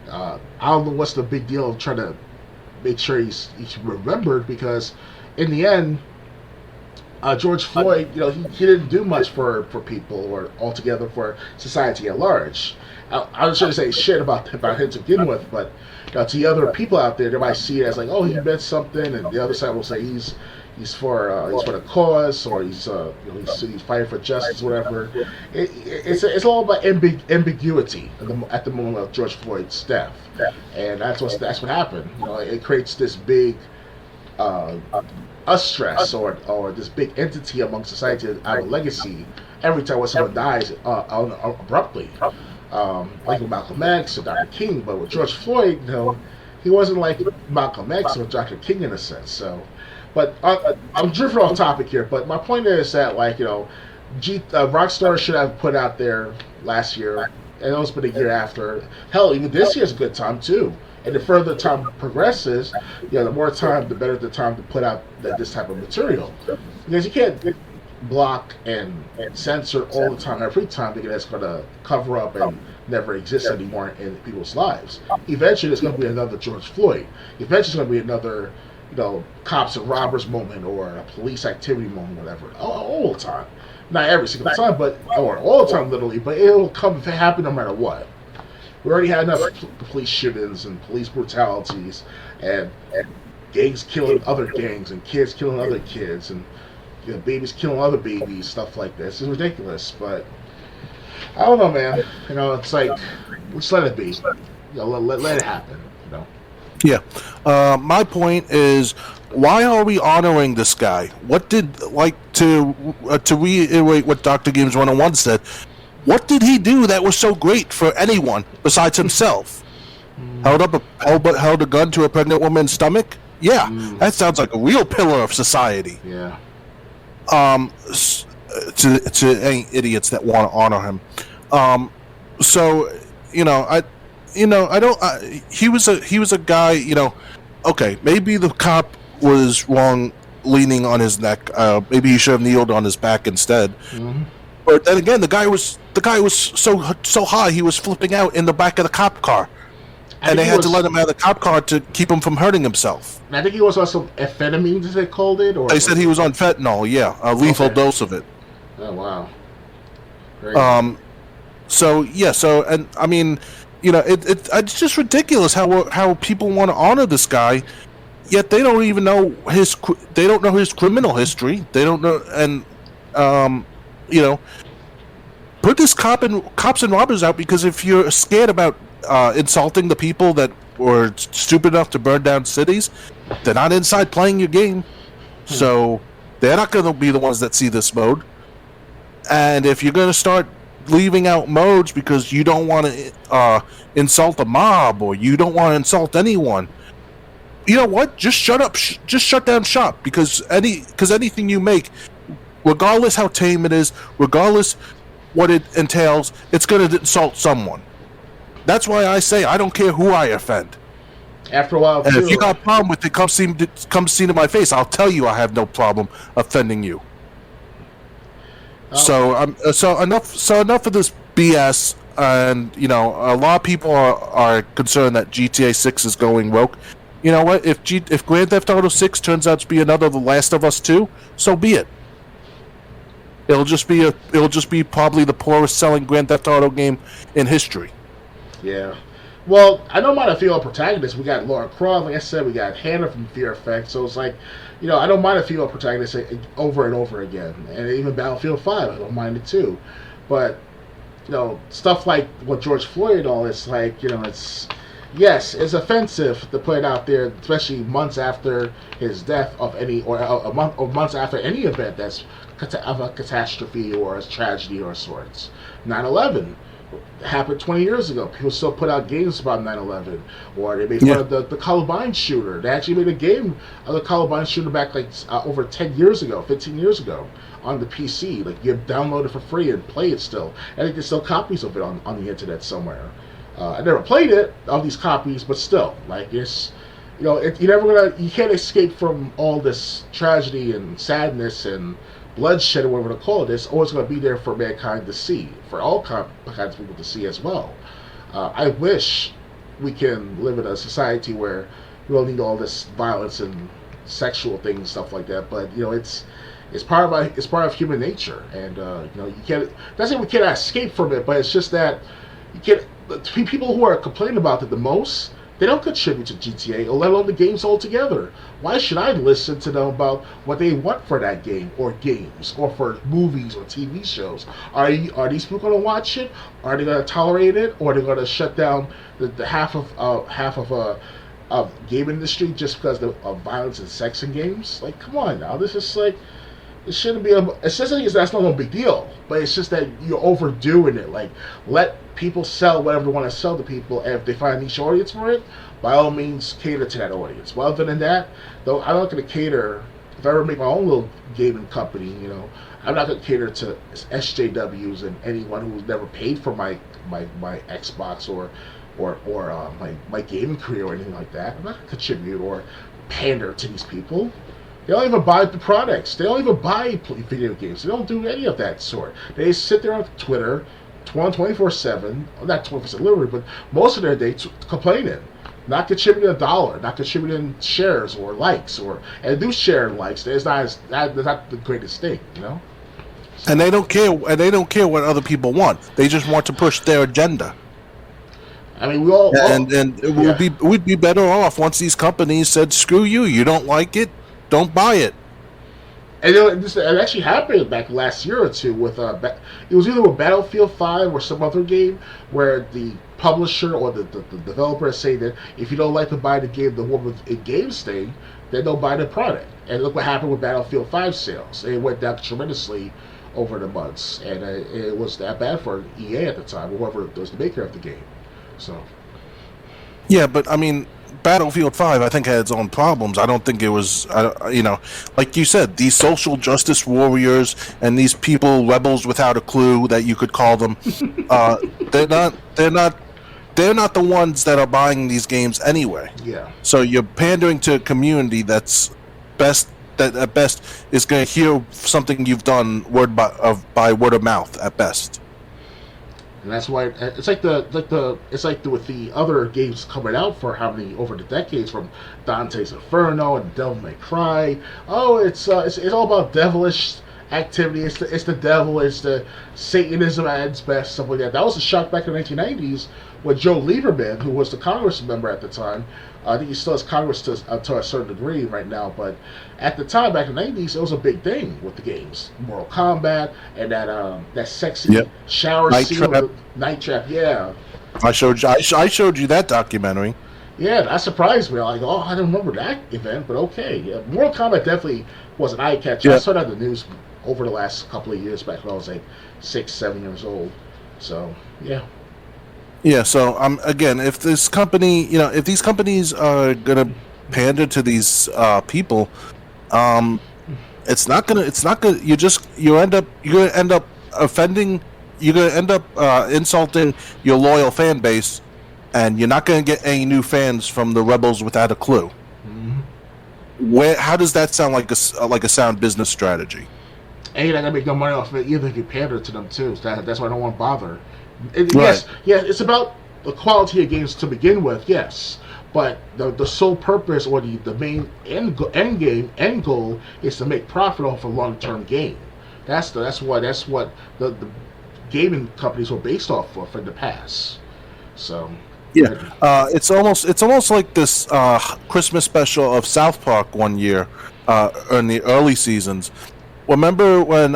I don't know what's the big deal of trying to make sure he's remembered, because in the end, George Floyd, he didn't do much for people or altogether for society at large. I was trying to say shit about him to begin with, but to the other people out there, they might see it as like, oh, he meant something, and the other side will say he's for the cause, or he's fighting for justice, whatever. It's all about ambiguity at the moment of George Floyd's death, and that's what happened. It creates this big stress or this big entity among society, our legacy. Every time when someone dies abruptly, like with Malcolm X or Dr. King, but with George Floyd, he wasn't like Malcolm X or Dr. King in a sense. So, but I'm drifting off topic here. But my point is that Rockstar should have put out there last year, and it's been a year after. Hell, even this year's a good time too. And the further time progresses, the more time, the better the time to put out this type of material. Because you can't block and censor all the time, every time, because that's going to cover up and never exist anymore in people's lives. Eventually, there's going to be another George Floyd. Eventually, there's going to be another, cops and robbers moment or a police activity moment, whatever. All the time. Not every single time, or all the time, literally, but it'll happen no matter what. We already had enough police shootings and police brutalities and gangs killing other gangs and kids killing other kids and babies killing other babies, stuff like this. It's ridiculous, but I don't know, man. It's like, just let it be. Let it happen. Yeah. My point is, why are we honoring this guy? What did, to reiterate what Dr. Games 101 said, what did he do that was so great for anyone besides himself? Held a gun to a pregnant woman's stomach? Yeah, that sounds like a real pillar of society. Yeah. To any idiots that want to honor him. He was a guy, okay, maybe the cop was wrong leaning on his neck. Maybe he should have kneeled on his back instead. Mm-hmm. But then again, the guy was so high he was flipping out in the back of the cop car, and they had to let him out of the cop car to keep him from hurting himself. I think he was on some amphetamines, as they called it, or they said he was on fentanyl. Yeah, a lethal dose of it. Oh wow. Great. And I mean, it's just ridiculous how people want to honor this guy, yet they don't even know his criminal history. They don't know, and put this cops and robbers out, because if you're scared about insulting the people that were stupid enough to burn down cities, they're not inside playing your game, so they're not going to be the ones that see this mode. And if you're going to start leaving out modes because you don't want to insult a mob, or you don't want to insult anyone, you know what? Just shut up. Just shut down shop, because anything you make, regardless how tame it is, regardless what it entails, it's going to insult someone. That's why I say I don't care who I offend. After a while, and if you got a problem with it, come see to my face. I'll tell you I have no problem offending you. So enough of this BS. And a lot of people are concerned that GTA 6 is going woke. You know what? If Grand Theft Auto 6 turns out to be another The Last of Us 2, so be it. It'll just be probably the poorest selling Grand Theft Auto game in history. Yeah. Well, I don't mind a female protagonist. We got Laura Croft, like I said, we got Hannah from Fear Effect. So it's like, I don't mind a female protagonist over and over again. And even Battlefield 5, I don't mind it too. But, stuff like what George Floyd and all, it's like, it's offensive to put it out there, especially months after his death or months after any event that's of a catastrophe or a tragedy or sorts. 9/11 happened 20 years ago. People still put out games about 9/11, or they made fun of the Columbine shooter. They actually made a game of the Columbine shooter back like over 10 years ago, 15 years ago on the PC. Like you download it for free and play it still. I think there's still copies of it on the internet somewhere. I never played it of these copies, but still, like it's you can't escape from all this tragedy and sadness and bloodshed, or whatever to call it. It's always going to be there for mankind to see, for all kinds of people to see as well. I wish we can live in a society where we don't need all this violence and sexual things and stuff like that. But it's part of human nature, and you can't. Not saying we cannot escape from it, but it's just that you can't. People who are complaining about it the most, they don't contribute to GTA, or let alone the games altogether. Why should I listen to them about what they want for that game, or games, or for movies or TV shows? Are these people going to watch it? Are they going to tolerate it, or are they going to shut down the half of game industry just because of violence and sex in games? Like, come on now, this is like. It shouldn't be. It's just like that's not a big deal, but it's just that you're overdoing it. Like, let people sell whatever they want to sell to people, and if they find a niche audience for it, by all means, cater to that audience. But other than that, though, I'm not going to cater. If I ever make my own little gaming company, I'm not going to cater to SJWs and anyone who's never paid for my Xbox or my gaming career or anything like that. I'm not going to contribute or pander to these people. They don't even buy the products. They don't even buy video games. They don't do any of that sort. They sit there on Twitter 24/7, not 24/7 literally, but most of their day complaining, not contributing $1, not contributing shares or likes, and do share and likes. That's not the greatest thing, So. And they don't care. And they don't care what other people want. They just want to push their agenda. I mean, we'd be better off once these companies said, "Screw you. You don't like it. Don't buy it." And it actually happened back last year or two with it was either with Battlefield 5 or some other game where the publisher or the developer say that if you don't like to buy the game, the one with a game stay, then don't buy the product. And look what happened with Battlefield 5 sales. It went down tremendously over the months, and it was that bad for EA at the time, or whoever was the maker of the game. So. Yeah, but I mean, Battlefield 5, I think, had its own problems. I don't think it was, like you said, these social justice warriors and these people, rebels without a clue that you could call them, they're not the ones that are buying these games anyway. Yeah. So you're pandering to a community that at best is going to hear something you've done by word of mouth at best. And that's why it's like with the other games coming out for how many over the decades, from Dante's Inferno and Devil May Cry. Oh, it's all about devilish activity. It's the devil. It's the Satanism at its best, stuff like that. That was a shock back in the 1990s when Joe Lieberman, who was the Congress member at the time, I think he still has Congress to a certain degree right now, but at the time, back in the 90s, it was a big thing with the games. Mortal Kombat and that sexy shower scene. Night Trap, yeah. I showed you that documentary. Yeah, that surprised me. I don't remember that event, but okay. Yeah, Mortal Kombat definitely was an eye catcher. Yeah. I saw that in the news over the last couple of years back when I was like 6, 7 years old. So, yeah. Yeah, so again, if these companies are gonna pander to these people, it's not gonna. You're gonna end up offending. You're gonna end up insulting your loyal fan base, and you're not gonna get any new fans from the rebels without a clue. Mm-hmm. How does that sound like a sound business strategy? And you're not gonna make no money off of it either if you pander to them too. That's why I don't want to bother. Right. Yes, it's about the quality of games to begin with, yes. But the sole purpose or the main end goal is to make profit off a long-term game. That's what the gaming companies were based off of in the past. So yeah, it's almost like this Christmas special of South Park one year in the early seasons. Remember when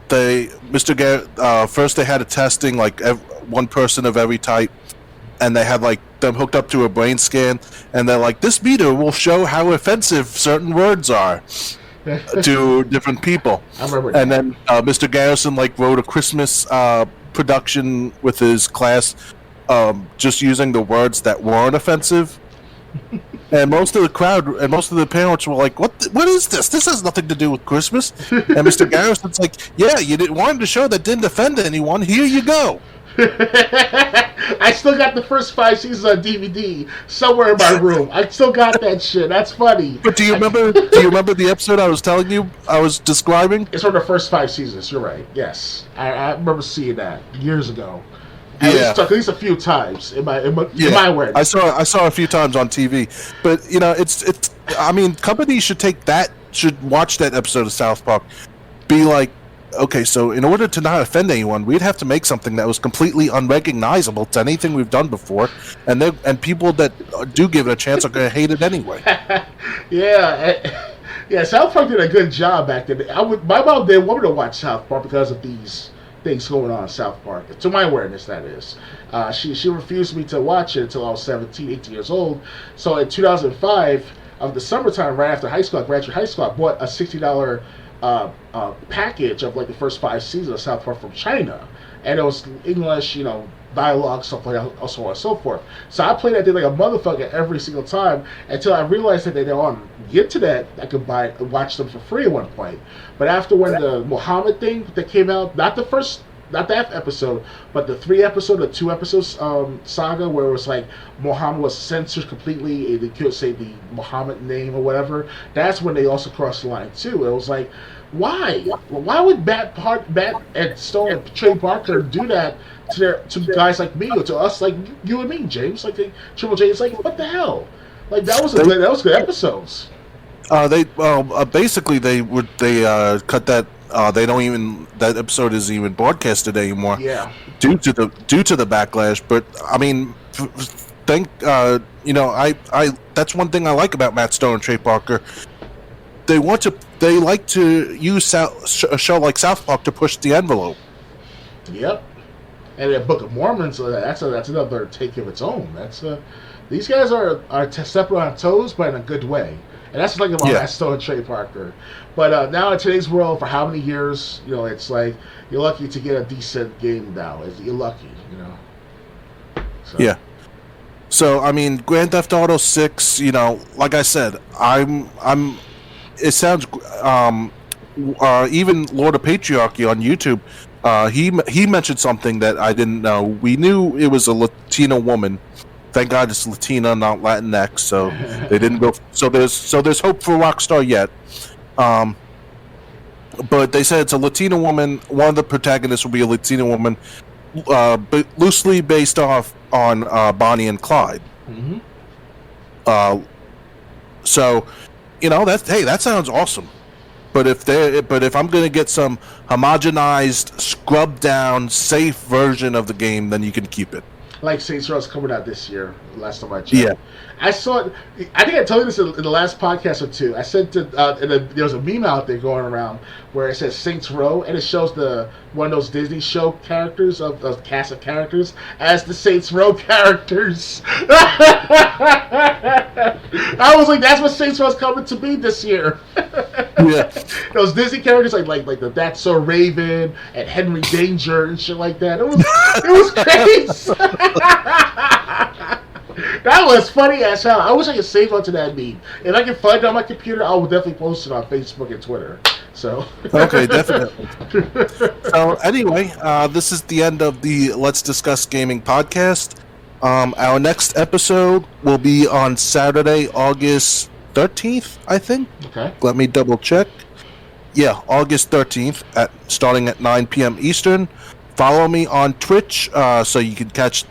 first they had a testing like one person of every type, and they had like them hooked up to a brain scan, and they're like, this meter will show how offensive certain words are to different people. I remember that. And then Mr. Garrison like wrote a Christmas production with his class, just using the words that weren't offensive. And most of the crowd and most of the parents were like, "What is this? This has nothing to do with Christmas." And Mr. Garrison's like, "Yeah, you wanted a show that didn't offend anyone. Here you go." I still got the first 5 seasons on DVD somewhere in my room. I still got that shit. That's funny. But do you remember the episode I was telling you I was describing? It's from the first 5 seasons. You're right. Yes, I remember seeing that years ago. Yeah, at least a few times in my awareness. I saw a few times on TV, but it's. I mean, companies should watch that episode of South Park, be like, okay, so in order to not offend anyone, we'd have to make something that was completely unrecognizable to anything we've done before, and people that do give it a chance are going to hate it anyway. Yeah. South Park did a good job back then. My mom didn't want me to watch South Park because of these things going on in South Park. To my awareness, that is. She refused me to watch it until I was 17, 18 years old. So in 2005, of the summertime, right after high school, I graduated high school, I bought a $60 package of like the first 5 seasons of South Park from China. And it was English, dialogue, stuff like that, so on and so forth. So I played that thing like a motherfucker every single time until I realized that they're on the internet. I could watch them for free at one point. But after when the Muhammad thing that came out, not that episode, but the 2 episodes saga where it was like Muhammad was censored completely, they could say the Muhammad name or whatever. That's when they also crossed the line too. It was like, why would Matt and Stone and Trey Parker do that to guys like me or to us like you and me, James? Like Triple J is like, what the hell? Like that was good episodes. Basically they cut that. They don't even, that episode isn't even broadcasted anymore. Yeah. Due to the backlash. But I mean, that's one thing I like about Matt Stone and Trey Parker. They like to use a show like South Park to push the envelope. Yep. And the Book of Mormon, so that's another take of its own. These guys are stepping on toes, but in a good way. And that's like about Matt Stone and Trey Parker. But now in today's world, for how many years, it's like you're lucky to get a decent game now. You're lucky, So. Yeah. So I mean, Grand Theft Auto 6. Like I said, It sounds. Even Lord of Patriarchy on YouTube, he mentioned something that I didn't know. We knew it was a Latina woman. Thank God it's Latina, not Latinx. So they didn't go. So there's hope for Rockstar yet. But they said it's a Latina woman. One of the protagonists will be a Latina woman, but loosely based off on Bonnie and Clyde. Mm-hmm. So, that sounds awesome. But if I'm going to get some homogenized, scrubbed down, safe version of the game, then you can keep it. Like Saints Row's coming out this year. Last time I checked. Yeah. I saw it. I think I told you this in the last podcast or two. I sent it. There was a meme out there going around where it says Saints Row, and it shows one of those Disney show characters of the cast of characters as the Saints Row characters. I was like, that's what Saints Row's coming to be this year. Yeah. Those Disney characters like the That's So Raven and Henry Danger and shit like that. It was crazy. That was funny as hell. I wish I could save onto that meme. If I can find it on my computer, I will definitely post it on Facebook and Twitter. So okay, definitely. So anyway, this is the end of the Let's Discuss Gaming podcast. Our next episode will be on Saturday, August 13th, I think. Okay. Let me double check. Yeah, August 13th, starting at 9 p.m. Eastern. Follow me on Twitch so you can catch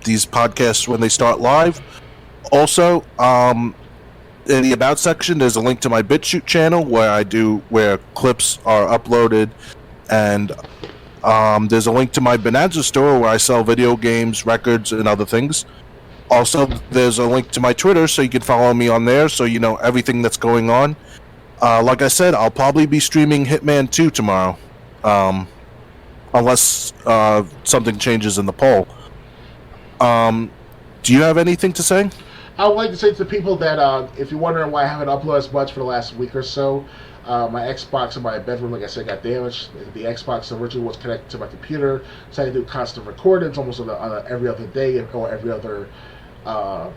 these podcasts when they start live. Also, in the About section, there's a link to my BitChute channel where clips are uploaded, and there's a link to my Bonanza store where I sell video games, records, and other things. Also, there's a link to my Twitter so you can follow me on there so you know everything that's going on. Like I said, I'll probably be streaming Hitman 2 tomorrow. Unless something changes in the poll. Do you have anything to say? I would like to say to people that if you're wondering why I haven't uploaded as much for the last week or so, My Xbox in my bedroom, like I said, got damaged. The Xbox originally was connected to my computer, so I had to do constant recordings almost on every other day or every other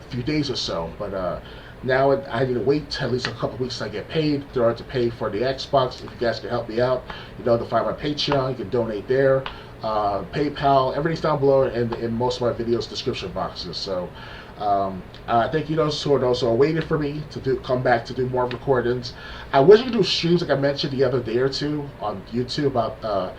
few days or so. But now I need to wait at least a couple weeks till I get paid in order to pay for the Xbox. If you guys can help me out, you know, to find my Patreon, you can donate there. PayPal, everything's down below in most of my videos description boxes. So thank you those who are waiting for me to come back to do more recordings. I wish I could do streams like I mentioned the other day or two on YouTube about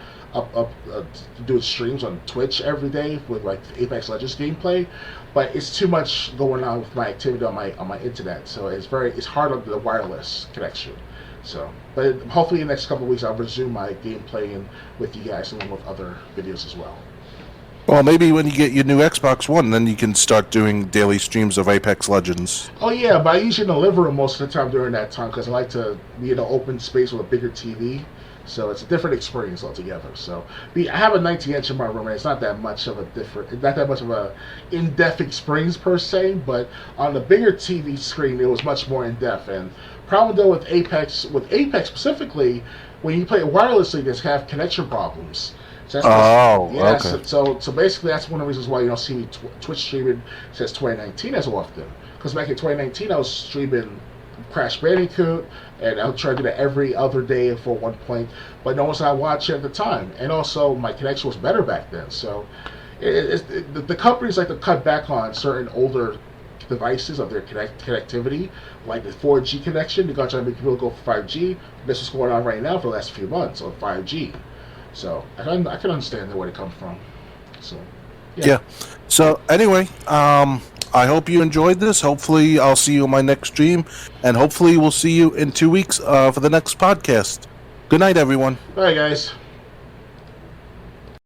doing streams on Twitch every day with like Apex Legends gameplay, but it's too much going on with my activity on my internet, so it's hard on the wireless connection. So, but hopefully in the next couple of weeks I'll resume my gameplay and with you guys along with other videos as well. Well, maybe when you get your new Xbox One, then you can start doing daily streams of Apex Legends. Oh yeah, but I usually in the living room most of the time during that time because I like to be in an open space with a bigger TV. So it's a different experience altogether. So I have a 19-inch in my room, and it's not that much of a in-depth experience per se. But on the bigger TV screen, it was much more in-depth. And problem though with Apex specifically, when you play it wirelessly, there's have connection problems. So that's okay. So basically, that's one of the reasons why you don't see me Twitch streaming since 2019 as often. Because back in 2019, I was streaming Crash Bandicoot, and I'll try to do that every other day for one point, but no one's not watching at the time. And also, my connection was better back then. So, the companies like to cut back on certain older devices of their connectivity, like the 4G connection. They're going to try to make people go for 5G. This is going on right now for the last few months on 5G. So, I can understand where it comes from. So, yeah. So, anyway, I hope you enjoyed this. Hopefully, I'll see you on my next stream, and hopefully, we'll see you in 2 weeks for the next podcast. Good night, everyone. Bye, guys.